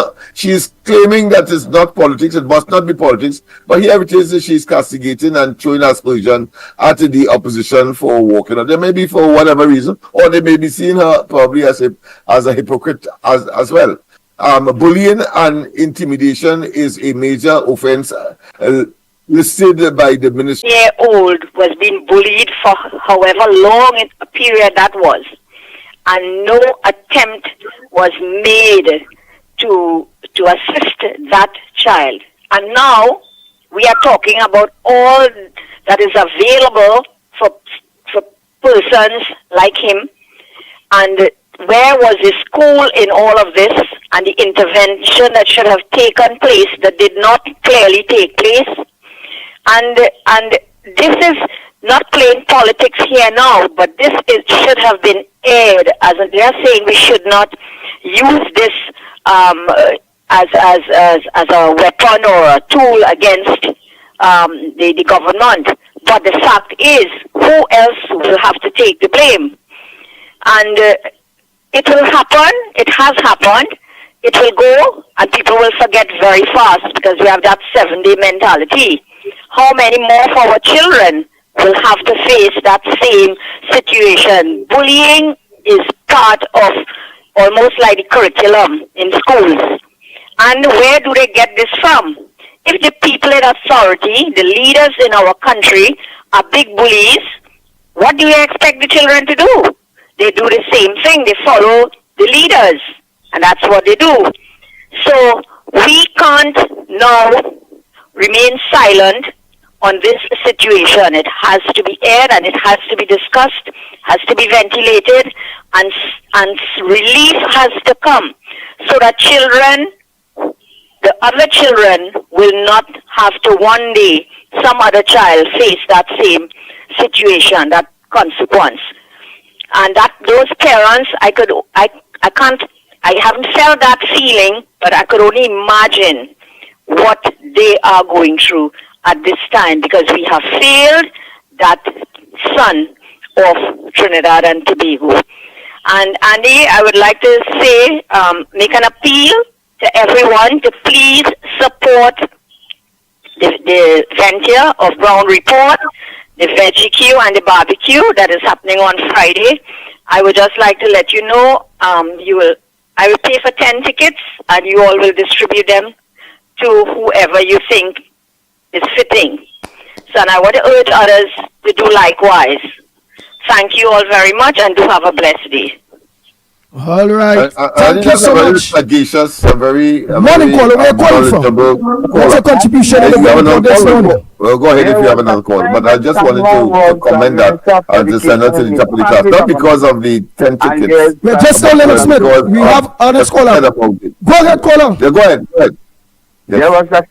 claiming that it's not politics, it must not be politics. But here it is, she's castigating and throwing aspersion at the opposition for walking out. They may be for whatever reason, or they may be seeing her probably as a hypocrite as well. Bullying and intimidation is a major offense listed by the ministry. Year-old was being bullied for however long a period that was, and no attempt was made to assist that child. And now we are talking about all that is available for persons like him. And where was the school in all of this, and the intervention that should have taken place that did not clearly take place? And this is not plain politics here now, but this should have been aired, as they are saying we should not use this as a weapon or a tool against the government. But the fact is, who else will have to take the blame? And it will happen. It has happened. It will go, and people will forget very fast because we have that 7-day mentality. How many more of our children will have to face that same situation? Bullying is part of almost like the curriculum in schools. And where do they get this from? If the people in authority, the leaders in our country, are big bullies, what do you expect the children to do? They do the same thing. They follow the leaders. And that's what they do. So we can't now remain silent on this situation. It has to be aired, and it has to be discussed, has to be ventilated, and relief has to come so that the other children will not have to one day, some other child face that same situation, that consequence. And that those parents, I haven't felt that feeling, but I could only imagine what they are going through at this time, because we have failed that son of Trinidad and Tobago. And Andy, I would like to say, make an appeal to everyone to please support the venture of Brown Report, the Veggie Q and the barbecue that is happening on Friday. I would just like to let you know, I will pay for 10 tickets, and you all will distribute them to whoever you think is fitting. So, and I want to urge others to do likewise. Thank you all very much, and do have a blessed day. All right. Thank you so much. Sagacious, very morning caller. Where are you calling from? What's your contribution? Well, go ahead if you have another call. But I just wanted to comment that and to send out to the top of the class, not because of the 10 tickets. Yeah, just tell Lennox Smith. We have another caller. Go ahead, caller. Yeah, go ahead. There was a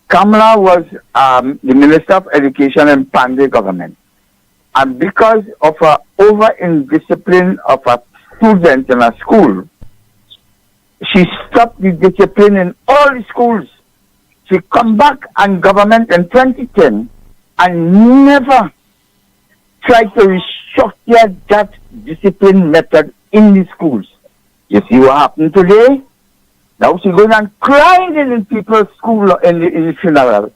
Kamala was the Minister of Education in Pandey government, and because of her over-indiscipline of a student in a school, she stopped the discipline in all the schools. She come back and government in 2010 and never try to restructure that discipline method in the schools. You see what happened today? Now she going and crying in people's school in the funeral.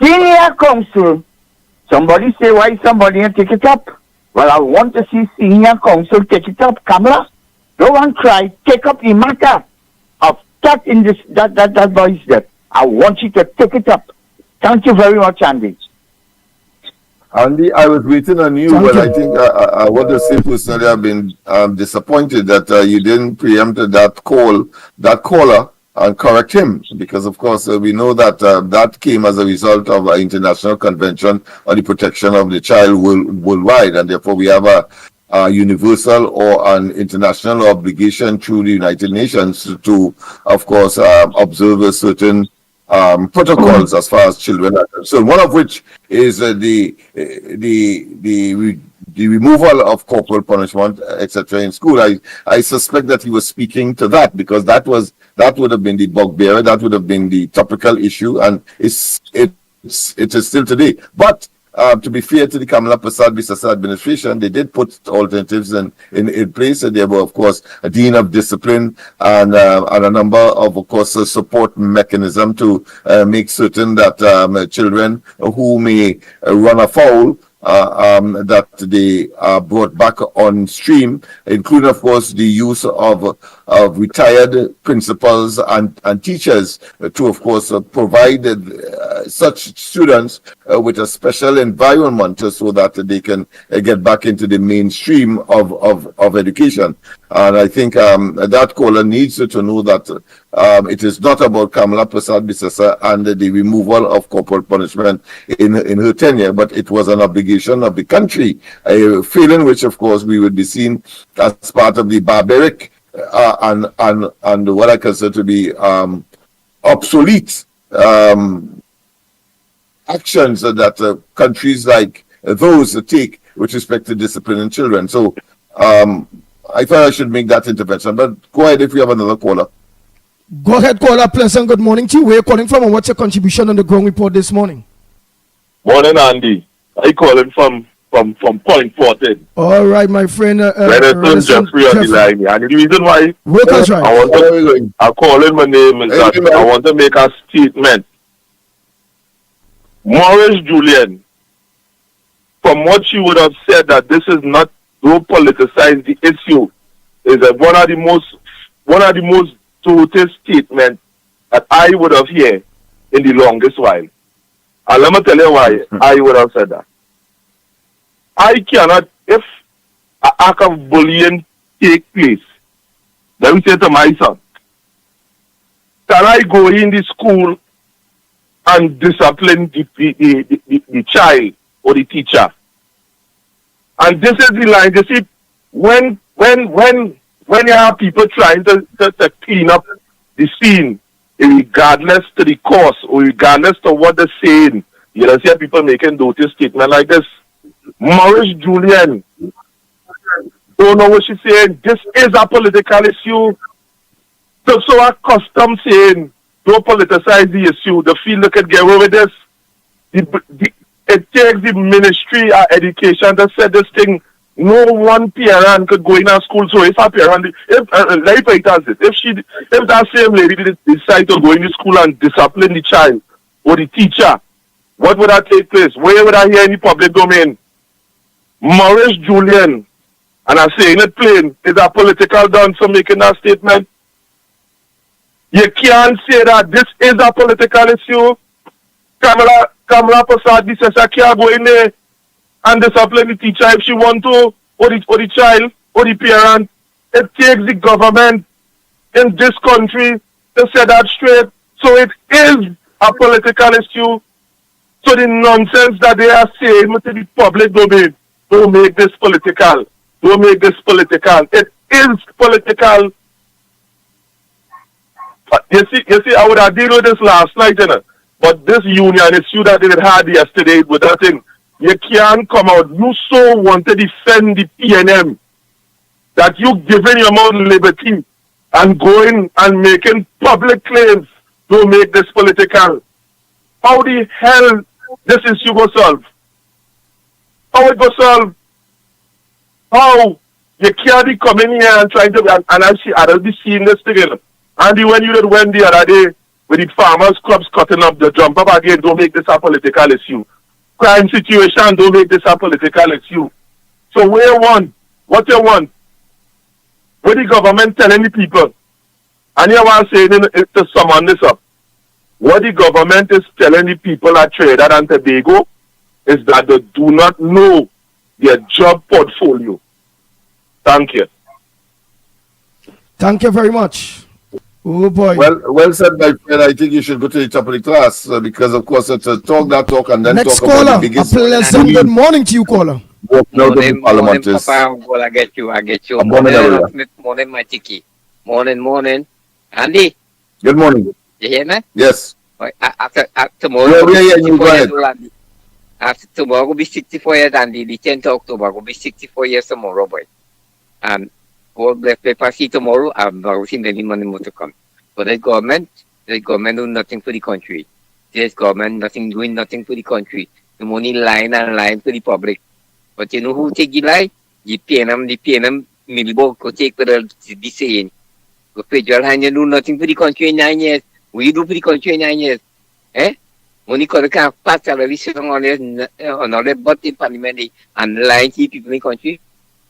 Senior council, somebody say why somebody and take it up. Well, I want to see senior council take it up. Kamala, no one cry, take up the matter of that in this that boy's death. I want you to take it up. Thank you very much, Andy. Andy, I was waiting on you, but I think I want to say personally I've been disappointed that you didn't preempt that caller, and correct him, because of course we know that that came as a result of an international convention on the protection of the child worldwide, and therefore we have a universal or an international obligation through the United Nations to, of course, observe a certain protocols as far as children are concerned. One of which is the removal of corporal punishment, etc. in school. I suspect that he was speaking to that, because that would have been the bugbear, that would have been the topical issue, and it is still today. But to be fair to the Kamala Prasad Bisasa administration, they did put alternatives in place, and there were, of course, a dean of discipline and a number of course, support mechanism to make certain that children who may run afoul that they are brought back on stream, including, of course, the use of retired principals and teachers to, of course, provide such students with a special environment so that they can get back into the mainstream of education. And I think that caller needs to know that it is not about Kamala Prasad Bisasa and the removal of corporal punishment in her tenure, but it was an obligation of the country, a failing which, of course, we would be seen as part of the barbaric and what I consider to be obsolete actions that countries like those take with respect to disciplining children. So I thought I should make that intervention, but go ahead if you have another caller. Go ahead, caller. Pleasant good morning to you. Where are you calling from, and what's your contribution on the ground report this morning? Morning, Andy. I calling from Point 14. All right, my friend. Renison Jeffrey on the line. And the reason why I'm calling my name is that I want to make a statement. Morris Julian, from what you would have said that this is not to politicize the issue, is one of the most total statements that I would have heard in the longest while. And let me tell you why I would have said that. I cannot, if an act of bullying take place, let me say to my son, can I go in the school and discipline the child or the teacher? And this is the line. You see, when you have people trying to clean up the scene, regardless to the cost or regardless to what they're saying, you know, see people making dirty statements like this. Morris Julian, don't know what she's saying. This is a political issue. So accustomed saying, don't politicize the issue. The feel they can get away with this. It takes the Ministry of Education to say this thing. No one parent could go in a school. So if a parent, if that same lady decide to go in the school and discipline the child or the teacher, what would that take place? Where would I hear any public domain? Morris Julian, and I'm saying it plain, is a political dance for making that statement. You can't say that this is a political issue. Kamala Prasad Bisasa can't go in there and discipline the teacher if she want to, or the child, or the parent. It takes the government in this country to say that straight. So it is a political issue. So the nonsense that they are saying to the public domain, don't make this political. Don't make this political. It is political. You see, I would have dealt with this last night, you know. But this union issue that they had yesterday with that thing, you can't come out. You so want to defend the PNM that you giving your own liberty and going and making public claims to make this political. How the hell this issue will solve? how it go solve? How? You can't be coming here and trying to, and I'll be seeing this thing. Andy, when you did went the other day with the farmers' clubs cutting up the jump up again, don't make this a political issue. Crime situation, don't make this a political issue. So where you want? What you want? What the government telling the people? And you want to say to sum this up. What the government is telling the people at Trinidad and Tobago is that they do not know their job portfolio. Thank you. Thank you very much. Oh boy. Well said, my friend. I think you should go to the top of the class because, of course, it's a talk and then Next talk caller, about the biggest. a pleasant good morning to you, caller. Morning, Papa. I get you. Morning, my tiki. Morning. Andy. Good morning. You hear me? Yes. After tomorrow, you go ahead. After tomorrow will be 64 years, Andy. The 10th of October will be 64 years tomorrow, boy. And God bless paper see tomorrow. I'm not seeing any money more to come. But the government do nothing for the country. This government doing nothing for the country. The money lying to the public. But you know who take the lie? The PNM, Milbo, go take for the saying. Go federal hand, you do nothing for the country in 9 years. What you do for the country in 9 years? Money could have passed a resolution on all the but in parliament and lying to people in the country.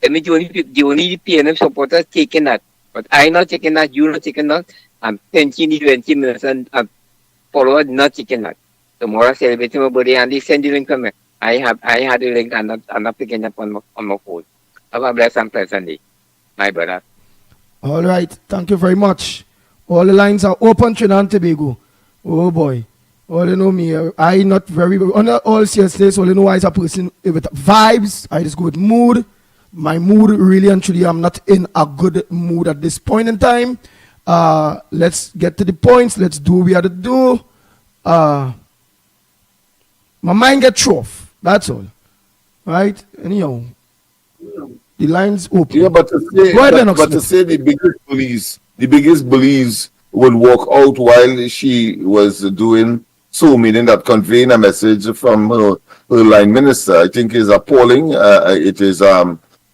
The only PNM supporters taking that. But I not taking that, you not taking that, and 20 minutes and followers not taking that. Tomorrow celebrating my birthday and they send the link to me. I had the link and I'm not picking up on my phone. Have a blessed and pleasant day, my brother. All right, thank you very much. All the lines are open, Trinidad and Tobago. Oh boy. All you know me, I not very, on all seriousness, all you know I is a person with vibes. I just go with mood. My mood really and truly, I'm not in a good mood at this point in time. Let's get to the points. Let's do what we have to do. My mind gets off. That's all. Right? Anyhow, the lines open. Yeah, but to say the biggest bullies would walk out while she was doing so, meaning that conveying a message from her line minister, I think is appalling. It is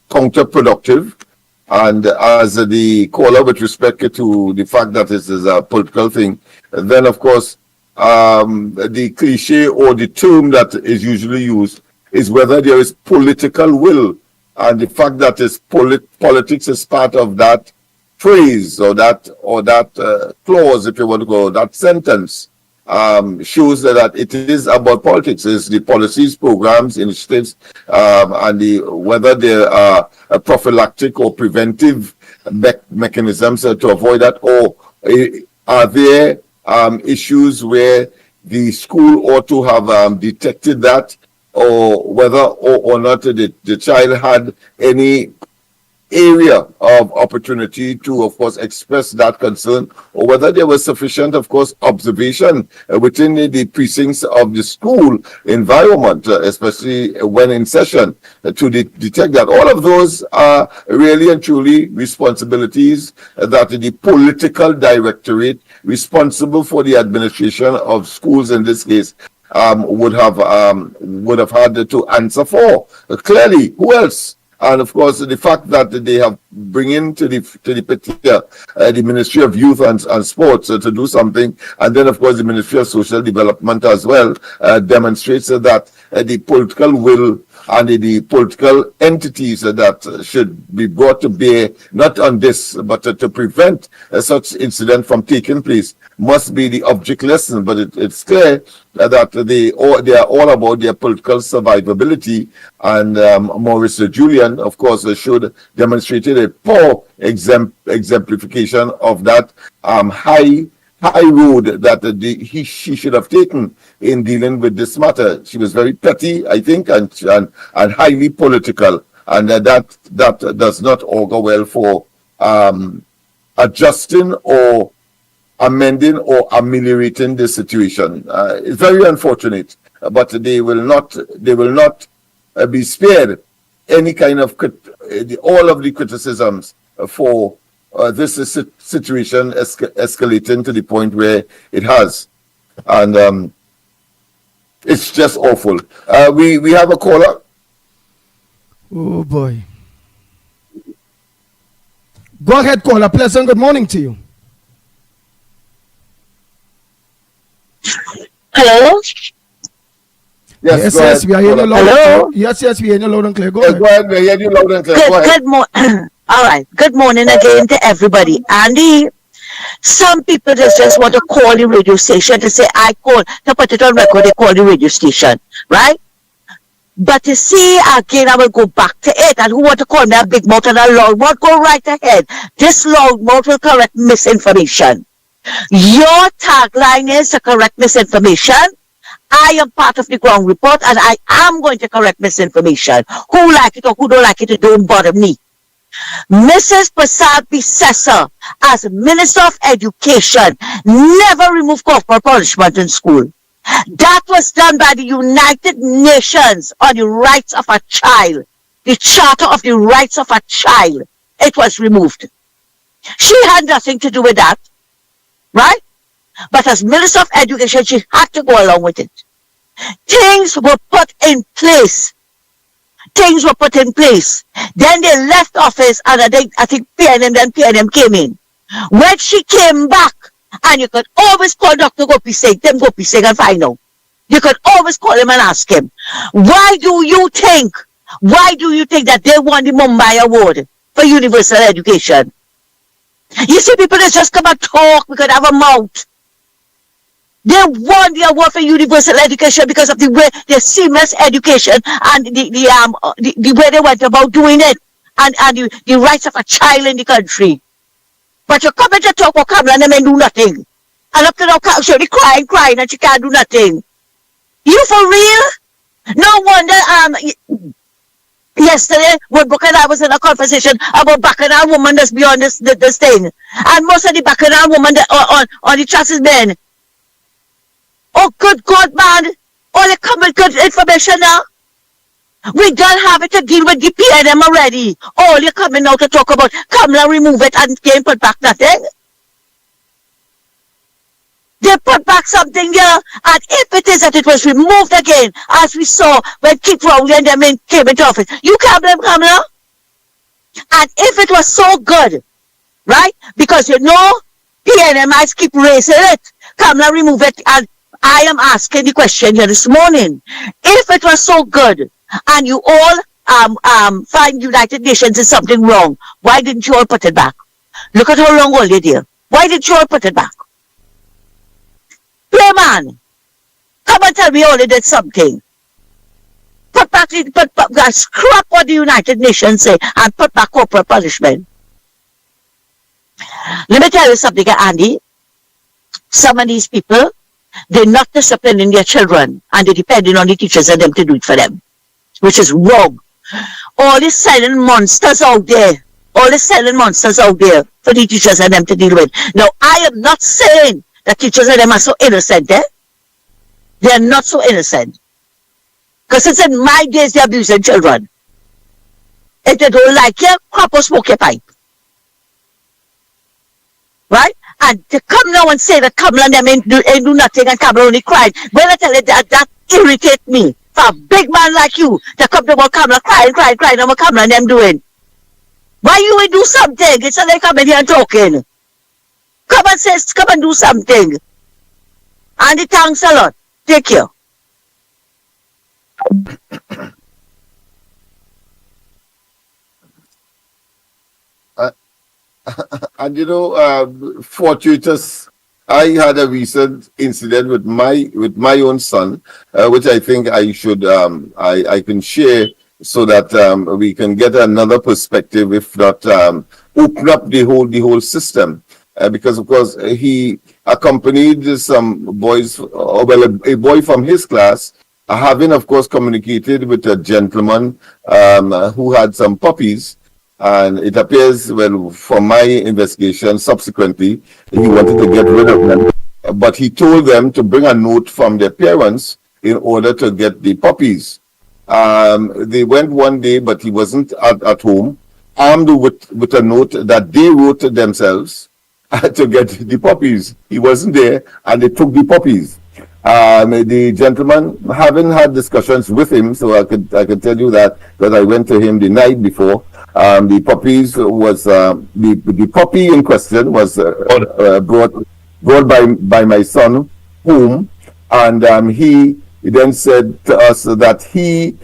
counterproductive. And as the caller with respect to the fact that this is a political thing, then of course the cliche or the term that is usually used is whether there is political will, and the fact that politics is part of that phrase or that clause, if you want to go, that sentence shows that it is about politics. It's the policies, programs, initiatives, and whether there are prophylactic or preventive mechanisms to avoid that, or are there issues where the school ought to have detected that, or whether or not the child had any area of opportunity to, of course, express that concern, or whether there was sufficient, of course, observation within the precincts of the school environment, especially when in session, to detect that. All of those are really and truly responsibilities that the political directorate responsible for the administration of schools in this case would have had to answer for. Clearly, who else? And of course, the fact that they have bring into the picture the Ministry of Youth and Sports to do something, and then of course the Ministry of Social Development as well, demonstrates that the political will and the political entities that should be brought to bear, not on this, but to prevent such incident from taking place, must be the object lesson. But it's clear that they are all about their political survivability, and Maurice Julian, of course, should demonstrated a poor exemplification of that high road that she should have taken in dealing with this matter. She was very petty, I think, and highly political, and that does not augur well for adjusting or amending or ameliorating the situation. It's very unfortunate, but they will not be spared any kind of all of the criticisms for this situation escalating to the point where it has, and it's just awful. We have a caller. Oh boy. Go ahead, caller. Pleasant good morning to you. Hello? Yes, we are hearing you loud and clear. Yes, we are hearing you loud and clear. Go ahead. Go ahead, we are hearing you loud and clear. Go ahead. Good morning. All right. Good morning again to everybody. Andy, some people just want to call the radio station to say, I call, to put it on record, they call the radio station, right? But you see, again, I will go back to it. And who want to call me a big mouth and a loud mouth? Go right ahead. This loud mouth will correct misinformation. Your tagline is to correct misinformation. I am part of the ground report and I am going to correct misinformation. Who like it or who don't like it don't bother me. Mrs. Prasad Bissessa, as Minister of Education, never removed corporal punishment in school. That was done by the United Nations on the rights of a child. The Charter of the Rights of a Child. It was removed. She had nothing to do with that. Right? But as Minister of Education, she had to go along with it. Things were put in place. Things were put in place. Then they left office and I think PNM came in. When she came back, and you could always call Dr. Gopi Singh and find out. You could always call him and ask him, why do you think that they won the Mumbai Award for universal education? You see, people that just come and talk because they have a mouth. They won the award for universal education because of the way their seamless education and the way they went about doing it and the rights of a child in the country. But you come and talk about Kamala and they do nothing. And up to now, she'll be crying and she can't do nothing. You for real? No wonder yesterday when Book and I was in a conversation about Bacchanal woman that's beyond this thing. And most of the Bacchanal women that on the tracks is men. Oh, good God, man. All they come with good information now. We don't have it to deal with the PNM already. All you're coming now to talk about, Kamala remove it and can't put back nothing. They put back something there, and if it is that it was removed again, as we saw when Kit Rowley and them came into office, you can't blame Kamala. And if it was so good, right? Because you know, PNMites keep raising it. Kamala remove it, and I am asking the question here this morning. If it was so good, and you all find United Nations is something wrong, why didn't you all put it back? Look at how long all you did. Why didn't you all put it back? Play man, come and tell me all you did something. Put back, scrap what the United Nations say and put back corporal punishment. Let me tell you something, Andy. Some of these people, they're not disciplining their children and they're depending on the teachers and them to do it for them, which is wrong. All these silent monsters out there for the teachers and them to deal with. Now, I am not saying that teachers and them are so innocent, eh? They are not so innocent. Because it's in my days they're abusing children. If they don't like you, crop or smoke your pipe. Right? And to come now and say that Kamala and them ain't do nothing and Kamala only cried. When I tell you that irritates me. For a big man like you to come to about Kamala crying and what Kamala and them doing. Why you ain't do something? It's not like coming here and talking. Come and do something. And thanks a lot. Take care. And you know, fortuitous, I had a recent incident with my own son, which I think I should I can share so that we can get another perspective, if not open up the whole system. Because of course he accompanied some boys, a boy from his class, having of course communicated with a gentleman who had some puppies. And it appears, well, from my investigation, subsequently, he wanted to get rid of them. But he told them to bring a note from their parents in order to get the puppies. They went one day, but he wasn't at home, armed with a note that they wrote themselves to get the puppies. He wasn't there, and they took the puppies. The gentleman, having had discussions with him, so I could tell you that I went to him the night before. The puppies was the puppy in question was brought by my son home, and he then said to us that he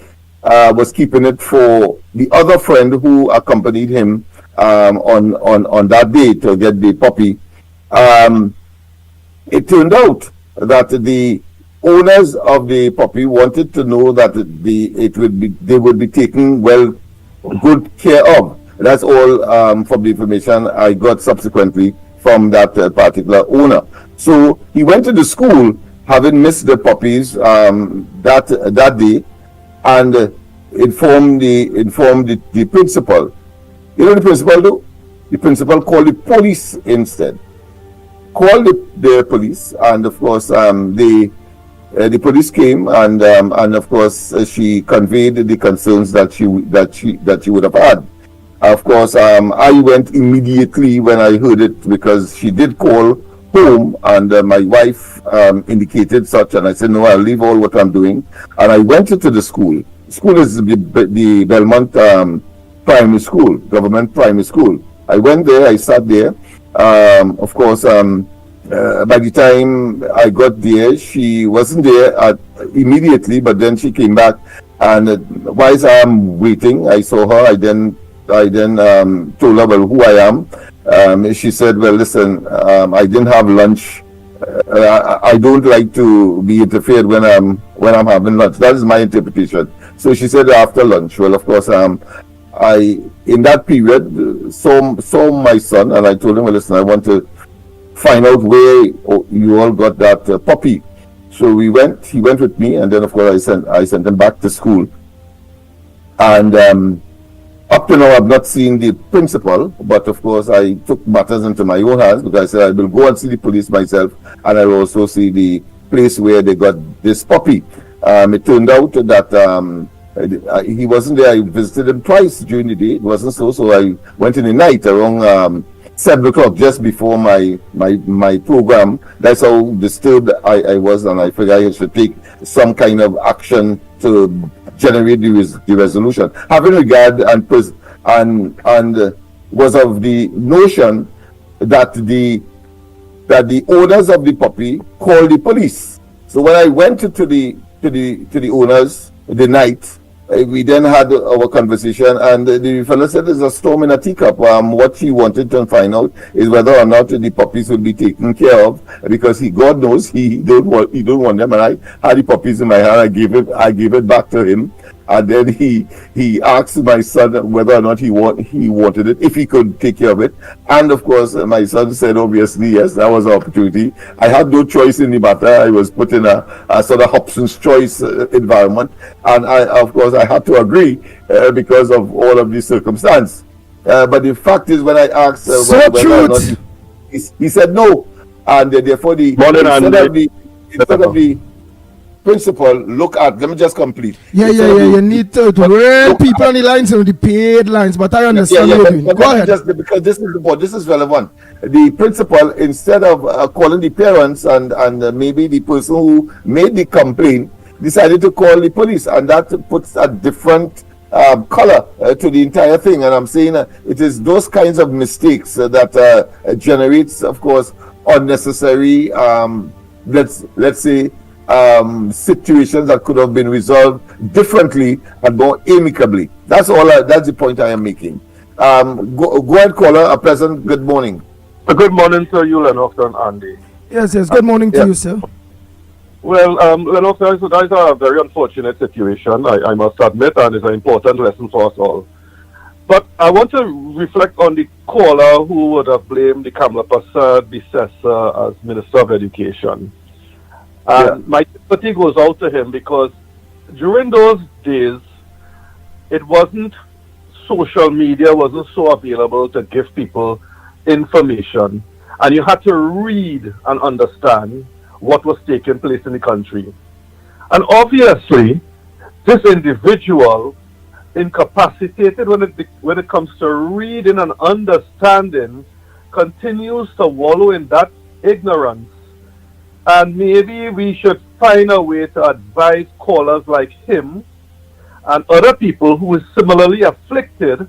was keeping it for the other friend who accompanied him on that day to get the puppy. It turned out that the owners of the puppy wanted to know that they would be taken good care of. That's all from the information I got subsequently from that particular owner. So he went to the school having missed the puppies that day, and informed the principal. You know what the principal do? The principal called the police instead. Called the police, and of course the police came, and of course she conveyed the concerns that she would have had. Of course, I went immediately when I heard it, because she did call home, and my wife indicated such, and I said, no, I'll leave all what I'm doing, and I went into the school. The school is the Belmont primary school, government primary school. I went there, I sat there. Of course, by the time I got there, she wasn't there immediately, but then she came back, and whilst I'm waiting, I saw her. I then told her, well, who I am. She said, well, listen, I didn't have lunch. I don't like to be interfered when I'm having lunch. That is my interpretation. So she said after lunch. Well, of course, I in that period saw my son, and I told him, well, listen, I want to find out where you all got that puppy. So he went with me, and then of course I sent him back to school. And up to now I've not seen the principal, but of course I took matters into my own hands, because I said I will go and see the police myself, and I will also see the place where they got this puppy. It turned out that he wasn't there. I visited him twice during the day. It wasn't so I went in the night around 7 o'clock, just before my program. That's how disturbed I was, and I figured I should take some kind of action to generate the resolution. Having regard and was of the notion that the owners of the puppy called the police. So when I went to the owners the night, we then had our conversation, and the fellow said there's a storm in a teacup. What he wanted to find out is whether or not the puppies will be taken care of, because God knows he don't want them. And I had the puppies in my hand. I gave it back to him, and then he asked my son whether or not he wanted it, if he could take care of it. And of course, my son said obviously yes. That was an opportunity. I had no choice in the matter. I was put in a sort of Hobson's choice environment, and I had to agree because of all of these circumstances. But the fact is, when I asked whether or not he said no, and therefore instead of the principal look at. Let me just complete. Yeah. You need to real people on the lines and the paid lines, but I understand what you're doing. Go ahead. Just because this is relevant. The principal, instead of calling the parents and maybe the person who made the complaint, decided to call the police, and that puts a different color to the entire thing. And I'm saying it is those kinds of mistakes that generates, of course, unnecessary, let's say, situations that could have been resolved differently and more amicably. That's all. That's the point I am making. Go ahead, caller. A pleasant good morning. Good morning, sir. You, Lennox and Andy. Yes. Good morning to you, sir. Well, Lennox, that is a very unfortunate situation, I must admit, and it's an important lesson for us all. But I want to reflect on the caller who would have blamed the Kamala predecessor as Minister of Education. And my sympathy goes out to him, because during those days, it wasn't social media, wasn't so available to give people information, and you had to read and understand what was taking place in the country. And obviously, this individual, incapacitated when it comes to reading and understanding, continues to wallow in that ignorance. And maybe we should find a way to advise callers like him and other people who is similarly afflicted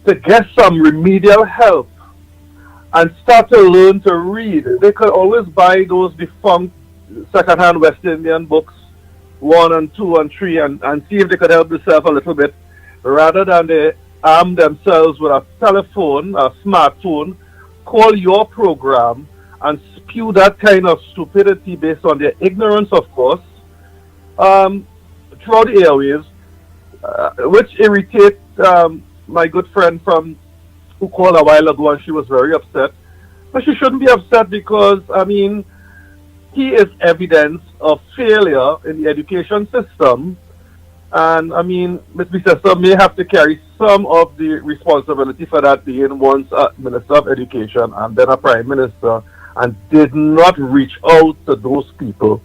to get some remedial help and start to learn to read. They could always buy those defunct second-hand West Indian books, 1 and 2 and 3, and see if they could help themselves a little bit, rather than they arm themselves with a telephone, a smartphone, call your program, and spew that kind of stupidity based on their ignorance, of course, throughout the airwaves, which irritates my good friend who called a while ago, and she was very upset. But she shouldn't be upset because, I mean, he is evidence of failure in the education system. And, I mean, Ms. Bissessar may have to carry some of the responsibility for that, being once a Minister of Education and then a Prime Minister, and did not reach out to those people.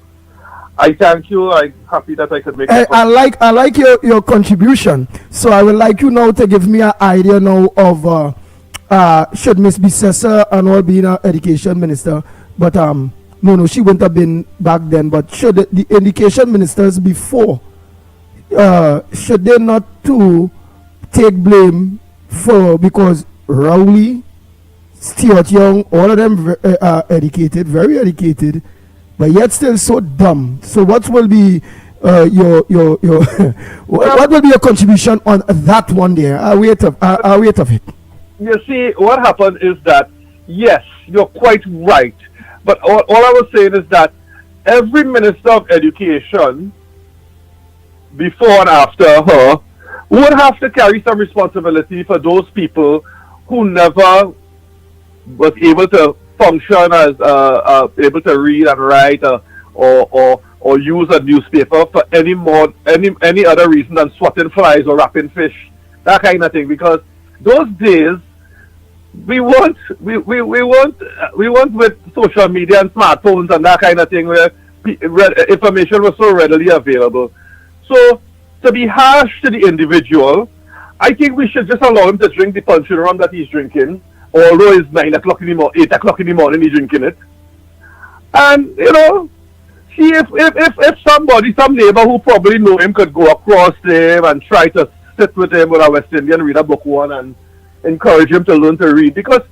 I thank you. I'm happy that I could make it. I like your contribution. So I would like you now to give me an idea now of should Miss Bissessar and all being an education minister, but no, she wouldn't have been back then. But should the education ministers before should they not too take blame for, because Rowley, Stuart Young, all of them educated, very educated, but yet still so dumb. So what will be your what will be your contribution on that one there? I'll wait of it. You see, what happened is that, yes, you're quite right. But all I was saying is that every Minister of Education, before and after her, would have to carry some responsibility for those people who never was able to function as able to read and write or use a newspaper for any other reason than swatting flies or wrapping fish, that kind of thing. Because those days we want with social media and smartphones and that kind of thing where information was so readily available. So to be harsh to the individual, I think we should just allow him to drink the punching rum that he's drinking, although it's 9 o'clock in the morning, 8 o'clock in the morning he's drinking it. And, you know, see if somebody, some neighbor who probably know him could go across to him and try to sit with him with a West Indian, read a book one and encourage him to learn to read. Because,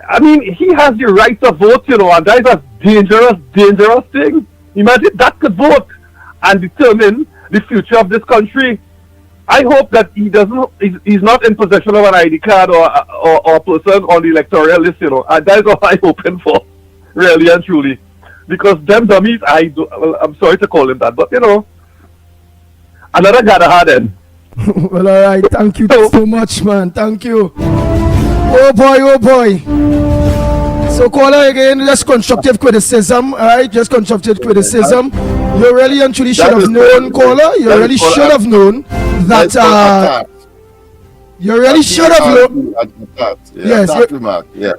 I mean, he has the right to vote, you know, and that is a dangerous thing. Imagine that could vote and determine the future of this country. I hope that he's not in possession of an ID card or a person on the electoral list, you know. And that is what I'm hoping for, really and truly. Because them dummies, I'm sorry to call him that, but you know, another Gadaha then. Well, all right. Thank you so much, man. Thank you. Oh boy. So, caller, again, just constructive criticism, all right? Just constructive criticism. You really and truly should have known, caller. You really should have known that. You really should have known. Yes,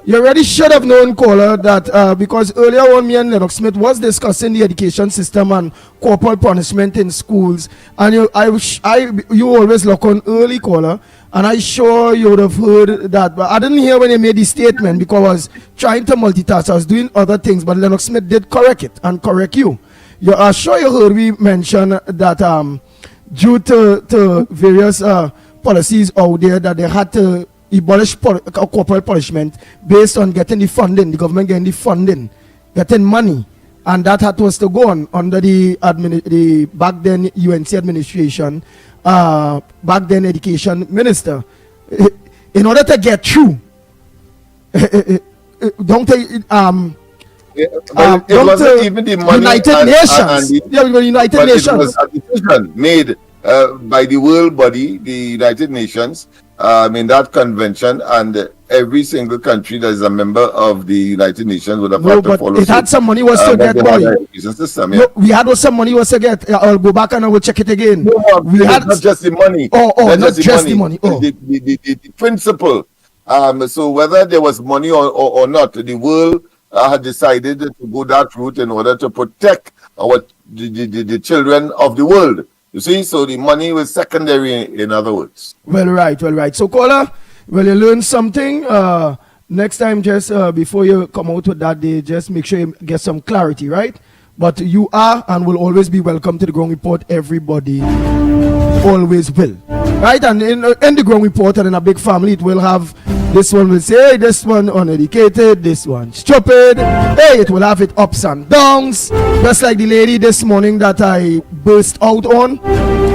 you really should have known, caller, that because earlier on, me and Lennox Smith was discussing the education system and corporal punishment in schools, and you always look on early, caller, and I sure you would have heard that, but I didn't hear when he made the statement because I was trying to multitask. I was doing other things, but Lennox Smith did correct it and correct you. I'm sure you heard we mention that due to various policies out there that they had to abolish corporal punishment based on getting the funding, the government getting the funding, getting money, and that was to go on under the back then UNC administration, back then education minister, in order to get through. Don't take it wasn't even the money United Nations. United Nations. It was a decision made by the world body, the United Nations, in that convention, and every single country that is a member of the United Nations would have had to follow. It had some money was to get, boy. No, we had some money was to get. I'll go back and I will check it again. No, we had not just the money. Not just the money. The principle. So whether there was money or not, the world had decided to go that route in order to protect the children of the world. You see, so the money was secondary, in other words. Well, right. So, caller, you learn something. Next time, just before you come out with that day, just make sure you get some clarity, right? But you are and will always be welcome to the Ground Report. Everybody always will. Right? And in the Ground Report and in a big family, it will have, this one will say, hey, this one uneducated, this one stupid. Hey, it will have it ups and downs. Just like the lady this morning that I burst out on.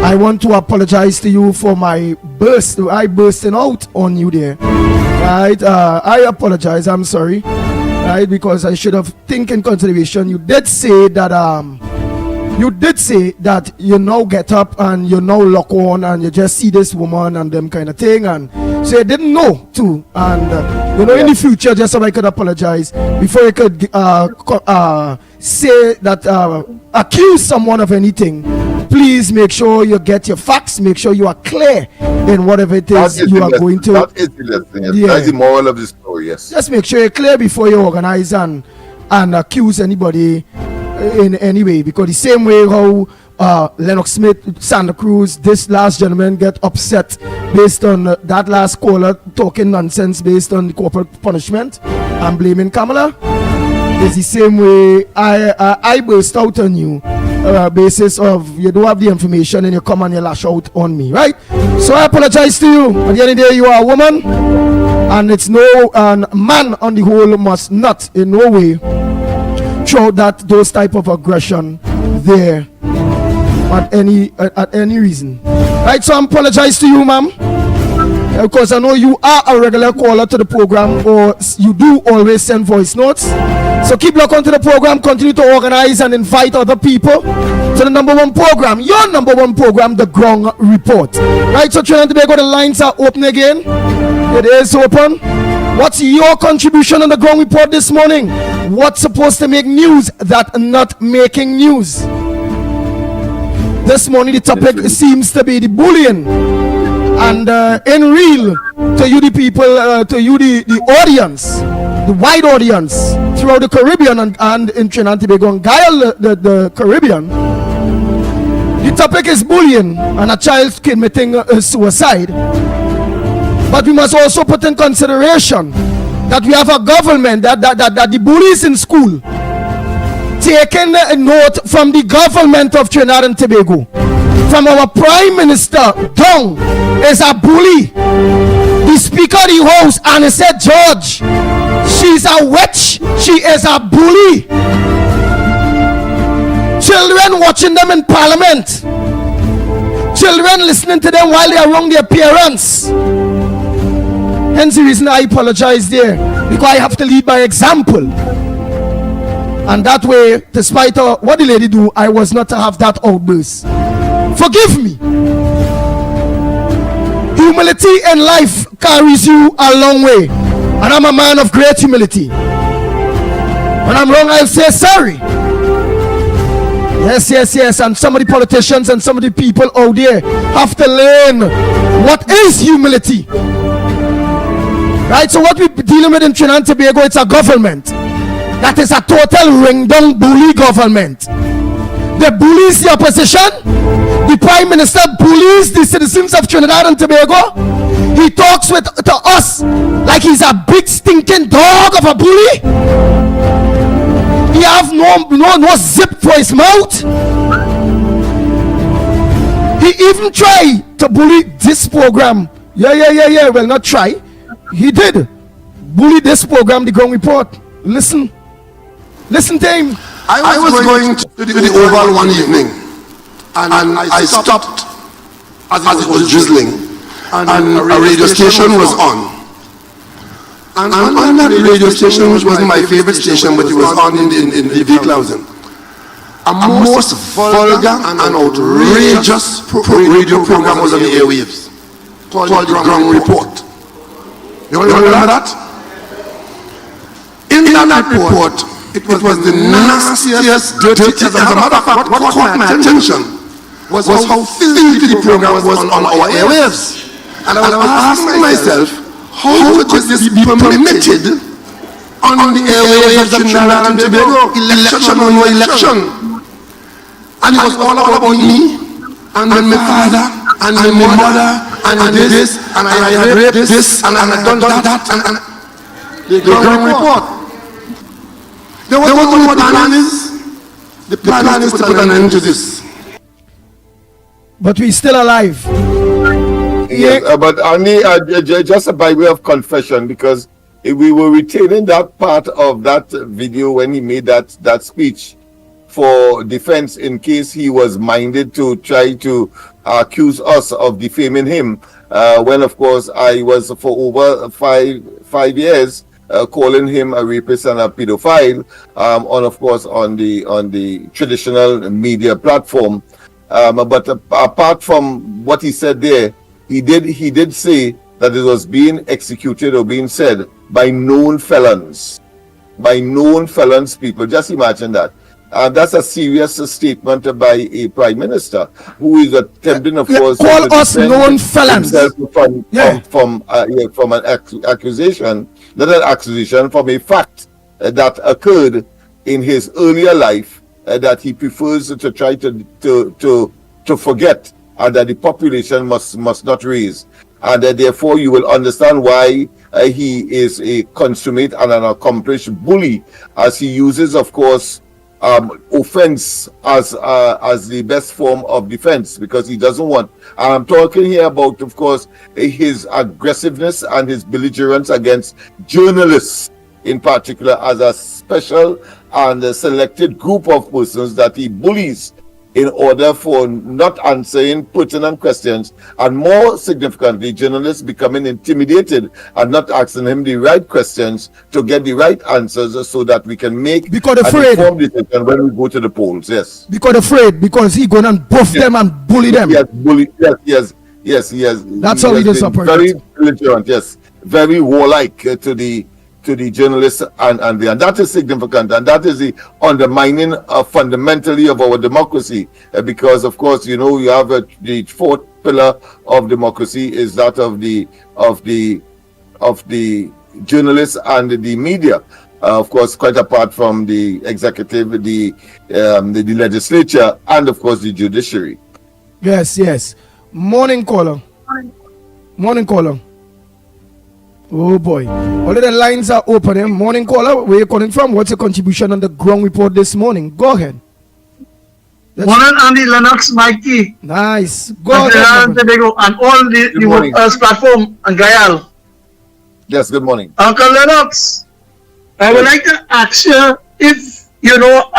I want to apologize to you for my bursting out on you there. Right? I apologize. I'm sorry. Right? Because I should have taken in consideration. You did say that you now get up and you now lock on and you just see this woman and them kind of thing, and so you didn't know too. And in the future, just so I could apologize before you could say that accuse someone of anything. Please make sure you get your facts. Make sure you are clear in whatever it is you are going to. That is the lesson. Yes. That's the moral of the story. Yes. Just make sure you're clear before you organize and accuse anybody in any way, because the same way how Lennox Smith, Santa Cruz, this last gentleman get upset based on that last caller talking nonsense based on the corporal punishment and blaming Kamala, is the same way I burst out on you basis of you don't have the information and you come and you lash out on me, right? So I apologize to you. At the end of the day, you are a woman, and it's man on the whole must not in no way show that those type of aggression there at any reason, right? So I apologize to you, ma'am, because I know you are a regular caller to the program, or you do always send voice notes. So keep locked onto the program, continue to organize and invite other people to the number one program, your number one program, the Ground Report, right? So Trinidad and Tobago, the lines are open again. It is open. What's your contribution on the Ground Report this morning? What's supposed to make news that not making news? This morning the topic seems to be the bullying, and in real, to you the people, to you the audience, the wide audience throughout the Caribbean and in Trinidad and Tobago and Guyana, the Caribbean, the topic is bullying and a child committing suicide. But we must also put in consideration that we have a government that the bullies in school taking a note from the government of Trinidad and Tobago, from our prime minister down, is a bully. The speaker of the house, and he said, George, she's a witch, she is a bully. Children watching them in parliament, children listening to them while they are wrong their parents. Hence the reason I apologize there, because I have to lead by example. And that way, despite what the lady do, I was not to have that outburst. Forgive me. Humility in life carries you a long way. And I'm a man of great humility. When I'm wrong, I'll say sorry. Yes. And some of the politicians and some of the people out there have to learn what is humility. Right? So what we're dealing with in Trinidad and Tobago, it's a government that is a total ring-down bully government. They bullies the opposition. The Prime Minister bullies the citizens of Trinidad and Tobago. He talks to us like he's a big stinking dog of a bully. He have no zip for his mouth. He even tried to bully this program. Yeah. Well, not try. He did bully this program, the Ground Report. Listen to him. I was going to the Oval one evening, and I stopped as it was drizzling, and a radio station was on. And on that radio station, which wasn't my favorite station, but it was on in the vehicle I was in, a most vulgar and outrageous radio program was on the airwaves, called the Ground Report. You remember that? In that report, it was the nastiest, dirtiest. As a matter of fact, what caught my attention was how filthy the program was on our airwaves. And I was asking myself, how could this be permitted on the airwaves of Trinidad and Tobago? Election or no election. And it was all about me, and my father, and my mother, and this, and I had raped this, and I had done that, and the Ground Report. There was no plan is. The plan is to put an end to this. But we're still alive. Yes, but Andy, just by way of confession, because we were retaining that part of that video when he made that speech for defense in case he was minded to try to accuse us of defaming him. When of course I was for over five years calling him a rapist and a pedophile on the traditional media platform. But apart from what he said there, he did say that it was being executed or being said by known felons. By known felons people. Just imagine that. That's a serious statement by a prime minister who is attempting, of course, call us known felons from an accusation, not an accusation, from a fact that occurred in his earlier life that he prefers to try to forget, and that the population must not raise, and therefore you will understand why he is a consummate and an accomplished bully, as he uses, of course, offense as the best form of defense, because he doesn't want. And I'm talking here about, of course, his aggressiveness and his belligerence against journalists in particular, as a special and a selected group of persons that he bullies in order for not answering pertinent questions, and more significantly, journalists becoming intimidated and not asking him the right questions to get the right answers, so that we can make an informed decision when we go to the polls. Yes. Because he gonna buff them and bully them. Yes, he has. That's how he does operate. Very belligerent, yes. Very warlike to the journalists, and that is significant, and that is the undermining fundamentally of our democracy, because of course you have the fourth pillar of democracy is that of the journalists and the media, of course, quite apart from the executive, the legislature, and of course the judiciary. Yes. Morning caller. Oh boy. All of the lines are open. Morning caller, where you calling from? What's your contribution on the ground report this morning? Go ahead. Morning, Andy, Lennox, Mikey. Nice. Go ahead. And all the workers platform and Gayal. Yes, good morning. Uncle Lennox, I would like to ask you if you know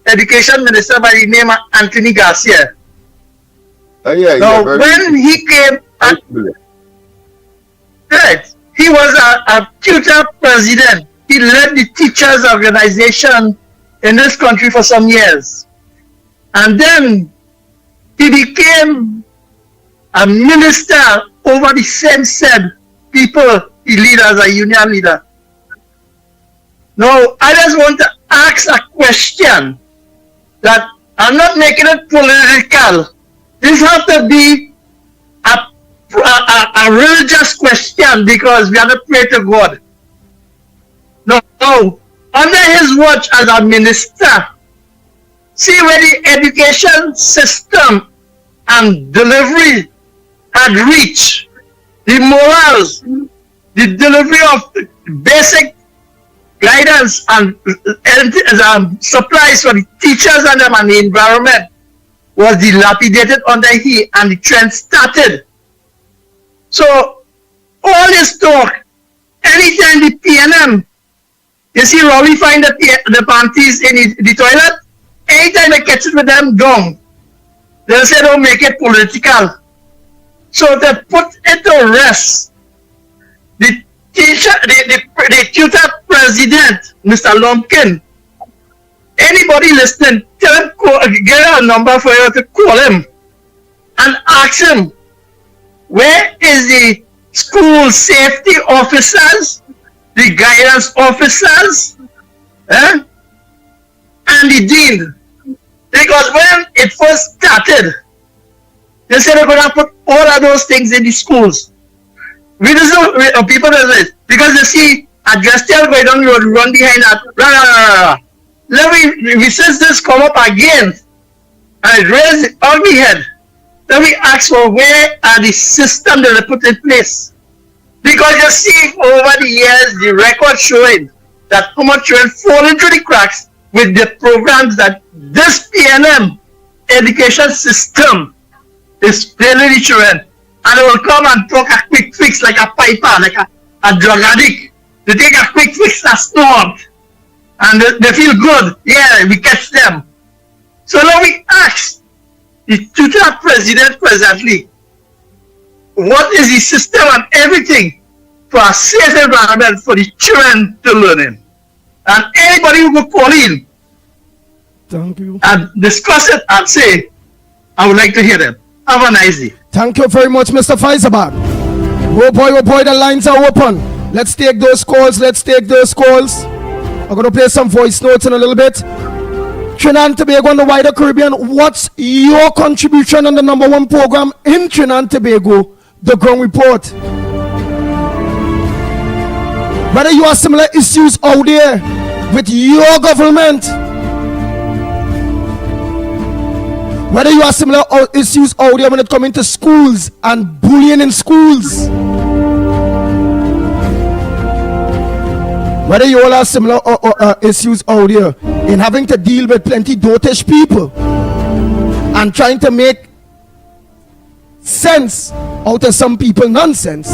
education minister by the name of Anthony Garcia. Now, when he came, he was a tutor president. He led the teachers organization in this country for some years. And then he became a minister over the same said people he lead as a union leader. Now, I just want to ask a question that I'm not making it political. This has to be a religious question, because we have to pray to God. No, under his watch as a minister, see where the education system and delivery had reached, the morals, the delivery of basic guidance and supplies for the teachers and them and the environment was dilapidated under he, and the trend started. So, all this talk, anytime the PNM, you see Rolly find the panties in the toilet, anytime they catch it with them down, they'll say don't make it political. So to put it to rest, the tutor president, Mr. Lumpkin, anybody listening, tell him, get a number for you to call him and ask him, where is the school safety officers, the guidance officers, and the dean? Because when it first started, they said they're going to put all of those things in the schools. People do this because they see a dress tail going down the road, run behind that. Let me since this come up again, and raise the ugly head. Let me ask for where are the systems that they put in place? Because you see over the years the record showing that how much children fall into the cracks with the programs that this PNM education system is failing the children, and they will come and talk a quick fix like a piper, like a drug addict. They take a quick fix that's not, and they feel good. Yeah, we catch them. So now we ask the tutor president presently, what is the system and everything for a safe environment for the children to learn in? And anybody who will call in Thank you. and discuss it and say, I would like to hear them. Have a nice day. Thank you very much, Mr. Faisalabad. Oh boy, the lines are open. Let's take those calls. I'm going to play some voice notes in a little bit. Trinidad and Tobago and the wider Caribbean, what's your contribution on the number one program in Trinidad and Tobago, The Ground Report? Whether you have similar issues out there with your government, whether you have similar issues out there when it comes to schools and bullying in schools, whether you all have similar issues out there in having to deal with plenty dotish people and trying to make sense out of some people nonsense,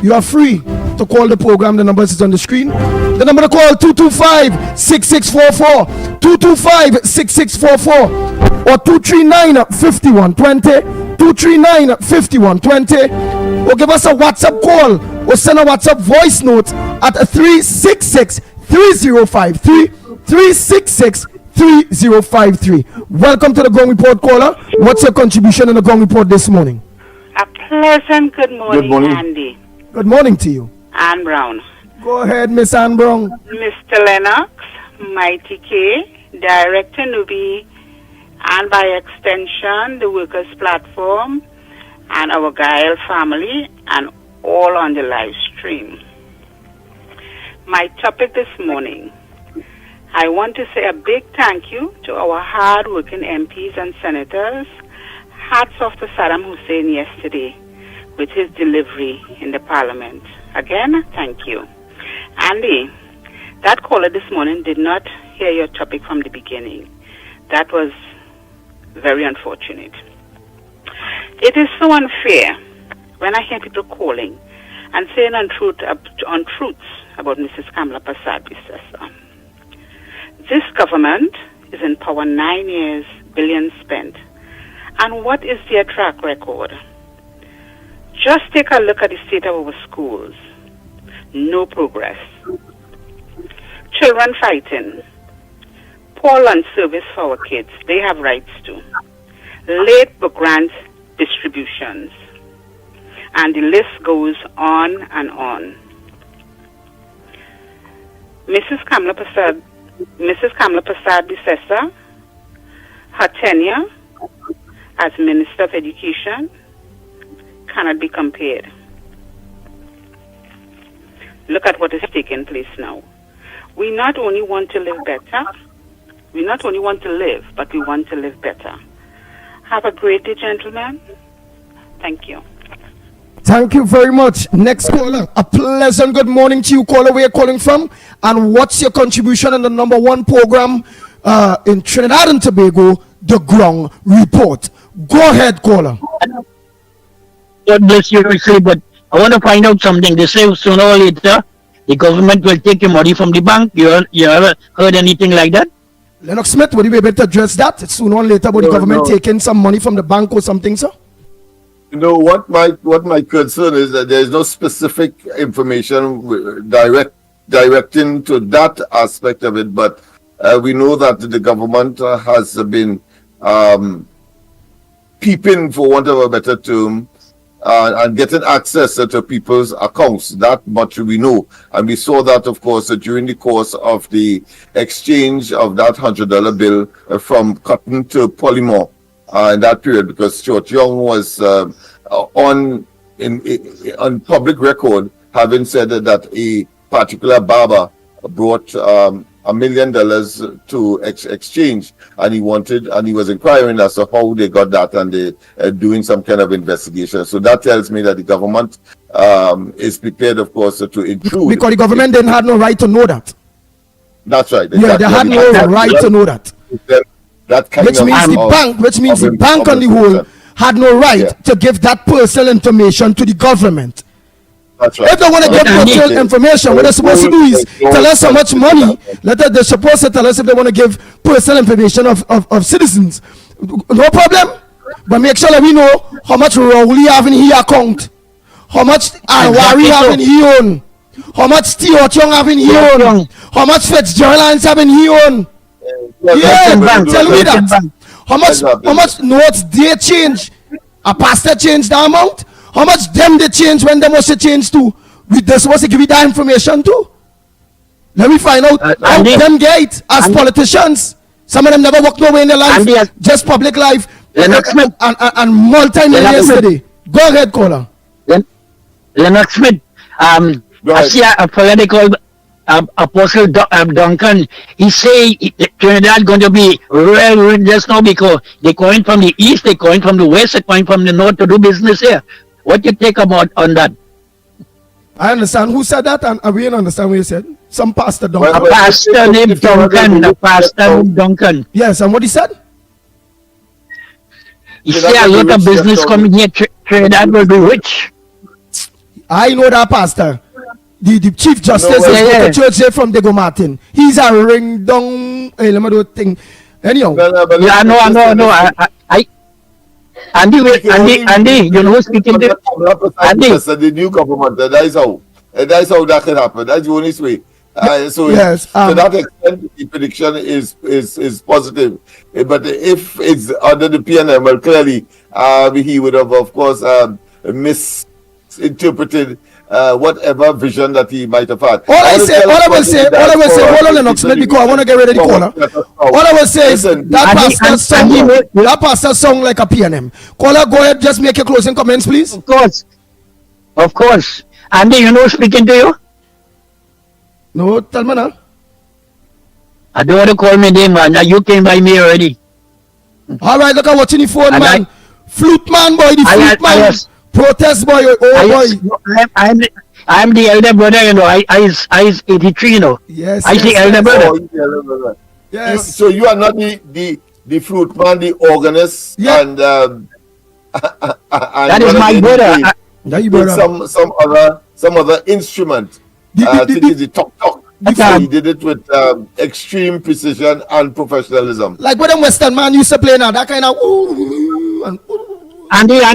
you are free to call the program. The number is on the screen. The number to call 225-6644, 225-6644 or 239-5120, 239-5120, or give us a WhatsApp call or send a WhatsApp voice note at 366-3053, 366-3053. Welcome to the Ground Report, caller. What's your contribution in the Ground Report this morning? A pleasant good morning, Andy. Good morning to you. Ann Brown. Go ahead, Miss Ann Brown. Mr. Lennox, Mikey K, Director Nubi, and by extension, the Workers' Platform, and our Gael family, and all on the live stream. My topic this morning, I want to say a big thank you to our hard-working MPs and senators. Hats off to Saddam Hussein yesterday with his delivery in the Parliament. Again, thank you. Andy, that caller this morning did not hear your topic from the beginning. That was very unfortunate. It is so unfair when I hear people calling and saying untruths about Mrs. Kamala Persad-Bissessar. This government is in power 9 years, billions spent. And what is their track record? Just take a look at the state of our schools. No progress. Children fighting. Poor lunch service for our kids. They have rights to. Late book grant distributions. And the list goes on and on. Mrs. Kamala Persad-Bissessar, her tenure as Minister of Education cannot be compared. Look at what is taking place now. We not only want to live better, but we want to live better. Have a great day, gentlemen. Thank you. Thank you very much. Next caller, a pleasant good morning to you, caller. Where you're calling from, and what's your contribution in the number one program in Trinidad and Tobago, The Ground Report? Go ahead, caller. God bless you, but I want to find out something. They say sooner or later the government will take your money from the bank. You ever heard anything like that? Lennox Smith, would you be able to address that sooner or later about the government taking some money from the bank or something, sir? You know what my concern is that there is no specific information directing to that aspect of it, but we know that the government has been peeping, for want of a better term, and getting access to people's accounts. That much we know, and we saw that, of course, during the course of the exchange of that $100 bill from cotton to polymer. In that period, because Stuart Young was on public record having said that a particular barber brought $1 million to exchange, and he was inquiring as to how they got that, and they doing some kind of investigation. So that tells me that the government is prepared, of course, to include, because the government didn't have no right to know that. That's right. Yeah, they had no right to know that. that kind which means the bank on the whole had no right to give that personal information to the government. That's right. If they want to give personal information, what they're supposed to do is tell us how much money. They're supposed to tell us if they want to give personal information of citizens. No problem. But make sure that we know how much Rowley have in his account, how much Alwari have in his own, how much Stewart Young have in his own, how much Fitzgerald have in his own. Tell me that. How much notes they change? A pastor change the amount? How much them they change when they must change to? They're supposed to give you that information too. Let me find out how them get it as politicians. Some of them never worked nowhere in their life, just public life and multi-million yesterday. Go ahead, caller. Lennox Smith, I see a political Apostle Duncan. He say Trinidad going to be real just now because they're going from the east, they're going from the west, they're going from the north to do business here. What do you think about on that? I understand who said that, and we don't understand what you said. Some pastor Duncan. A pastor named Duncan. A pastor named Duncan. Yes, and what he said? He said a lot of business coming here. Trinidad will be rich. I know that pastor. The chief justice is the church there from Diego Martin. He's a ring down thing. Anyhow. I know. Andy, you know who's speaking to Andy? The new government, that's how that can happen. That's the only way. So to that extent, the prediction is positive. But if it's under the PNM, well, clearly he would have, of course, misinterpreted whatever vision that he might have had. All I will say, hold on, Lennox, because I want to get rid of the caller. All I will say is that pastor song like a PNM. Caller, go ahead, just make your closing comments, please. Of course. Andy, you know speaking to you? No, tell me now. I don't want to call me name, man. You came by me already. All right, look at watching the phone, man. Flute man, boy, the flute man. Protest boy, boy. I'm the elder brother, you know. I is 83, you know. Yes. I the elder brother. Yes. So you are not the flute man, the organist, and that is my brother. Some other instrument. I think it's the talk. He did it with extreme precision and professionalism. Like what them Western man used to play now, that kind of Andy, I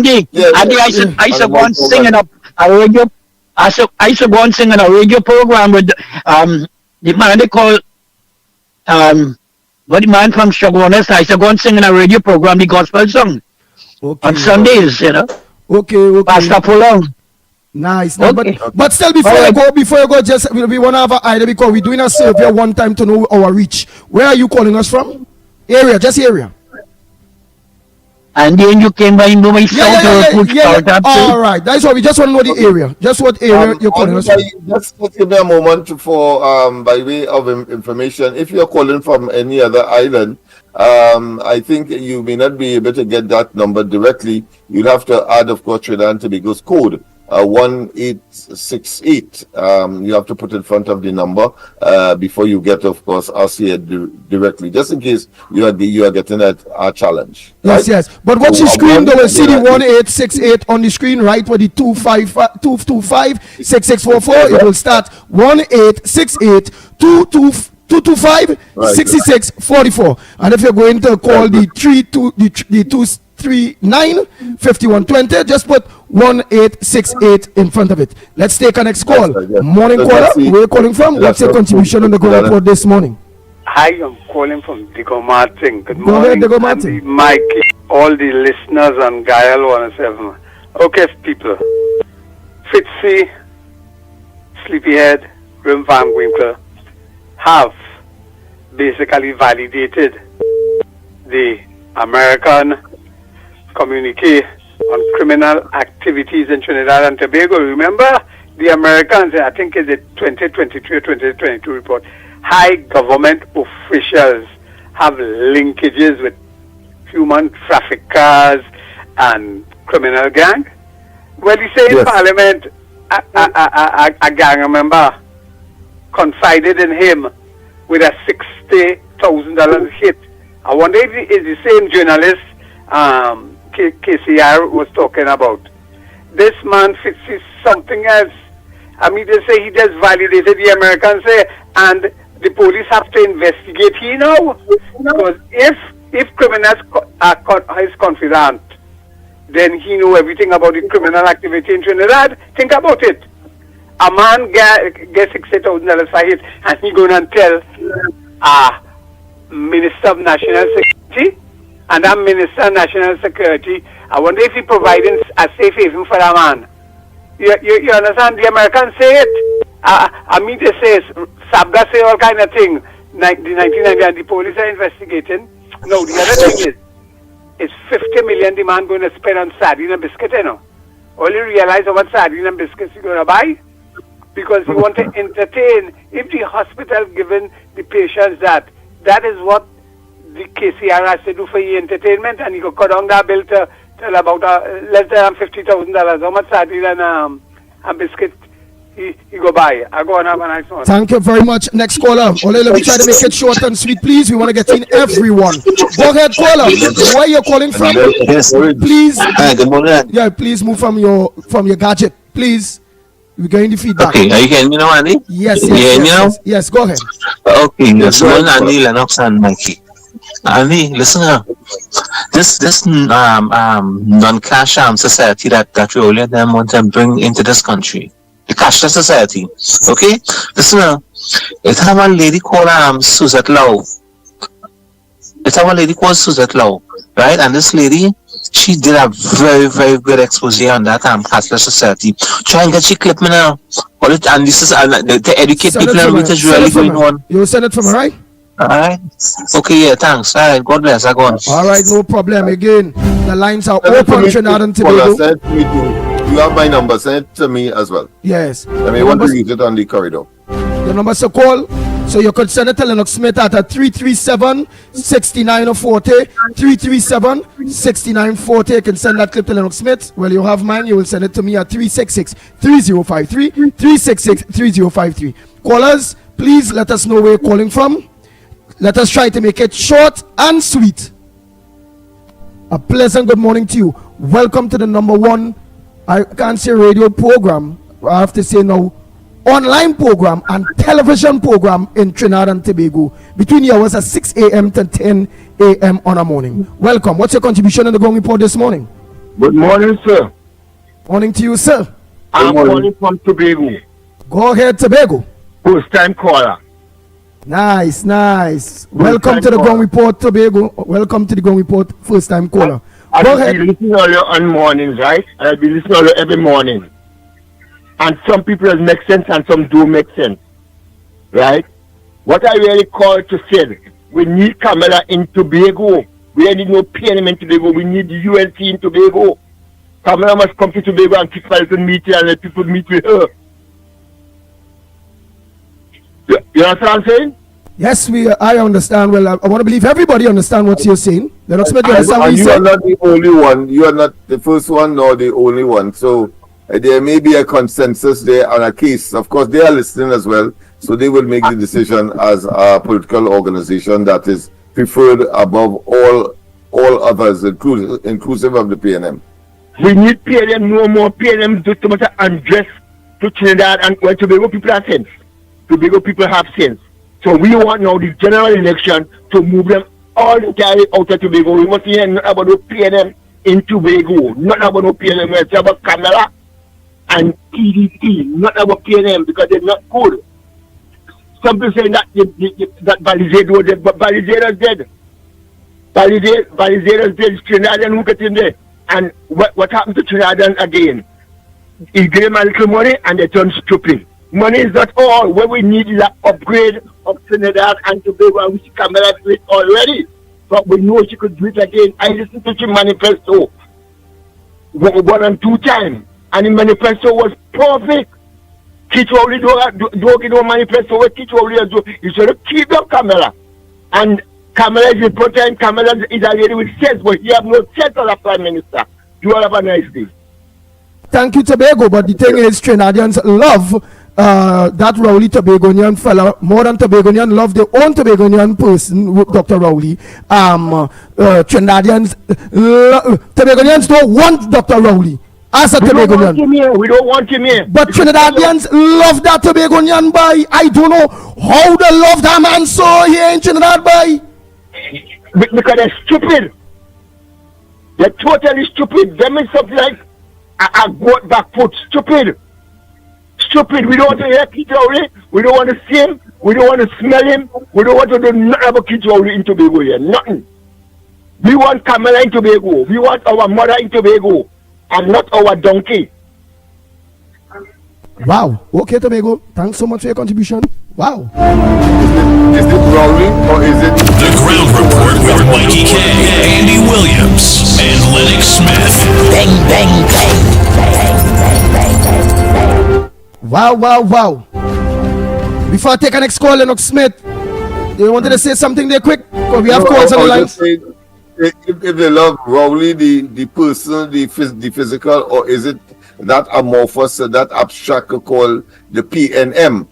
used to go on singing up a radio. I used to go on singing a radio program with the man they call what the man from Shogunist. I used to go on singing a radio program, the gospel song on Sundays, you know. Okay. Pastor Fulong. Nice. But still, before you go, just we want to have an idea because we're doing a survey one time to know our reach. Where are you calling us from? Area. And then you came by in my south. All right. That's why we just want to know the area. Just what area you're calling us from. Just give me a moment for by way of information. If you're calling from any other island, I think you may not be able to get that number directly. You'll have to add, of course, Trinidad and Tobago's code. 1868. You have to put in front of the number before you get, of course, us here directly, just in case you are getting our challenge. Yes, right? yes. But what you screen, they will see the 1868 on the screen, right? For the 225-6644, it will start 1868 225 6644. And if you're going to call the 239 5120, just put 1868 in front of it. Let's take our next call. Morning caller, where are you calling from? What's your contribution on the Go Report this morning? Hi, I'm calling from Diego Martin. Good morning. Go ahead, Diego Martin. Mikey, all the listeners on Gael 107. Okay, people. Fitzy, Sleepyhead, Grim Van Winkler have basically validated the American communique on criminal activities in Trinidad and Tobago. Remember, the Americans, I think it's the 2023 or 2022 report, high government officials have linkages with human traffickers and criminal gang. Well, he said in Parliament, a gang member confided in him with a $60,000 hit I wonder if it's the same journalist KCR was talking about. This man fixes something else. I mean, they say he just validated the Americans say, and the police have to investigate because if criminals are his confidant, then he know everything about the criminal activity in Trinidad. Think about it. A man gets $60,000 for it, and he going and tell Minister of National Security, and that Minister of National Security, I wonder if he providing a safe haven for that man. You understand? The Americans say it. I mean, they say Sabga say all kind of things. The 1990 and the police are investigating. No, the other thing is, it's 50 million the man going to spend on sardine and biscuit, Only realize how much sardine and biscuits you're going to buy? Because you want to entertain. If the hospital given the patients that is what the KCR has to do for your entertainment, and you go cut down that bill to about less than $50,000. How much sardine and biscuit he go buy? I go and have a nice one. Thank you very much. Next caller. Ole, let me try to make it short and sweet, please. We want to get in everyone. Go ahead, caller. Where you calling from? Yes. Please. Hi, good morning. Yeah, please move from your gadget, please. We're getting the feedback. Okay, are you getting me now, Andy? Yes, go ahead. Okay, this morning, Andy, Lennox, and Mikey. Andy, listen here. This non-cash society that we only them want to bring into this country, the cashless society. Okay, listen here. It have a lady called Suzette Lau. Right? And this lady, she did a very, very good expose on that cashless society. Try and get she clip me now. And this is to educate people on what is really going on. You will send it from her, right? Alright. Okay, yeah, thanks. Alright, God bless. I go on. Alright, no problem. Again, the lines are open, Trinidad and Tobago. You have my number, send it to me as well. Yes. I may want to use it on the corridor. The number's to call. So you could send it to Lennox Smith at 337-6940. 337-6940. You can send that clip to Lennox Smith. Well, you have mine. You will send it to me at 366-3053. 366-3053. Callers, please let us know where you're calling from. Let us try to make it short and sweet. A pleasant good morning to you. Welcome to the number one, I can't say radio program, I have to say now, online program and television program in Trinidad and Tobago between the hours of 6 a.m. to 10 a.m. on a morning. Welcome. What's your contribution in the Ground Report this morning? Good morning, sir. Morning to you, sir. I'm calling from Tobago. Go ahead, Tobago. First time caller. Nice. Welcome to the Ground Report, Tobago. Welcome to the Ground Report, first time caller. I'll be listening to you on mornings, right? I'll be listening to you every morning. And some people make sense and some do make sense. Right? What I really call to say, we need Camilla in Tobago. We need no PNM in Tobago. We need the UNC in Tobago. Camilla must come to Tobago and keep a little meeting and let people meet with her. You understand what I'm saying? Yes, I understand. Well, I want to believe everybody understands what you're saying. They're not supposed to understand what you you're are not the only one. You are not the first one nor the only one. So there may be a consensus there on a case. Of course, they are listening as well. So they will make the decision as a political organization that is preferred above all others, inclusive of the PNM. We need PNM, no more PNM to much address to Trinidad and Tobago people have sense. Tobago people have sense. So we want now the general election to move them all entirely out of Tobago. We must hear not about no PNM in Tobago, not about no PNM, it's about Camilla and PDP, not about PNM because they're not good. Some people say that Balizade was dead, but Balizade is dead. Balizade is dead. Trinidadian who get in there. And what happened to Trinidadian again? He gave them a little money and they turned stupid. Money is not all. What we need is an upgrade of Trinidad and Tobago, and we see Camilla do it already. But we know she could do it again. I listened to your manifesto 1 and 2 times, and the manifesto was perfect. Teach only do no manifesto. What teach only do? You should keep up Camilla. And Camilla is important. Camilla is a lady with sense, but you have no sense as a prime minister. You all have a nice day. thank you, Tobago. But the thing is, Trinidadians love that Rowley Tobagonian fella more than Tobagonian love their own Tobagonian person, Dr. Rowley. Trinidadians, Tobagonians don't want Dr. Rowley as a Tobagonian. We don't want him here. But Trinidadians love that Tobagonian boy. I don't know how they love that man so here in Trinidad boy. Because they're stupid. They're totally stupid. Them is something like a goat back foot. Stupid. Stupid. We don't want to hear Keith Rowley. We don't want to see him. We don't want to smell him. We don't want to do nothing about Keith Rowley in Tobago here. Nothing. We want Camilla in Tobago. We want our mother in Tobago. And not our donkey. Wow. Okay, Tobago. Thanks so much for your contribution. Wow. Is it Rowley or is it The Ground Report with Mikey K, Andy Williams, and Lennox Smith? Bang, bang, bang, bang, bang, bang, bang. Wow, wow, wow. Before I take a next call, Lennox Smith, you wanted to say something there quick? Because we have calls on the line. If they love Rowley, the person, the physical, or is it that amorphous, that abstract called the PNM?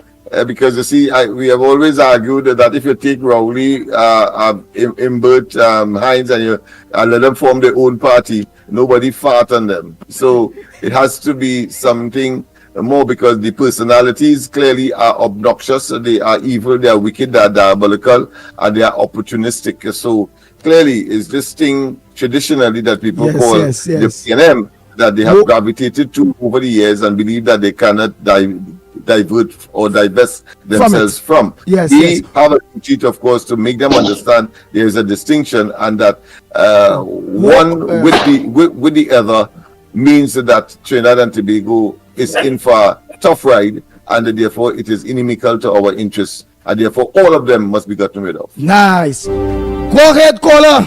Because you see, we have always argued that if you take Rowley, Imbert, Hines, and you let them form their own party, nobody fart on them. So it has to be something more, because the personalities clearly are obnoxious, they are evil, they are wicked, they are diabolical, and they are opportunistic. So clearly it's this thing traditionally that people call the PNM that they have gravitated to over the years and believe that they cannot divert or divest themselves from. We have a duty, of course, to make them understand there is a distinction, and that one with the other means that Trinidad and Tobago is in for a tough ride, and therefore it is inimical to our interests, and therefore all of them must be gotten rid of. Nice. Go ahead, caller.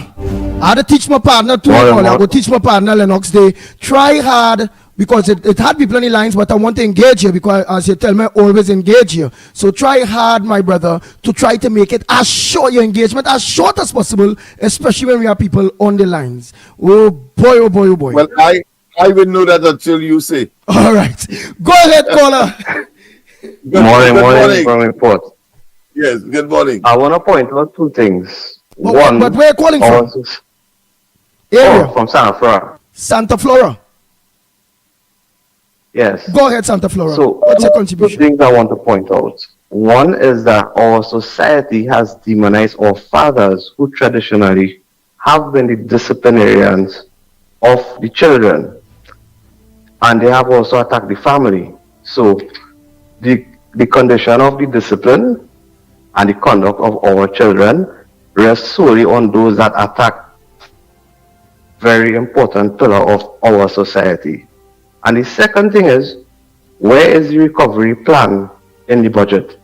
I had to teach my partner too. I go teach my partner Lennox. They try hard, because it had people on the lines, but I want to engage you, because as you tell me, always engage you. So try hard, my brother, to try to make it as short, your engagement as short as possible, especially when we have people on the lines. Oh boy, oh boy, oh boy. Well, I will know that until you say. All right. Go ahead, caller. Good morning. From report. Yes, good morning. I want to point out two things. One, but where are you calling from? Area? From Santa Flora. Santa Flora. Yes. Go ahead, Santa Flora. So, what's your contribution? Two things I want to point out. One is that our society has demonized our fathers, who traditionally have been the disciplinarians of the children, and they have also attacked the family. So the condition of the discipline and the conduct of our children rests solely on those that attack very important pillar of our society. And the second thing is, where is the recovery plan in the budget?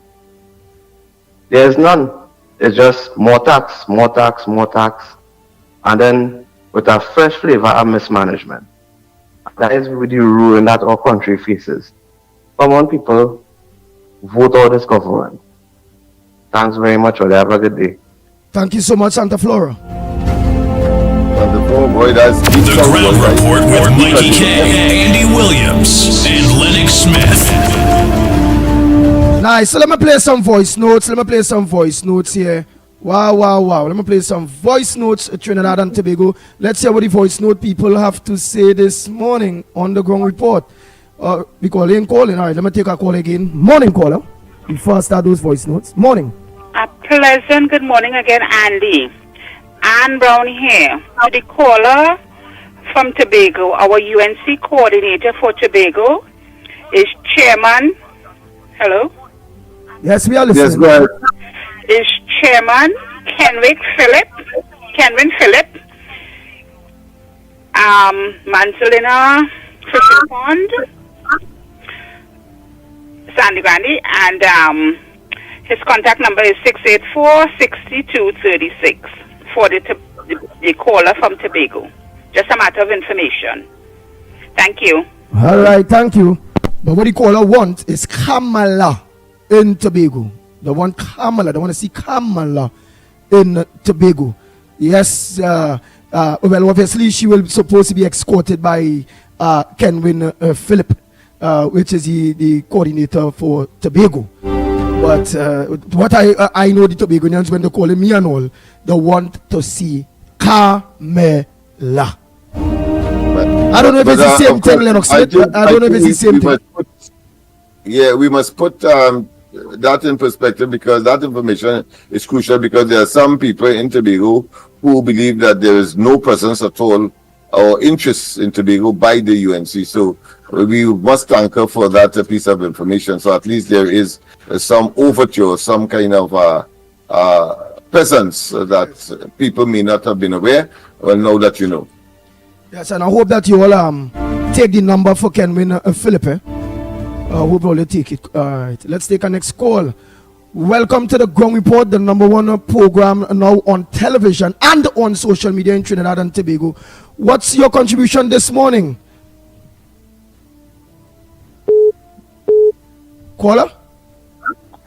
There is none. It's just more tax, more tax, more tax, and then with a fresh flavor of mismanagement. That is the ruin that our country faces. Come on, people, vote out this government. Thanks very much, or have a good day. Thank you so much, Santa Flora. The Ground Report with Mikey K, Andy Williams, and Lennox Smith. Nice. So let me play some voice notes. Here. Wow. Let me play some voice notes, Trinidad and Tobago. Let's hear what the voice note people have to say this morning on the Ground Report. We calling. All right, let me take a call again. Morning, caller. Before I start those voice notes. Morning. A pleasant good morning again, Andy. Ann Brown here. To the caller from Tobago, our UNC coordinator for Tobago is Chairman. Hello? Yes, we are listening. Yes, go ahead. Is Chairman Kenwin Phillip, Mansalina Fishing Pond, Sandy Grande, and his contact number is 684-6236 for the caller from Tobago. Just a matter of information. Thank you. All right, thank you. But what the caller wants is Kamala in Tobago. They want Kamala. They want to see Kamala in Tobago. Yes, well, obviously she will supposed to be escorted by Kenwin Philip, which is the coordinator for Tobago. But what I know the Tobagonians, when they call me and all, they want to see Carmela. I don't know if it's the same thing, Lennox. I don't know if it's the same thing. We must put that in perspective, because that information is crucial, because there are some people in Tobago who believe that there is no presence at all or interest in Tobago by the UNC. So we must thank her for that piece of information. So at least there is some overture, some kind of presence that people may not have been aware. Well, now that you know. Yes, and I hope that you all take the number for Kenwin Philip. We'll probably take it. All right, let's take our next call. Welcome to the Ground Report, the #1 program now on television and on social media in Trinidad and Tobago. What's your contribution this morning? Caller?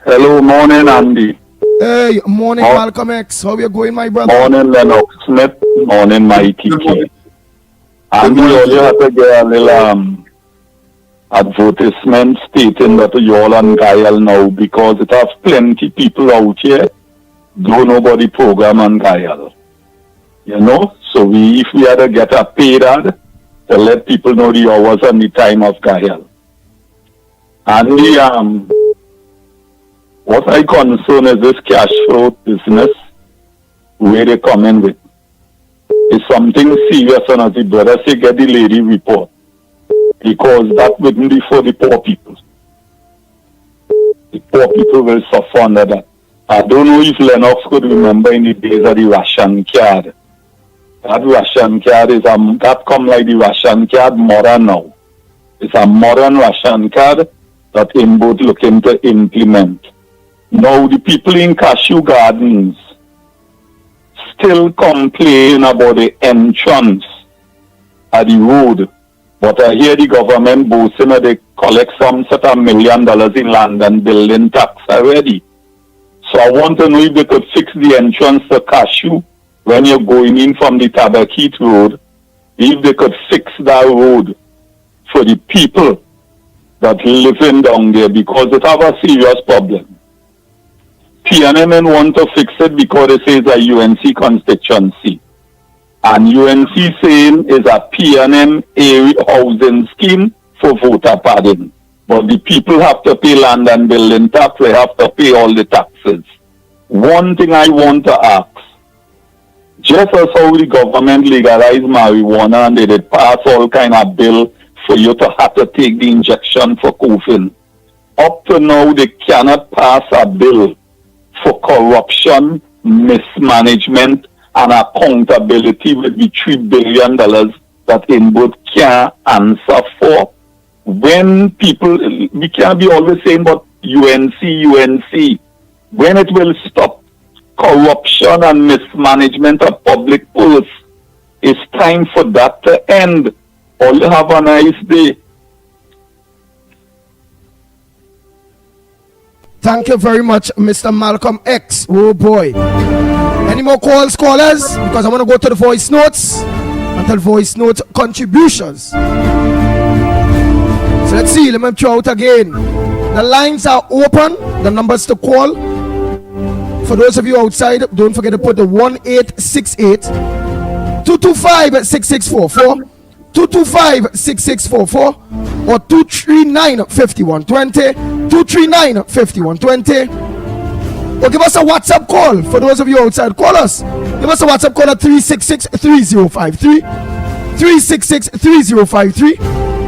Hello, morning, Andy. Hey, morning, Malcolm X. How are you going, my brother? Morning, Lennox Smith. Morning, Mikey. Andy, all you have to get a little advertisement stating that you all on Gael now, because it has plenty people out here don't know about the program on Gael. You know? So if we had to get a paid ad to let people know the hours and the time of Gael. And what I concern is this cash flow business where they come in with. It's something serious, and as the brother say, get the lady report. Because that wouldn't be for the poor people. The poor people will suffer under that. I don't know if Lennox could remember in the days of the ration card. That ration card is that come like the ration card modern now. It's a modern ration card that Inboth looking to implement. Now the people in Cashew Gardens still complain about the entrance at the road. But I hear the government boasting that they collect some sort of $1 million in land and building tax already. So I want to know if they could fix the entrance to Cashew when you're going in from the Tabaquite Road, if they could fix that road for the people that living down there, because it have a serious problem. PNM want to fix it because it says a UNC constituency. And UNC saying is a PNM area housing scheme for voter padding. But the people have to pay land and building tax, they have to pay all the taxes. One thing I want to ask, just as how the government legalized marijuana and they did pass all kind of bill for you to have to take the injection for COVID, up to now they cannot pass a bill for corruption, mismanagement, and accountability with the $3 billion that Inboth can't answer for. When people, we can't be always saying about UNC, when it will stop corruption and mismanagement of public purse, it's time for that to end. All you have a nice day. Thank you very much, Mr. Malcolm X. Oh boy. Any more calls, callers? Because I want to go to the voice notes until voice note contributions. So let's see, let me throw out again. The lines are open, the numbers to call. For those of you outside, don't forget to put the 1-868-225-6644, 225-6644, or 239-5120, 239-5120. Or give us a WhatsApp call. For those of you outside, call us. Give us a WhatsApp call at 366-3053, 366-3053,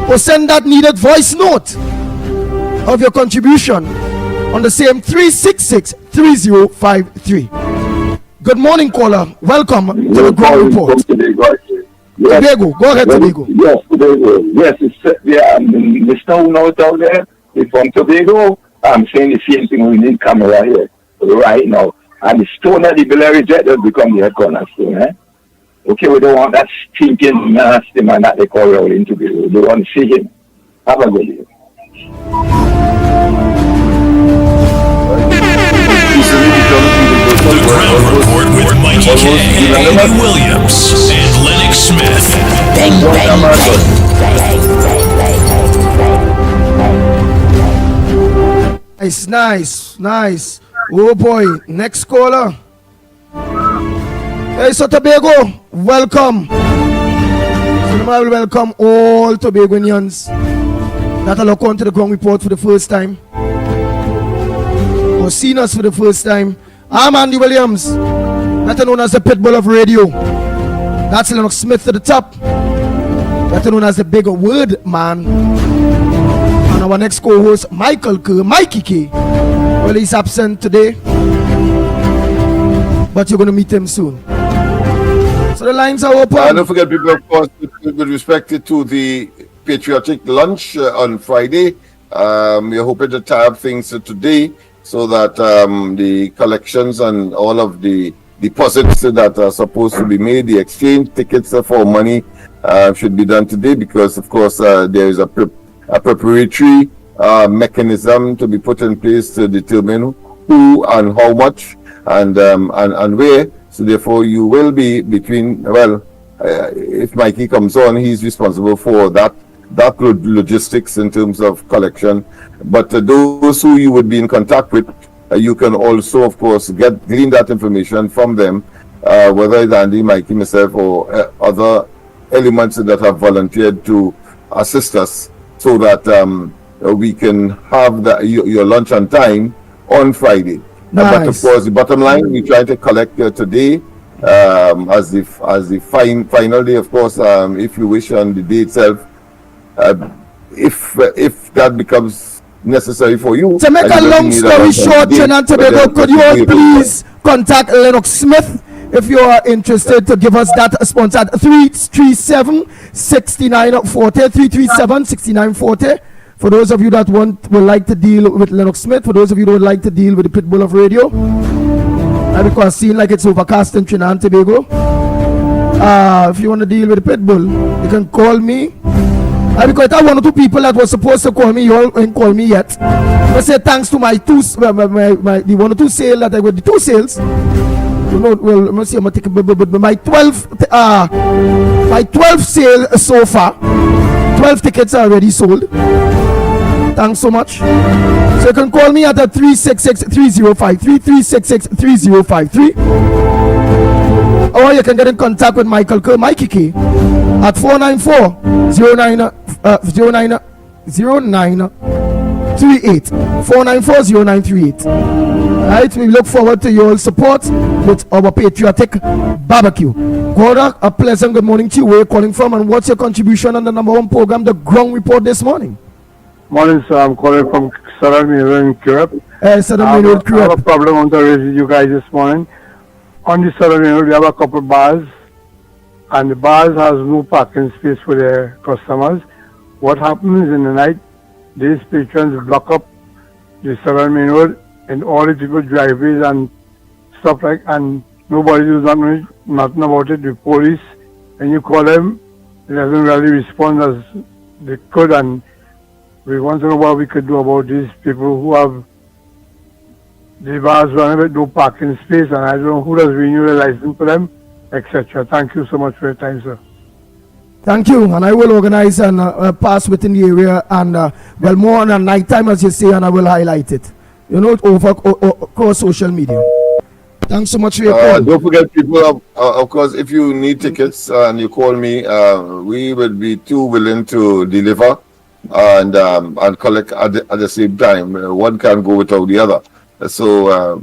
or send that needed voice note of your contribution on the same 366-3053. Good morning, caller. Welcome to the Ground Report. Tobago, go ahead, Tobago. Yes, Tobago. Yes, it's Mr. Uno down there. It's from Tobago. I'm saying the same thing. We need camera here right now. And the stone of the bill reject has become the cornerstone. Okay, we don't want that stinking nasty man that they call rolling Tobago. We want to see him. Have a good day. The Ground Report with Mikey K, Andy Williams, and Lennox Smith. Bang, bang, bang, bang. Nice. Oh boy, next caller. Hey, so Tobago, welcome. So I will welcome all Tobagonians that are looking to the ground report for the first time or seen us for the first time. I'm Andy Williams, better known as the Pitbull of Radio. That's Lennox Smith to the top, better known as the bigger word man. And our next co-host, Mikey K. Well, he's absent today, but you're going to meet him soon. So the lines are open. Don't forget, people, of course, with respect to the patriotic lunch on Friday, we're hoping to tie up things today so that the collections and all of the deposits that are supposed to be made, the exchange tickets for money should be done today, because, of course, there is a preparatory mechanism to be put in place to determine who and how much and where. So therefore, you will be between, if Mikey comes on, he's responsible for that logistics in terms of collection. But those who you would be in contact with, you can also, of course, glean that information from them, whether it's Andy, Mikey, myself, or other elements that have volunteered to assist us, so that we can have your lunch on time on Friday. Nice. But of course, the bottom line, we try to collect today as the final day. Of course, if you wish, on the day itself, if that becomes necessary for you. To make a long story short, Trinidad and Tobago, could you all please contact Lennox Smith if you are interested to give us that sponsor at 337-6940, 337-6940. For those of you that would like to deal with Lennox Smith, for those of you that would like to deal with the Pitbull of Radio, because it seems like it's overcast in Trinidad and Tobago. If you want to deal with the Pitbull, you can call me. Because I have one or two people that were supposed to call me, you all ain't call me yet. I say thanks to my the one or two sales that I got, the two sales. You know, well, let me see, I'm gonna take my 12 sale so far. 12 tickets are already sold. Thanks so much. So you can call me at 366-3053, 366-3053. Or you can get in contact with Mikey K at 494-0938. 494-0938. Right, we look forward to your support with our patriotic barbecue. Gora, a pleasant good morning to you. Where you calling from, and what's your contribution on the #1 program, the Ground Report, this morning? Morning, sir. I'm calling from Southern Maynard, Europe. Southern Maynard, I have a problem I want to raise with you guys this morning. On the Southern Maynard, we have a couple bars, and the bars has no parking space for their customers. What happens in the night? These patrons block up the Southern Maynard and all the people driveways and stuff and nobody does nothing about it. The police, and you call them, they doesn't really respond as they could, and we want to know what we could do about these people who have the bars running with no parking space, and I don't know who does renew the license for them, etc. Thank you so much for your time, sir. Thank you, and I will organize and pass within the area, and more on a night time, as you say, and I will highlight it. You know, over social media. Thanks so much for your call. Don't forget, people, of course, if you need tickets and you call me, we will be too willing to deliver and collect at the same time. One can't go without the other. So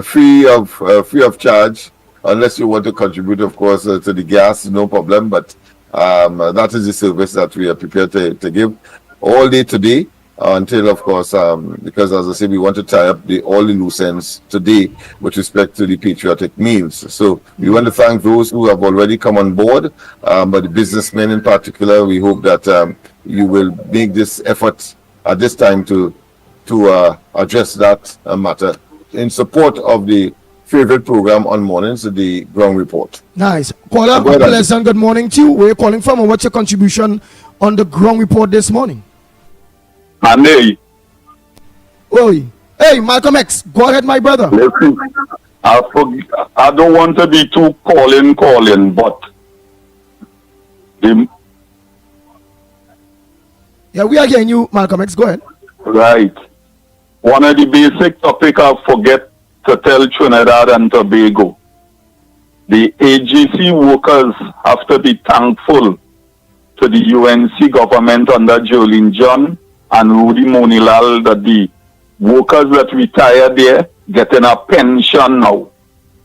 free of charge, unless you want to contribute, of course, to the gas, no problem. But that is the service that we are prepared to give all day today. Until, of course, because as I say, we want to tie up all the loose ends today with respect to the patriotic meals. So we want to thank those who have already come on board, but the businessmen in particular, we hope that you will make this effort at this time to address that matter in support of the favorite program on mornings, the Ground Report. Nice. Caller, pleasant good morning to you. Where are you calling from, and what's your contribution on the Ground Report this morning? Andy. Oi. Hey, Malcolm X, go ahead, my brother. Listen, I don't want to be too calling, but yeah, we are hearing you, Malcolm X. Go ahead. Right. one of the basic topic I forget to tell Trinidad and Tobago. The AGC workers have to be thankful to the UNC government under Jolene John and Rudy Monilal that the workers that retired there getting a pension now.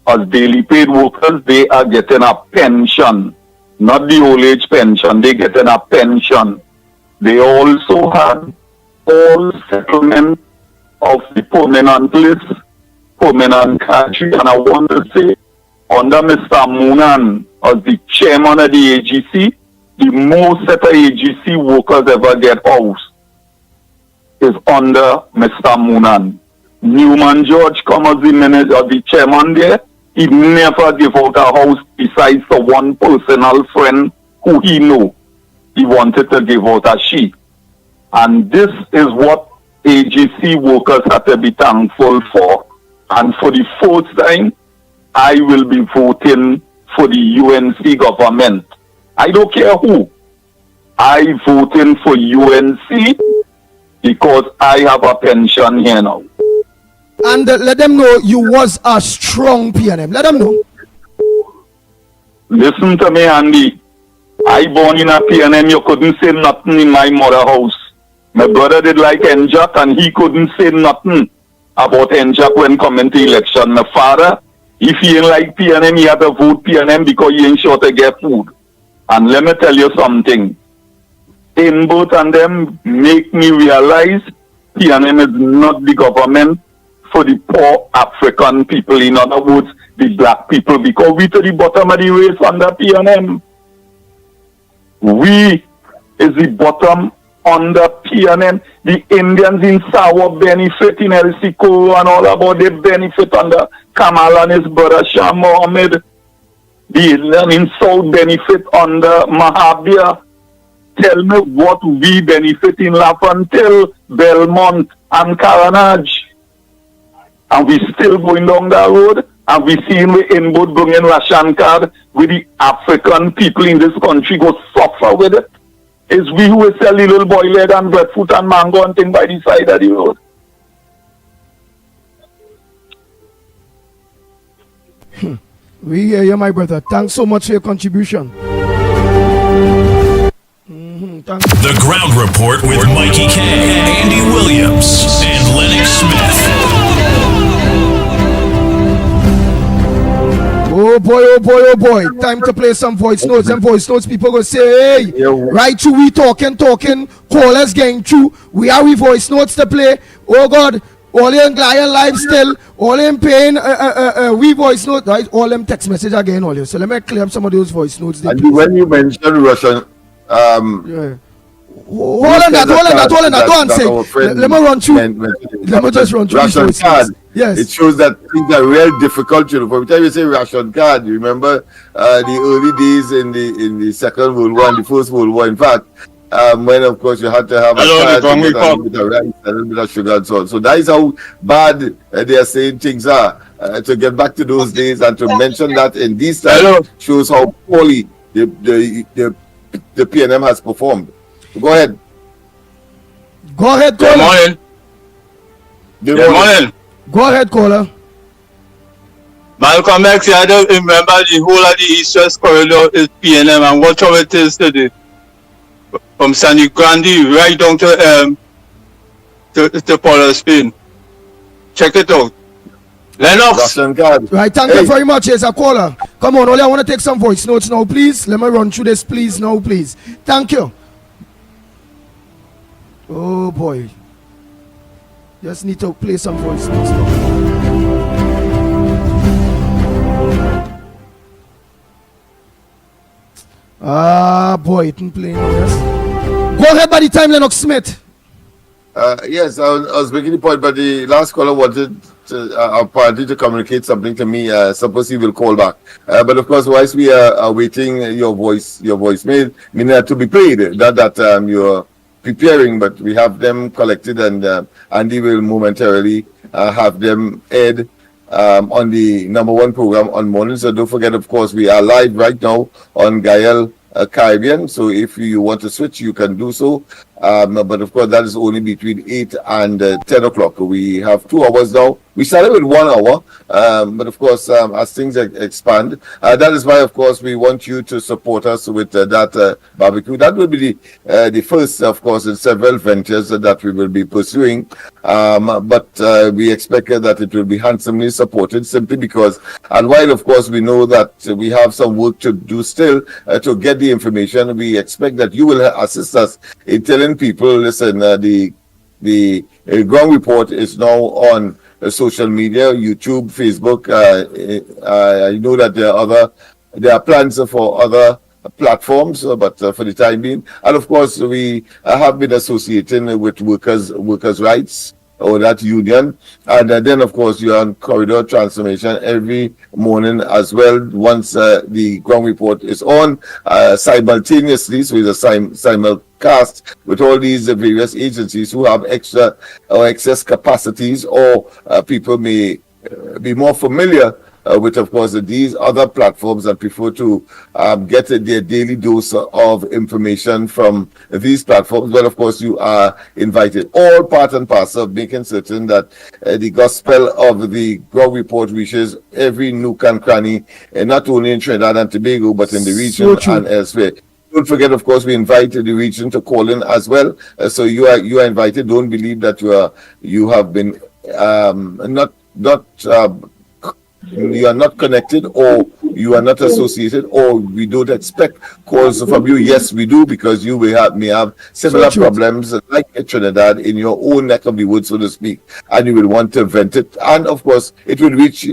As daily paid workers, they are getting a pension, not the old age pension, they getting a pension. They also had all settlement of the permanent list, permanent country, and I want to say, under Mr. Moonan as the chairman of the AGC, the most set of AGC workers ever get house is under Mr. Moonan. Newman George come as the manager, the chairman there, he never give out a house besides the one personal friend who he know. He wanted to give out a she. And this is what AGC workers have to be thankful for. And for the fourth time, I will be voting for the UNC government. I don't care who. I voting for UNC because I have a pension here now. And let them know you was a strong PNM. Let them know. Listen to me, Andy. I born in a PNM. You couldn't say nothing in my mother house. My brother did like NJAC and he couldn't say nothing about NJAC when coming to election. My father, if he ain't like PNM, he had to vote PNM because he ain't sure to get food. And let me tell you something. In both and them make me realize PNM is not the government for the poor African people. In other words, the black people, because we to the bottom of the race under PNM. We is the bottom under PNM. The Indians in Sawa benefit in El Sico and all about they benefit under Kamal and his brother Shah Mohammed. The Indians in South benefit under Mahabir. Tell me what we benefit in Lafontaine, Belmont and Caranage. And we still going down that road, and we seeing we in both bringing ration card with the African people in this country go suffer with it. It's we who sell the little boy leg and breadfruit and mango and thing by the side of the road. We hear you, my brother. Thanks so much for your contribution. The Ground Report with Mikey K, Andy Williams, and Lennox Smith. Oh boy, oh boy, oh boy. Time to play some voice notes. And voice notes, people go say, hey, right through, we talking, callers getting through. We have we voice notes to play. Oh God, all in live still, all in pain, we voice notes, right? All them text message again, all you. So let me clear up some of those voice notes. And when you mention Russian, yeah. Hold on that, go on, say. Let me run through. Let me just run through. Ration card. Yes. It shows that things are real difficult. You know, every time you say ration card, you remember the early days in the Second World War and the First World War. In fact, when of course you had to have a card to get a little bit of rice and a little bit of sugar and so on. So that is how bad they are saying things are. To get back to those days and to mention that in these times shows how poorly the PNM has performed. Go ahead. Caller. Good morning. Good morning. Go ahead, caller. Malcolm X, I don't remember the whole of the East-West corridor is PNM and watch how it is today. From Sandy Grande right down to Port Spain. Check it out. Lennox. Right, thank you very much. Here's a caller. Come on, Oli, I want to take some voice notes now, please. Let me run through this, please, now, please. Thank you. Oh boy. Just need to play some voice notes now. Ah boy, it didn't play now, yes. Go ahead by the time, Lennox Smith. Yes, I was making the point, but the last caller wanted our party to communicate something to me. Suppose he will call back. But of course, whilst we are waiting your voicemail, meaning to be played, that you're preparing, but we have them collected, and Andy will momentarily have them aired on the #1 program on morning. So don't forget, of course, we are live right now on Gael Caribbean. So if you want to switch, you can do so. But of course, that is only between 8 and 10 o'clock. We have 2 hours now. We started with 1 hour, but of course, as things expand, that is why, of course, we want you to support us with that barbecue. That will be the first, of course, in several ventures that we will be pursuing. But we expect that it will be handsomely supported, simply because, and while, of course, we know that we have some work to do still to get the information, we expect that you will assist us in telling people, listen, the ground report is now on social media, YouTube, Facebook. I know that there are plans for other platforms, but for the time being, and of course, we have been associating with workers' rights, or that union, and then of course you're on Corridor Transformation every morning as well, once the ground report is on simultaneously. So it's a simulcast with all these various agencies who have extra or excess capacities, or people may be more familiar with, of course, these other platforms and prefer to get their daily dose of information from these platforms. Well, of course, you are invited. All part and parcel of making certain that the gospel of the ground report reaches every nook and cranny, not only in Trinidad and Tobago, but in the region and elsewhere. Don't forget, of course, we invite the region to call in as well. So you are invited. Don't believe that you have been you are not connected, or you are not associated, or we don't expect calls from you. Yes, we do, because you may have similar problems like Trinidad in your own neck of the woods, so to speak, and you will want to vent it. And of course, it will reach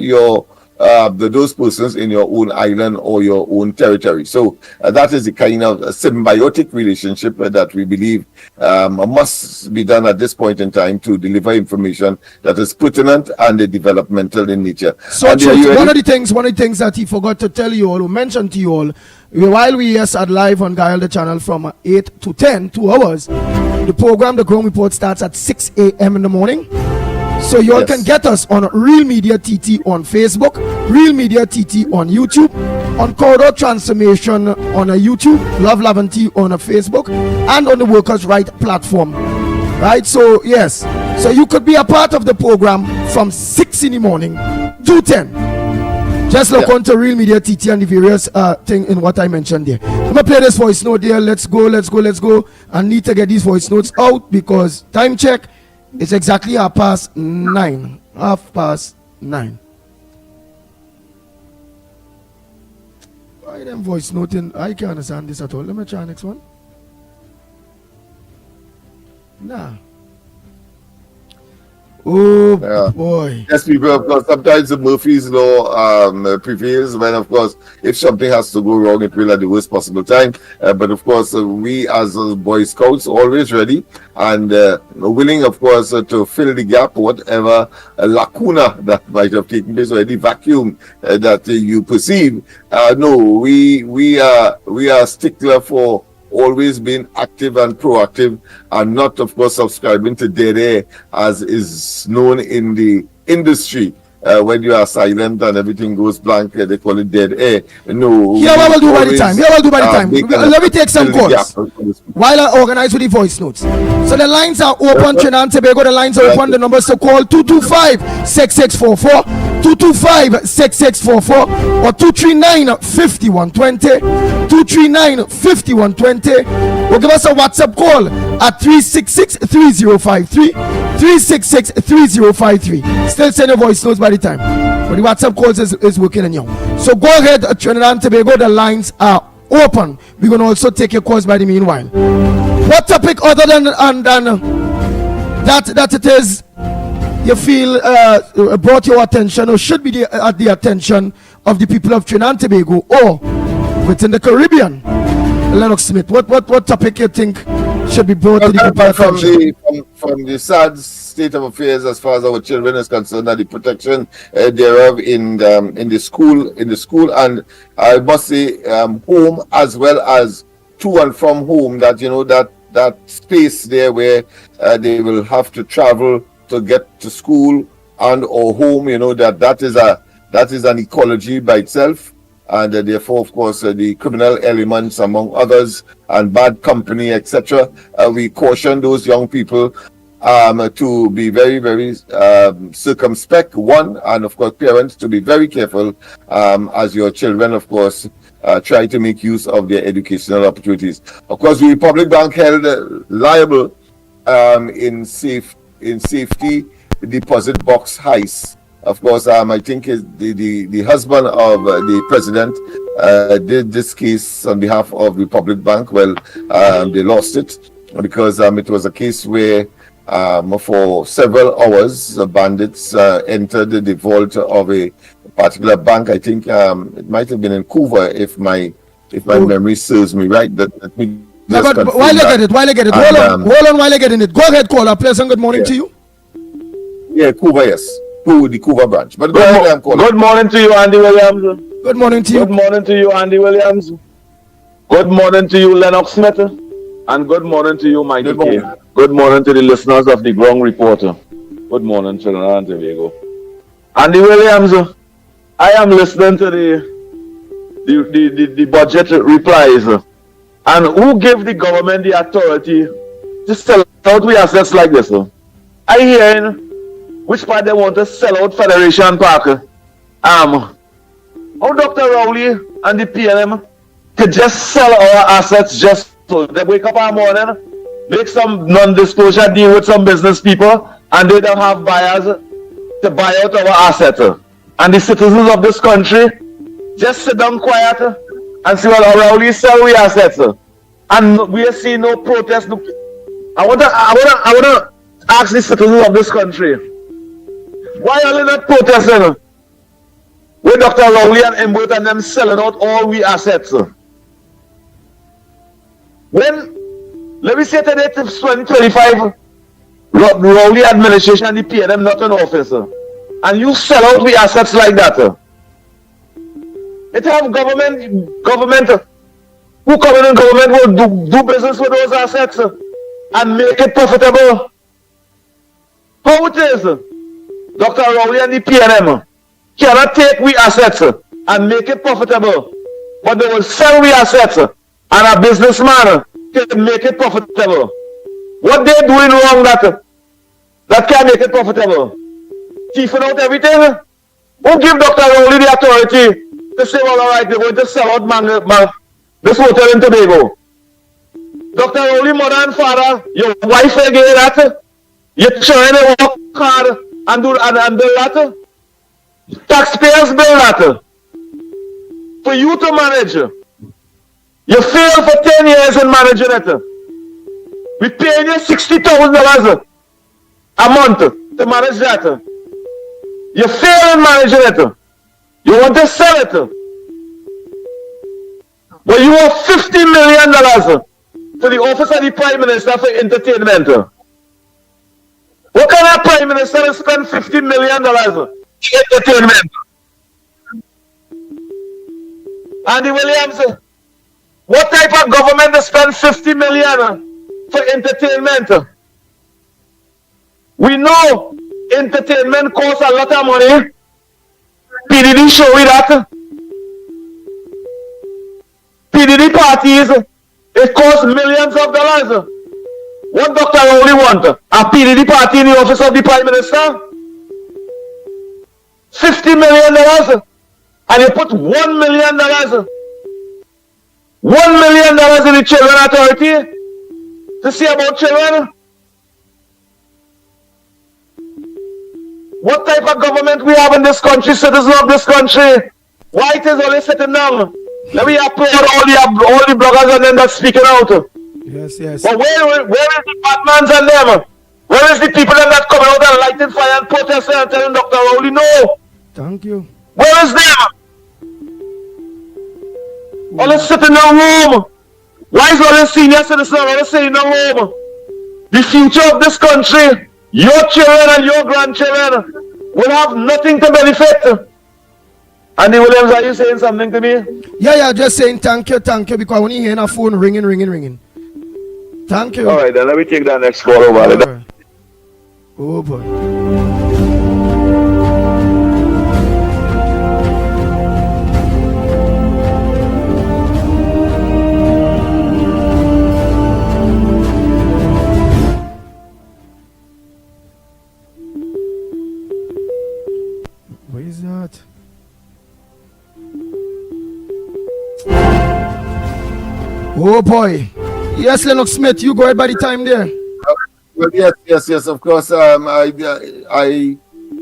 those persons in your own island or your own territory. So that is the kind of symbiotic relationship that we believe must be done at this point in time to deliver information that is pertinent and developmental in nature. So one of the things that he forgot to tell you all, or mention to you all, while we are live on Guile the channel from 8 to 10, 2 hours, the program, the Ground Report, starts at 6 a.m. in the morning. So you all can get us on Real Media TT on Facebook, Real Media TT on YouTube, on Corridor Transformation on a YouTube, Love Laventille on a Facebook, and on the Workers' Right platform. Right? So yes, so you could be a part of the program from 6 in the morning to 10. Just look onto Real Media TT and the various thing in what I mentioned there. I'm gonna play this voice note there. Let's go. I need to get these voice notes out because time check. It's exactly 9:30. 9:30. Why them voice noting? I can't understand this at all. Let me try next one. Nah. Oh boy. Yes, people, of course, sometimes the Murphy's Law prevails when, of course, if something has to go wrong, it will at the worst possible time. But of course, we as Boy Scouts always ready and willing, of course, to fill the gap, whatever lacuna that might have taken place, or any vacuum that you perceive. No, we are stickler for always being active and proactive, and not, of course, subscribing to dead air, as is known in the industry. When you are silent and everything goes blank, they call it dead air. No. Here what we'll do by the time. Let me take some calls while I organize with the voice notes. So the lines are open, Trinidad and Tobago. The lines are open. The numbers to call 225-6644, 225-6644, or 239-5120, 239-5120. Or give us a WhatsApp call at 366-3053, 366-3053. Still send your voice notes by the time, but the WhatsApp calls is working on you. So go ahead, Trinidad and Tobago. The lines are open. We're going to also take your calls by the meanwhile. What topic other than that it is you feel brought your attention, or should be at the attention of the people of Trinidad and Tobago, or within the Caribbean? Lennox Smith, what topic you think should be brought to the people attention? From the sad state of affairs as far as our children is concerned, and the protection thereof in the school, and I must say home, as well as to and from home, that that space there where they will have to travel to get to school and or home, that is an ecology by itself. and therefore, of course, the criminal elements, among others, and bad company, etc. We caution those young people to be very, very circumspect, one, and of course, parents to be very careful as your children, of course, try to make use of their educational opportunities. Of course, the Republic Bank held liable in safety deposit box heist. Of course, I think the husband of the president did this case on behalf of Republic Bank. Well, they lost it because it was a case where for several hours the bandits entered the vault of a particular bank. I think it might have been in Couva, if my memory serves me right. That me yeah, but while I get it, hold on while I get in it. Go ahead, caller. Pleasant good morning to you. Yeah, Couva, yes. To the Couva branch. But good morning to you, Andy Williams. Good morning to you. Good morning to you, Andy Williams. Good morning to you, Lennox Smith. And good morning to you, Mikey. Good morning to the listeners of the Ground Reporter. Good morning, Trinidad and Tobago. Andy Williams, I am listening to the budget replies. And who gave the government the authority to sell out we assets like this? I hear which part they want to sell out Federation Park. How Dr. Rowley and the PNM could just sell our assets just so they wake up in the morning, make some non-disclosure deal with some business people, and they don't have buyers to buy out our assets. And the citizens of this country just sit down quiet and see, well, Rowley sell we assets. And we see no protest. I want to ask the citizens of this country, why are they not protesting with Dr. Rowley and Imbert and them selling out all we assets? When, let me say today, it's 2025, Rowley administration and the PNM not in office, and you sell out we assets like that. It have government who come in government will do business with those assets and make it profitable. How it is? Dr. Rowley and the PNM cannot take we assets and make it profitable, but they will sell we assets and a businessman can make it profitable. What they doing wrong that can make it profitable? Thiefing out everything? Who give Dr. Rowley the authority to say, well, all right, they're going to sell out this hotel in Tobago? Dr. Rowley, mother and father, your wife will get that? You're trying to work hard and build that? Taxpayers build that. For you to manage. You failed for 10 years in managing it. We pay you $60,000 a month to manage that. You fail in managing it. You want to sell it. But you want $50 million to the office of the Prime Minister for entertainment. What kind of Prime Minister spend $50 million in entertainment? Andy Williams, what type of government to spend $50 million for entertainment? We know entertainment costs a lot of money. PDD show we that. PDD parties, it costs millions of dollars. What Dr. Rowley want? A PDD party in the office of the Prime Minister? $50 million. And you put $1 million. $1 million in the Children Authority to see about children? What type of government we have in this country, citizens of this country? Why it is only sitting down? Let me applaud all the bloggers and them that's speaking out. Yes, yes. But where is the Batmans and them? Where is the people that coming out and lighting fire and protesting and telling Dr. Rowley no? Thank you. Where is them? All is sitting in the room. Why is all the senior citizens all sitting in the room? The future of this country, your children and your grandchildren will have nothing to benefit. Andy Williams, are you saying something to me? Yeah, just saying thank you, because when you hear a phone ringing. Thank you. All right, then let me take that next call over. Right. Oh boy. is that? Oh boy. Yes, Lennox Smith, you go ahead by the time there. Well, yes, of course.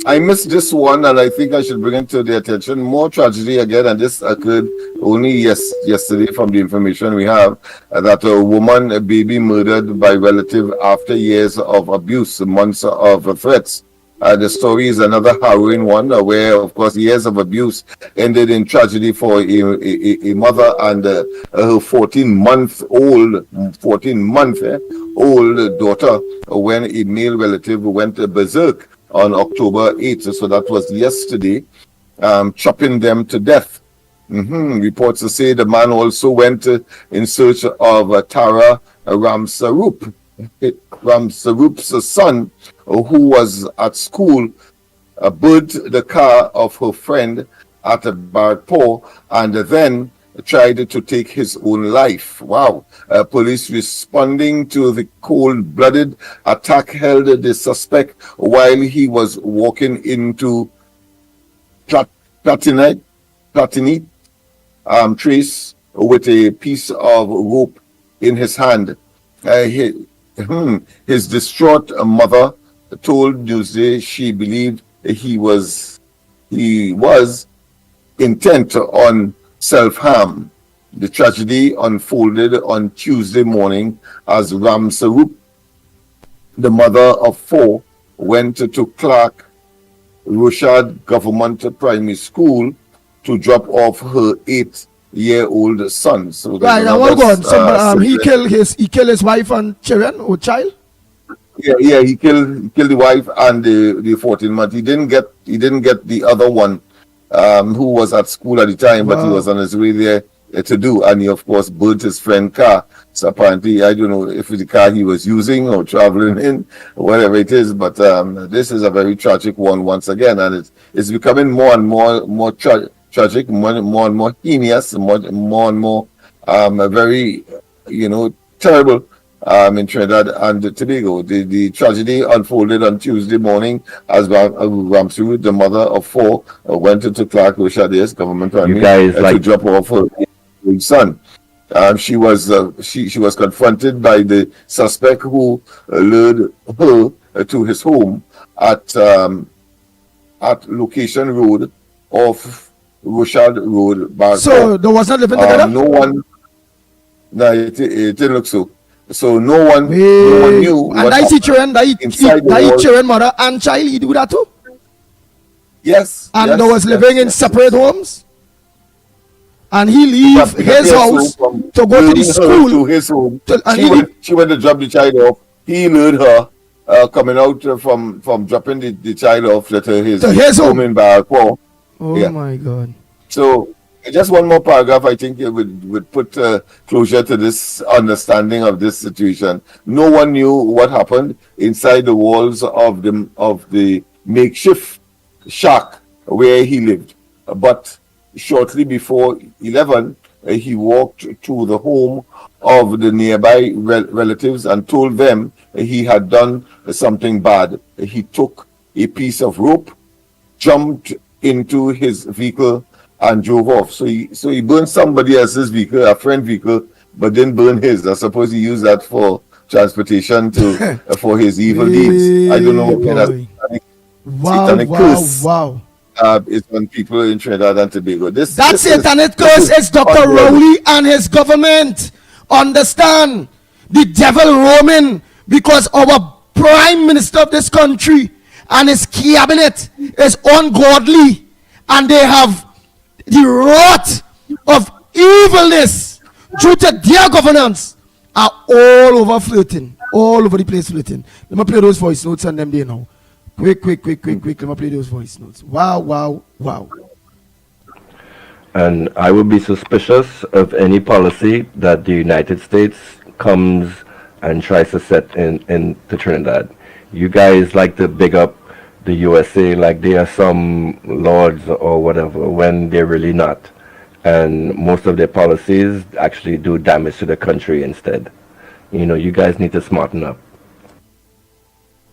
I missed this one, and I think I should bring it to the attention. More tragedy again, and this occurred only yesterday from the information we have, that a woman, a baby murdered by relative after years of abuse, months of threats. The story is another harrowing one, where, of course, years of abuse ended in tragedy for a mother and her 14-month-old daughter when a male relative went berserk on October 8th. So that was yesterday, chopping them to death. Reports say the man also went in search of Tara Ramsarup's son, who was at school, burnt the car of her friend at Barpo and then tried to take his own life. Wow. Police responding to the cold-blooded attack held the suspect while he was walking into Platinite Trace with a piece of rope in his hand. His distraught mother told Newsday she believed he was intent on self-harm. The tragedy unfolded on Tuesday morning as Ramsarup, the mother of 4, went to Clark Rochard Government Primary School to drop off her 8-year-old son. So right, I want to go on. So, he killed his wife and children or child. Yeah, he killed the wife and the 14-month. He didn't get the other one, who was at school at the time, but he was on his way there to do, and he of course burnt his friend's car. So apparently, I don't know if it's the car he was using or traveling in, or whatever it is, but this is a very tragic one once again, and it's becoming more and more tragic, more and more heinous, more and more very, terrible in Trinidad and Tobago. The tragedy unfolded on Tuesday morning as Ramsu, the mother of 4, went into Clark Rochard's government primary to drop off her son. She was confronted by the suspect who lured her to his home at Location Road off Rochard Road. Barco. So they was not living together? No one. No, it didn't look so. So no one knew. And that children, mother and child, he do that too? Yes. And they was living in separate homes? And he leave his house to go to the school. To his home. She went to drop the child off. He lured her coming out from dropping the child off to his home in Barco. Oh my God. So just one more paragraph, I think it would put closure to this understanding of this situation. No one knew what happened inside the walls of the makeshift shack where he lived. But shortly before 11, he walked to the home of the nearby relatives and told them he had done something bad. He took a piece of rope, jumped into his vehicle, and drove off. So he burned somebody else's vehicle, a friend vehicle, but didn't burn his. I suppose he used that for transportation for his evil deeds. I don't know what kind of satanic curse. Wow. It's on people in Trinidad and Tobago. That satanic curse is Dr. Rowley and his government. Understand? The devil roaming because our prime minister of this country and his cabinet is ungodly, and they have the rot of evilness due to their governance are all over flirting, all over the place flirting. Let me play those voice notes on them there now. Quick. Let me play those voice notes. Wow. And I would be suspicious of any policy that the United States comes and tries to set in to Trinidad. You guys like to big up the USA like they are some lords or whatever, when they're really not. And most of their policies actually do damage to the country instead. You guys need to smarten up.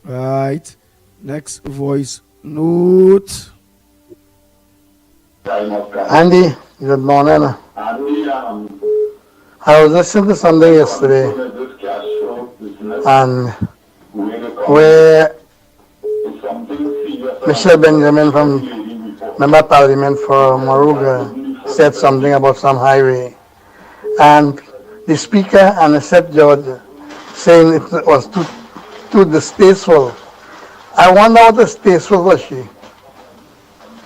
Right. Next voice note. Andy, good morning. I was listening to something yesterday, and where Michelle Benjamin from Member of Parliament for Moruga said something about some highway, and the speaker and the set judge saying it was too distasteful. I wonder what distasteful was she?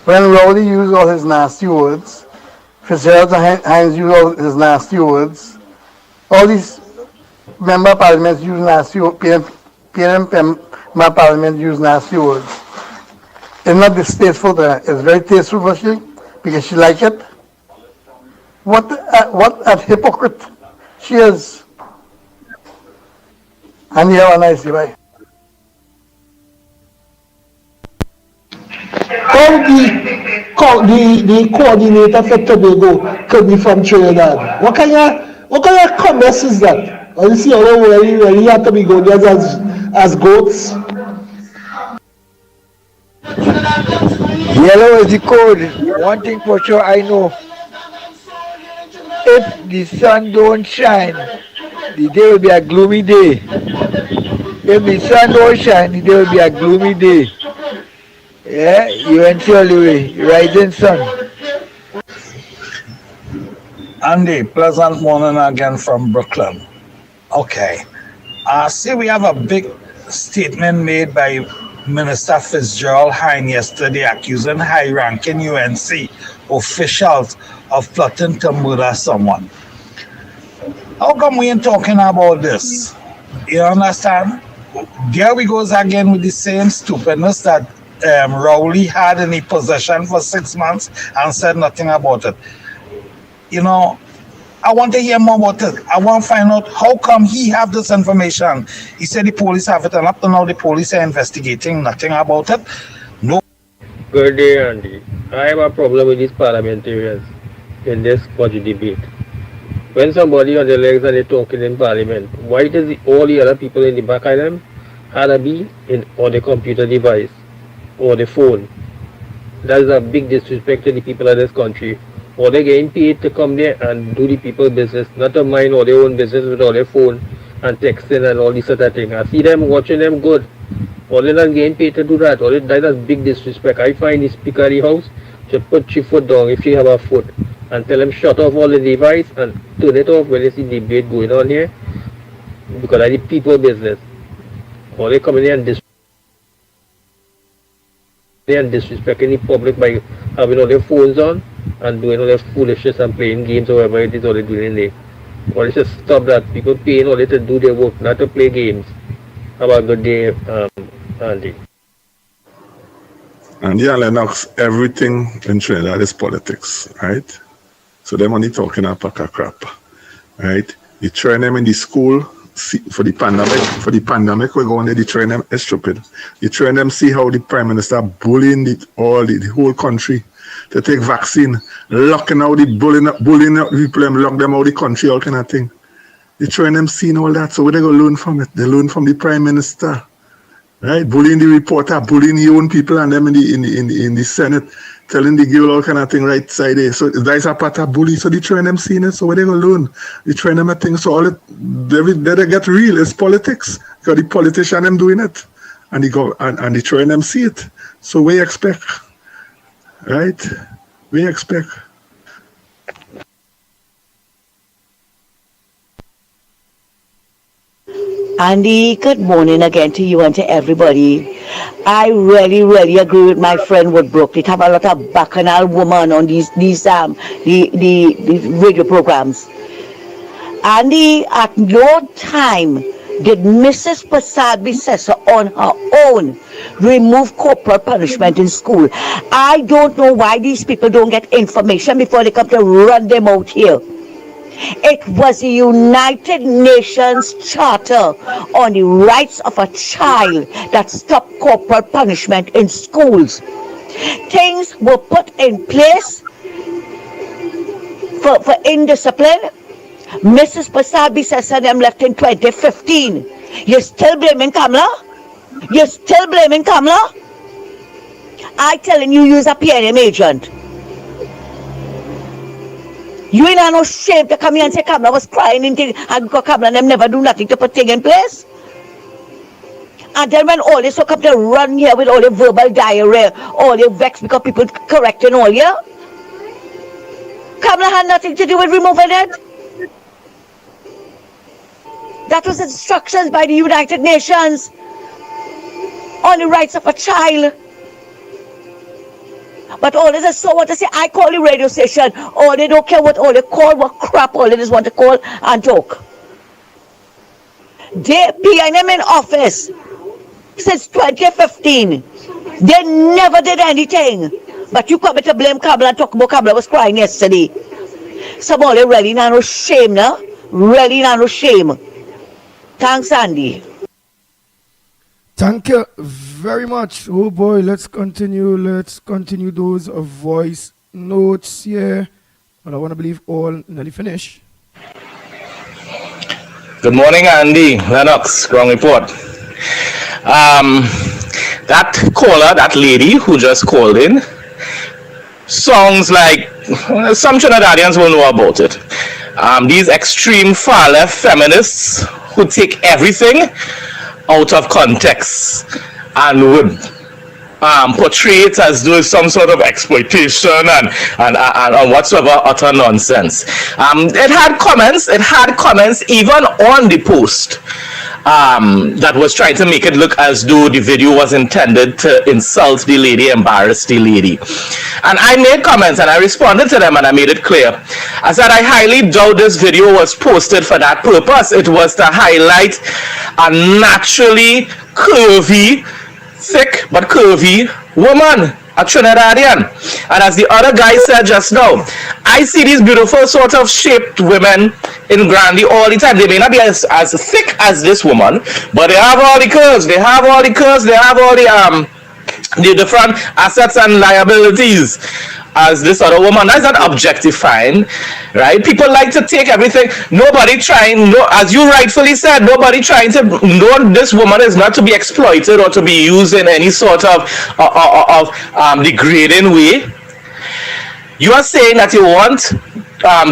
When Rowley used all his nasty words, Fitzgerald Hines used all his nasty words, all these member of parliament use nasty words, PNM member of parliament use nasty words. It's not distasteful to her, it's very tasteful for she, because she like it. What a hypocrite she is. And you have a nice day, bye. The coordinator for Tobago could be from Trinidad. What kind of commerce is that? Or you see all over where you have Tobagonians as goats? Yellow is the code. One thing for sure I know. If the sun don't shine, the day will be a gloomy day. If the sun don't shine, the day will be a gloomy day. Yeah, you went all the way. Rising sun. Andy, pleasant morning again from Brooklyn. Okay. See, we have a big statement made by Minister Fitzgerald Hine yesterday accusing high-ranking UNC officials of plotting to murder someone. How come we ain't talking about this? You understand? There we goes again with the same stupidness that Rowley had in his possession for 6 months and said nothing about it. You know, I want to hear more about it. I want to find out how come he have this information. He said the police have it, and up to now the police are investigating nothing about it. No. Good day, Andy. I have a problem with these parliamentarians in this budget debate. When somebody on their legs and they're talking in parliament, why does all the other people in the back of them had to be on the computer device or the phone? That is a big disrespect to the people of this country. Or they're getting paid to come there and do the people's business, not to mind all their own business with all their phone and texting and all this sort of thing. I see them watching them good. Or they're not getting paid to do that. Or that is big disrespect. I find the speaker of the house should put your foot down if you have a foot and tell them shut off all the device and turn it off when you see debate going on here, because that's the people's business. Or they come in here and disrespecting the public by having all their phones on and doing all their foolishness and playing games or whatever it is all they're doing in there. Well, let's just stop that. People paying all they to do their work, not to play games. Have a good day, Andy. And yeah, Lennox, everything in Trinidad is politics, right? So they're only talking a pack of crap, right? You train them in the school for the pandemic we're going there, you train them is stupid. You train them see how the Prime Minister bullying the whole country to take vaccine, locking out the bullying up people and lock them out of the country, all kind of thing. You train them seeing all that, so where they go learn from it? They learn from the Prime Minister. Right, bullying the reporter, bullying your own people and them in the Senate, telling the girl all kind of thing right side there. So that's a part of bully. So they train them seeing it. So where they gonna learn? They train them a thing. So all it they get real. It's politics. Because the politician them doing it, and they go and they train them see it. So we expect, right? We expect. Andy, good morning again to you and to everybody. I really agree with my friend Woodbrook. They have a lot of bacchanal women on the radio programs. Andy, at no time did Mrs. Prasad Bissessa on her own remove corporal punishment in school. I don't know why these people don't get information before they come to run them out here. It was the United Nations Charter on the Rights of a Child that stopped corporal punishment in schools. Things were put in place for indiscipline. Mrs. Prasad Bissessa them left in 2015. You're still blaming Kamala? You're still blaming Kamala? I telling you, you're a PNM agent. You ain't have no shame to come here and say Kamala was crying and Kamala and them never do nothing to put things in place. And then when all this will come to run here with all the verbal diarrhea, all the vex because people correcting all here, Kamala had nothing to do with removing it. That was instructions by the United Nations on the rights of a child. But all this is so what to say, I call the radio station, or they don't care what all they call, what crap all they just want to call and talk. They PNM in office since 2015. They never did anything. But you come to blame Kamala and talk about Kamala was crying yesterday. Somebody really not no shame now. Really not no shame. Thanks, Andy. Thank you very much. Oh boy, let's continue. Let's continue those voice notes here. Well, I want to believe all nearly finished. Good morning, Andy. Lennox, Ground Report. That caller, that lady who just called in, sounds like some Trinidadians will know about it. These extreme far left feminists who take everything out of context and would portray it as though some sort of exploitation and whatsoever utter nonsense. It had comments even on the post that was trying to make it look as though the video was intended to insult the lady, embarrass the lady. And I made comments and I responded to them and I made it clear. I said I highly doubt this video was posted for that purpose. It was to highlight a naturally curvy, thick but curvy woman, a Trinidadian. And as the other guy said just now, I see these beautiful sort of shaped women in Grandy all the time. They may not be as thick as this woman, but they have all the curves. They have all the different assets and liabilities as this other woman. That's not objectifying, right? People like to take everything. Nobody trying, as you rightfully said, nobody trying to know this woman is not to be exploited or to be used in any sort of degrading way. You are saying that you want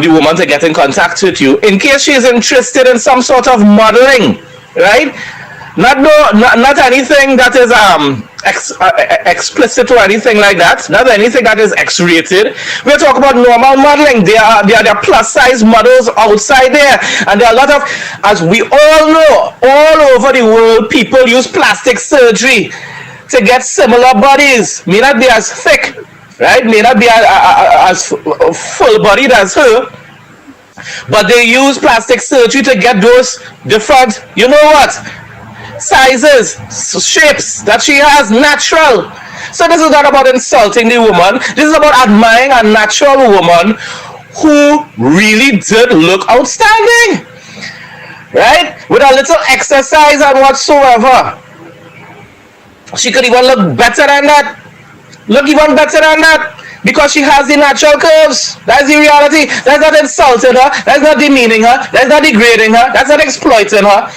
the woman to get in contact with you in case she is interested in some sort of modeling, right? Not anything that is explicit or anything like that. Not anything that is X-rated. We're talking about normal modeling. There are plus size models outside there, and there are a lot of, as we all know, all over the world, people use plastic surgery to get similar bodies. May not be as thick, right? May not be as full-bodied as her, but they use plastic surgery to get those different, you know what, sizes, shapes that she has natural. So this is not about insulting the woman. This is about admiring a natural woman who really did look outstanding, right? With a little exercise and whatsoever, she could even look better than that. Look even better than that, because she has the natural curves. That's the reality. That's not insulting her. That's not demeaning her. That's not degrading her. That's not exploiting her.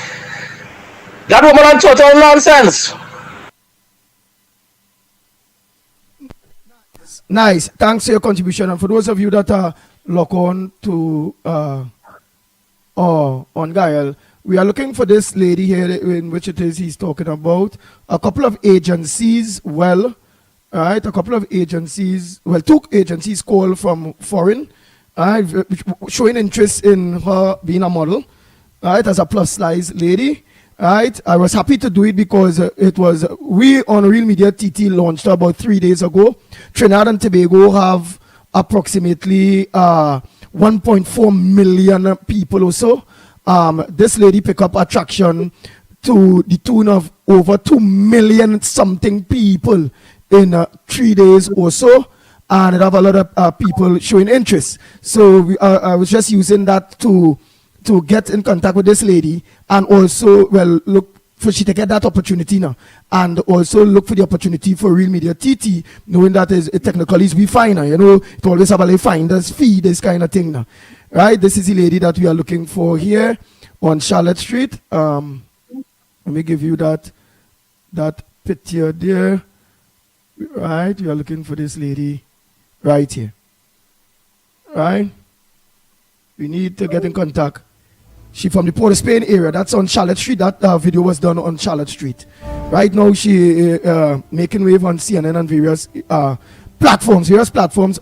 That woman on total nonsense. Nice. Thanks for your contribution. And for those of you that are locked on to on Gael, we are looking for this lady here in which it is he's talking about. A couple of agencies, two agencies called from foreign, showing interest in her being a model, as a plus size lady. Right, I was happy to do it because we on Real Media TT launched about 3 days ago. Trinidad and Tobago have approximately 1.4 million people or so. This lady pick up attraction to the tune of over 2 million something people in 3 days or so, and it have a lot of people showing interest. So I was just using that to get in contact with this lady, and also, look for she to get that opportunity now, and also look for the opportunity for Real Media TT, knowing that is technically we find her, it always have a finders fee, this kind of thing now, right? This is the lady that we are looking for here on Charlotte Street. Let me give you that picture there, right? We are looking for this lady right here, right? we need to get in contact. She from the Port of Spain area. That's on Charlotte Street. That video was done on Charlotte Street. Right now, she making wave on CNN and various platforms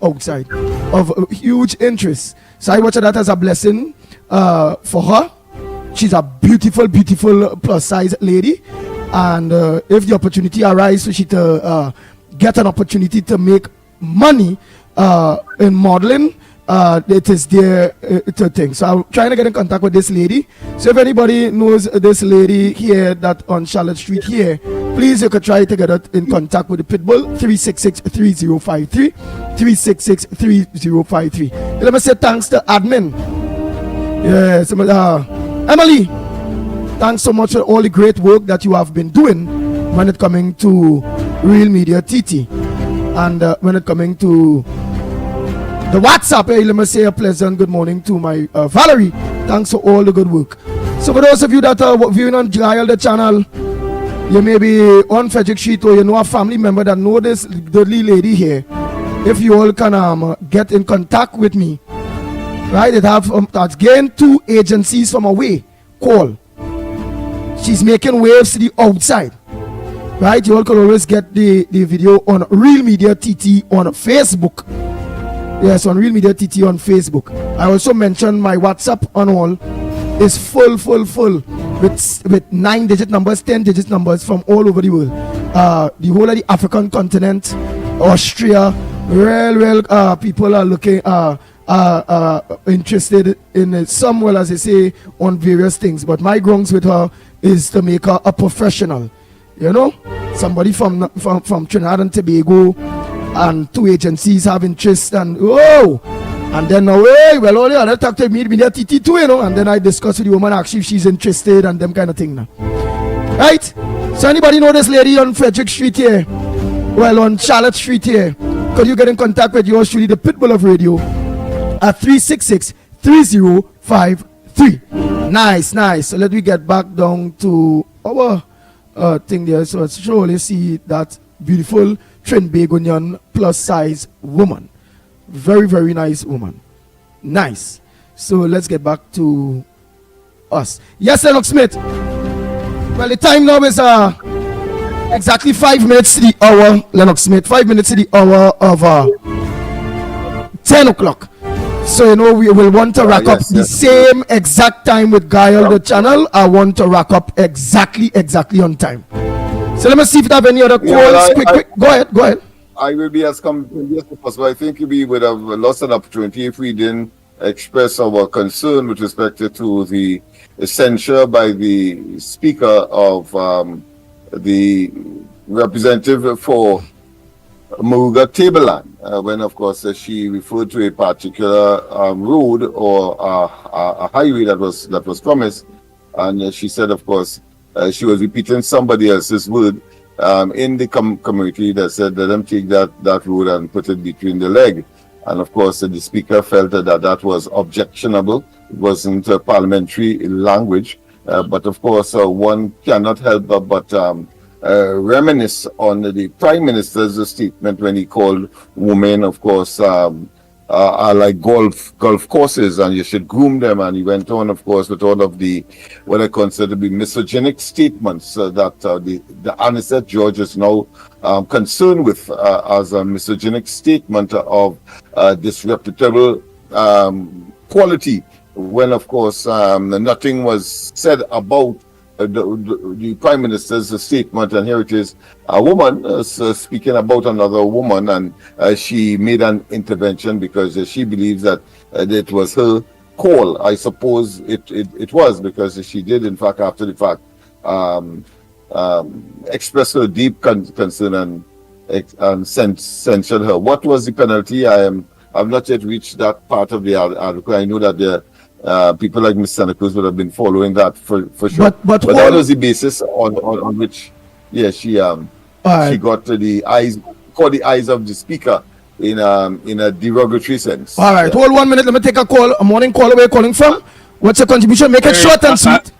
outside of huge interest. So I watch that as a blessing for her. She's a beautiful, beautiful plus size lady. And if the opportunity arises for she to get an opportunity to make money in modeling, it is their thing. So I'm trying to get in contact with this lady. So if anybody knows this lady here that on Charlotte Street here, please you could try to get in contact with the Pitbull 366-3053 366-3053. Let me say thanks to admin. Yes, Emily, thanks so much for all the great work that you have been doing when it coming to Real Media TT and when it coming to the WhatsApp. Let me say a pleasant good morning to my Valerie. Thanks for all the good work. So for those of you that are viewing on Giles the channel, you may be on Frederick Street or you know a family member that know this deadly lady here. If you all can get in contact with me, right? It have that's gained 2 agencies from away. Call. She's making waves to the outside. Right? You all can always get the video on Real Media TT on Facebook. Yes, on Real Media TT on Facebook. I also mentioned my WhatsApp on all is full with 9-digit numbers, 10-digit numbers from all over the world. The whole of the African continent, Austria, real people are looking interested in some, well, as I say, on various things. But my grounds with her is to make her a professional. You know, somebody from Trinidad and Tobago, and 2 agencies have interest, and and then well, all the other talk to me media TT too, you know, and then I discuss with the woman actually if she's interested and them kind of thing now. Right? So anybody know this lady on Frederick Street here? Well, on Charlotte Street here, could you get in contact with yours truly, the Pitbull of Radio, at 366-3053. Nice. So let me get back down to our thing there. So let's surely see that beautiful Trinbagonian plus size woman. Very, very nice woman. Nice. So let's get back to us. Yes, Lennox Smith. Well, the time now is exactly 5 minutes to the hour, Lennox Smith. 5 minutes to the hour of 10 o'clock. So, you know, we will want to rack up the same exact time with Giles the channel. I want to rack up exactly on time. So let me see if you have any other calls. Quick. Go ahead. I will be as compliant as possible. I think we would have lost an opportunity if we didn't express our concern with respect to the censure by the Speaker of the representative for Moruga Tableland, when of course she referred to a particular road or a highway that was promised, and she said, of course, she was repeating somebody else's word in the community that said let them take that road and put it between the leg. And of course the Speaker felt that was objectionable. It wasn't parliamentary language, but of course one cannot help but reminisce on the Prime Minister's statement when he called women, of course, are like golf courses and you should groom them. And he went on, of course, with all of the what I consider to be misogynic statements that the Anisette George is now concerned with as a misogynic statement of disreputable quality, when of course nothing was said about the Prime Minister's statement. And here it is, a woman speaking about another woman, and she made an intervention because she believes that it was her call. I suppose it was, because she did in fact after the fact express her deep concern and censured her. What was the penalty? I've not yet reached that part of the article. I know that the people like Ms. Santa Cruz would have been following that for sure. But that was the basis on which, she got the eyes of the Speaker in a derogatory sense. All right, hold 1 minute. Let me take a call. A morning call. Where you calling from? What's your contribution? Make it short and sweet.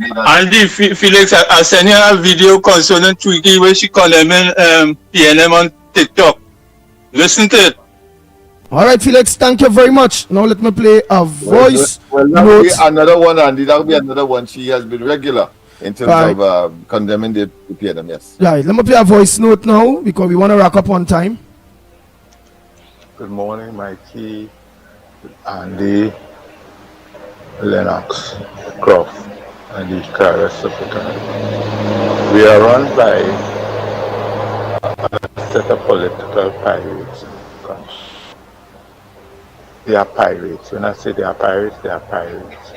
Andy, Felix, I sent you a video concerning Twiggy where she condemning PNM on TikTok. Listen to it. All right, Felix, thank you very much. Now let me play a voice that note. will be another one, Andy. That will be another one. She has been regular in terms of condemning the PNM, yes. Right, let me play a voice note now because we want to wrap up on time. Good morning, Mikey, Andy, Lennox, Croft, and the Carrier Secretary. We are run by a set of political pirates. They are pirates. When I say they are pirates, they are pirates.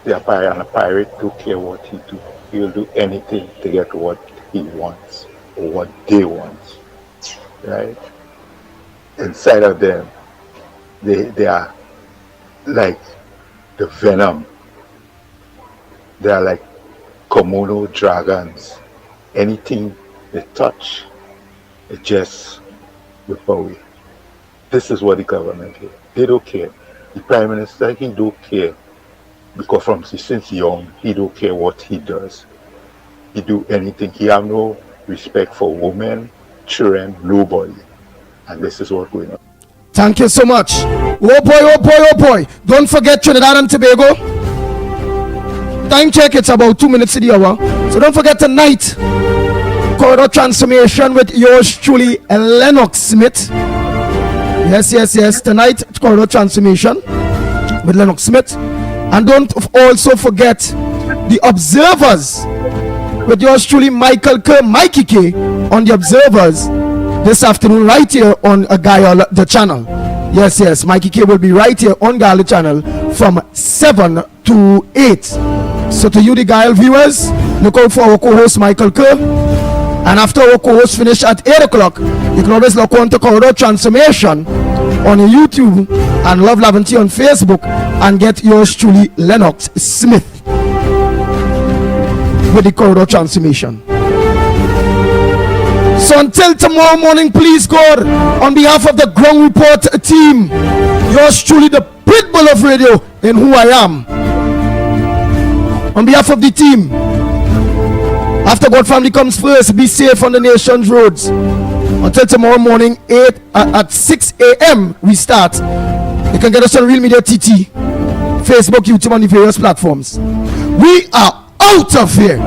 They are pirates, and a pirate don't care what he do. He will do anything to get what he wants or what they want. Right? Inside of them, they are like the venom. They are like Komodo dragons. Anything they touch, it just whip away. This is what the government is. They don't care. The Prime Minister, he don't care. Because since young, he don't care what he does. He do anything. He have no respect for women, children, nobody. And this is what's going on. Thank you so much. Oh boy, oh boy, oh boy. Don't forget Trinidad and Tobago. Time check, it's about 2 minutes to the hour. So don't forget tonight, corridor transformation with yours truly, Lennox Smith. Yes. Tonight, corridor transformation with Lennox Smith. And don't also forget the Observers with yours truly, Michael K. Mikey K. on the Observers this afternoon right here on Guyal the channel. Yes, Mikey K will be right here on Guyal the channel from 7 to 8. So to you the Guyal viewers, look out for our co-host Michael K. And after our co-host finish at 8 o'clock, you can always log on to Corridor Transformation on YouTube and Love Laventry on Facebook and get yours truly, Lennox Smith, with the Corridor Transformation. So until tomorrow morning, please God, on behalf of the Ground Report team, yours truly, the Pitbull of Radio in Who I Am, on behalf of the team, after God family comes first, be safe on the nation's roads. Until tomorrow morning, at 6 a.m. we start. You can get us on Real Media TT, Facebook, YouTube, and the various platforms. We are out of here.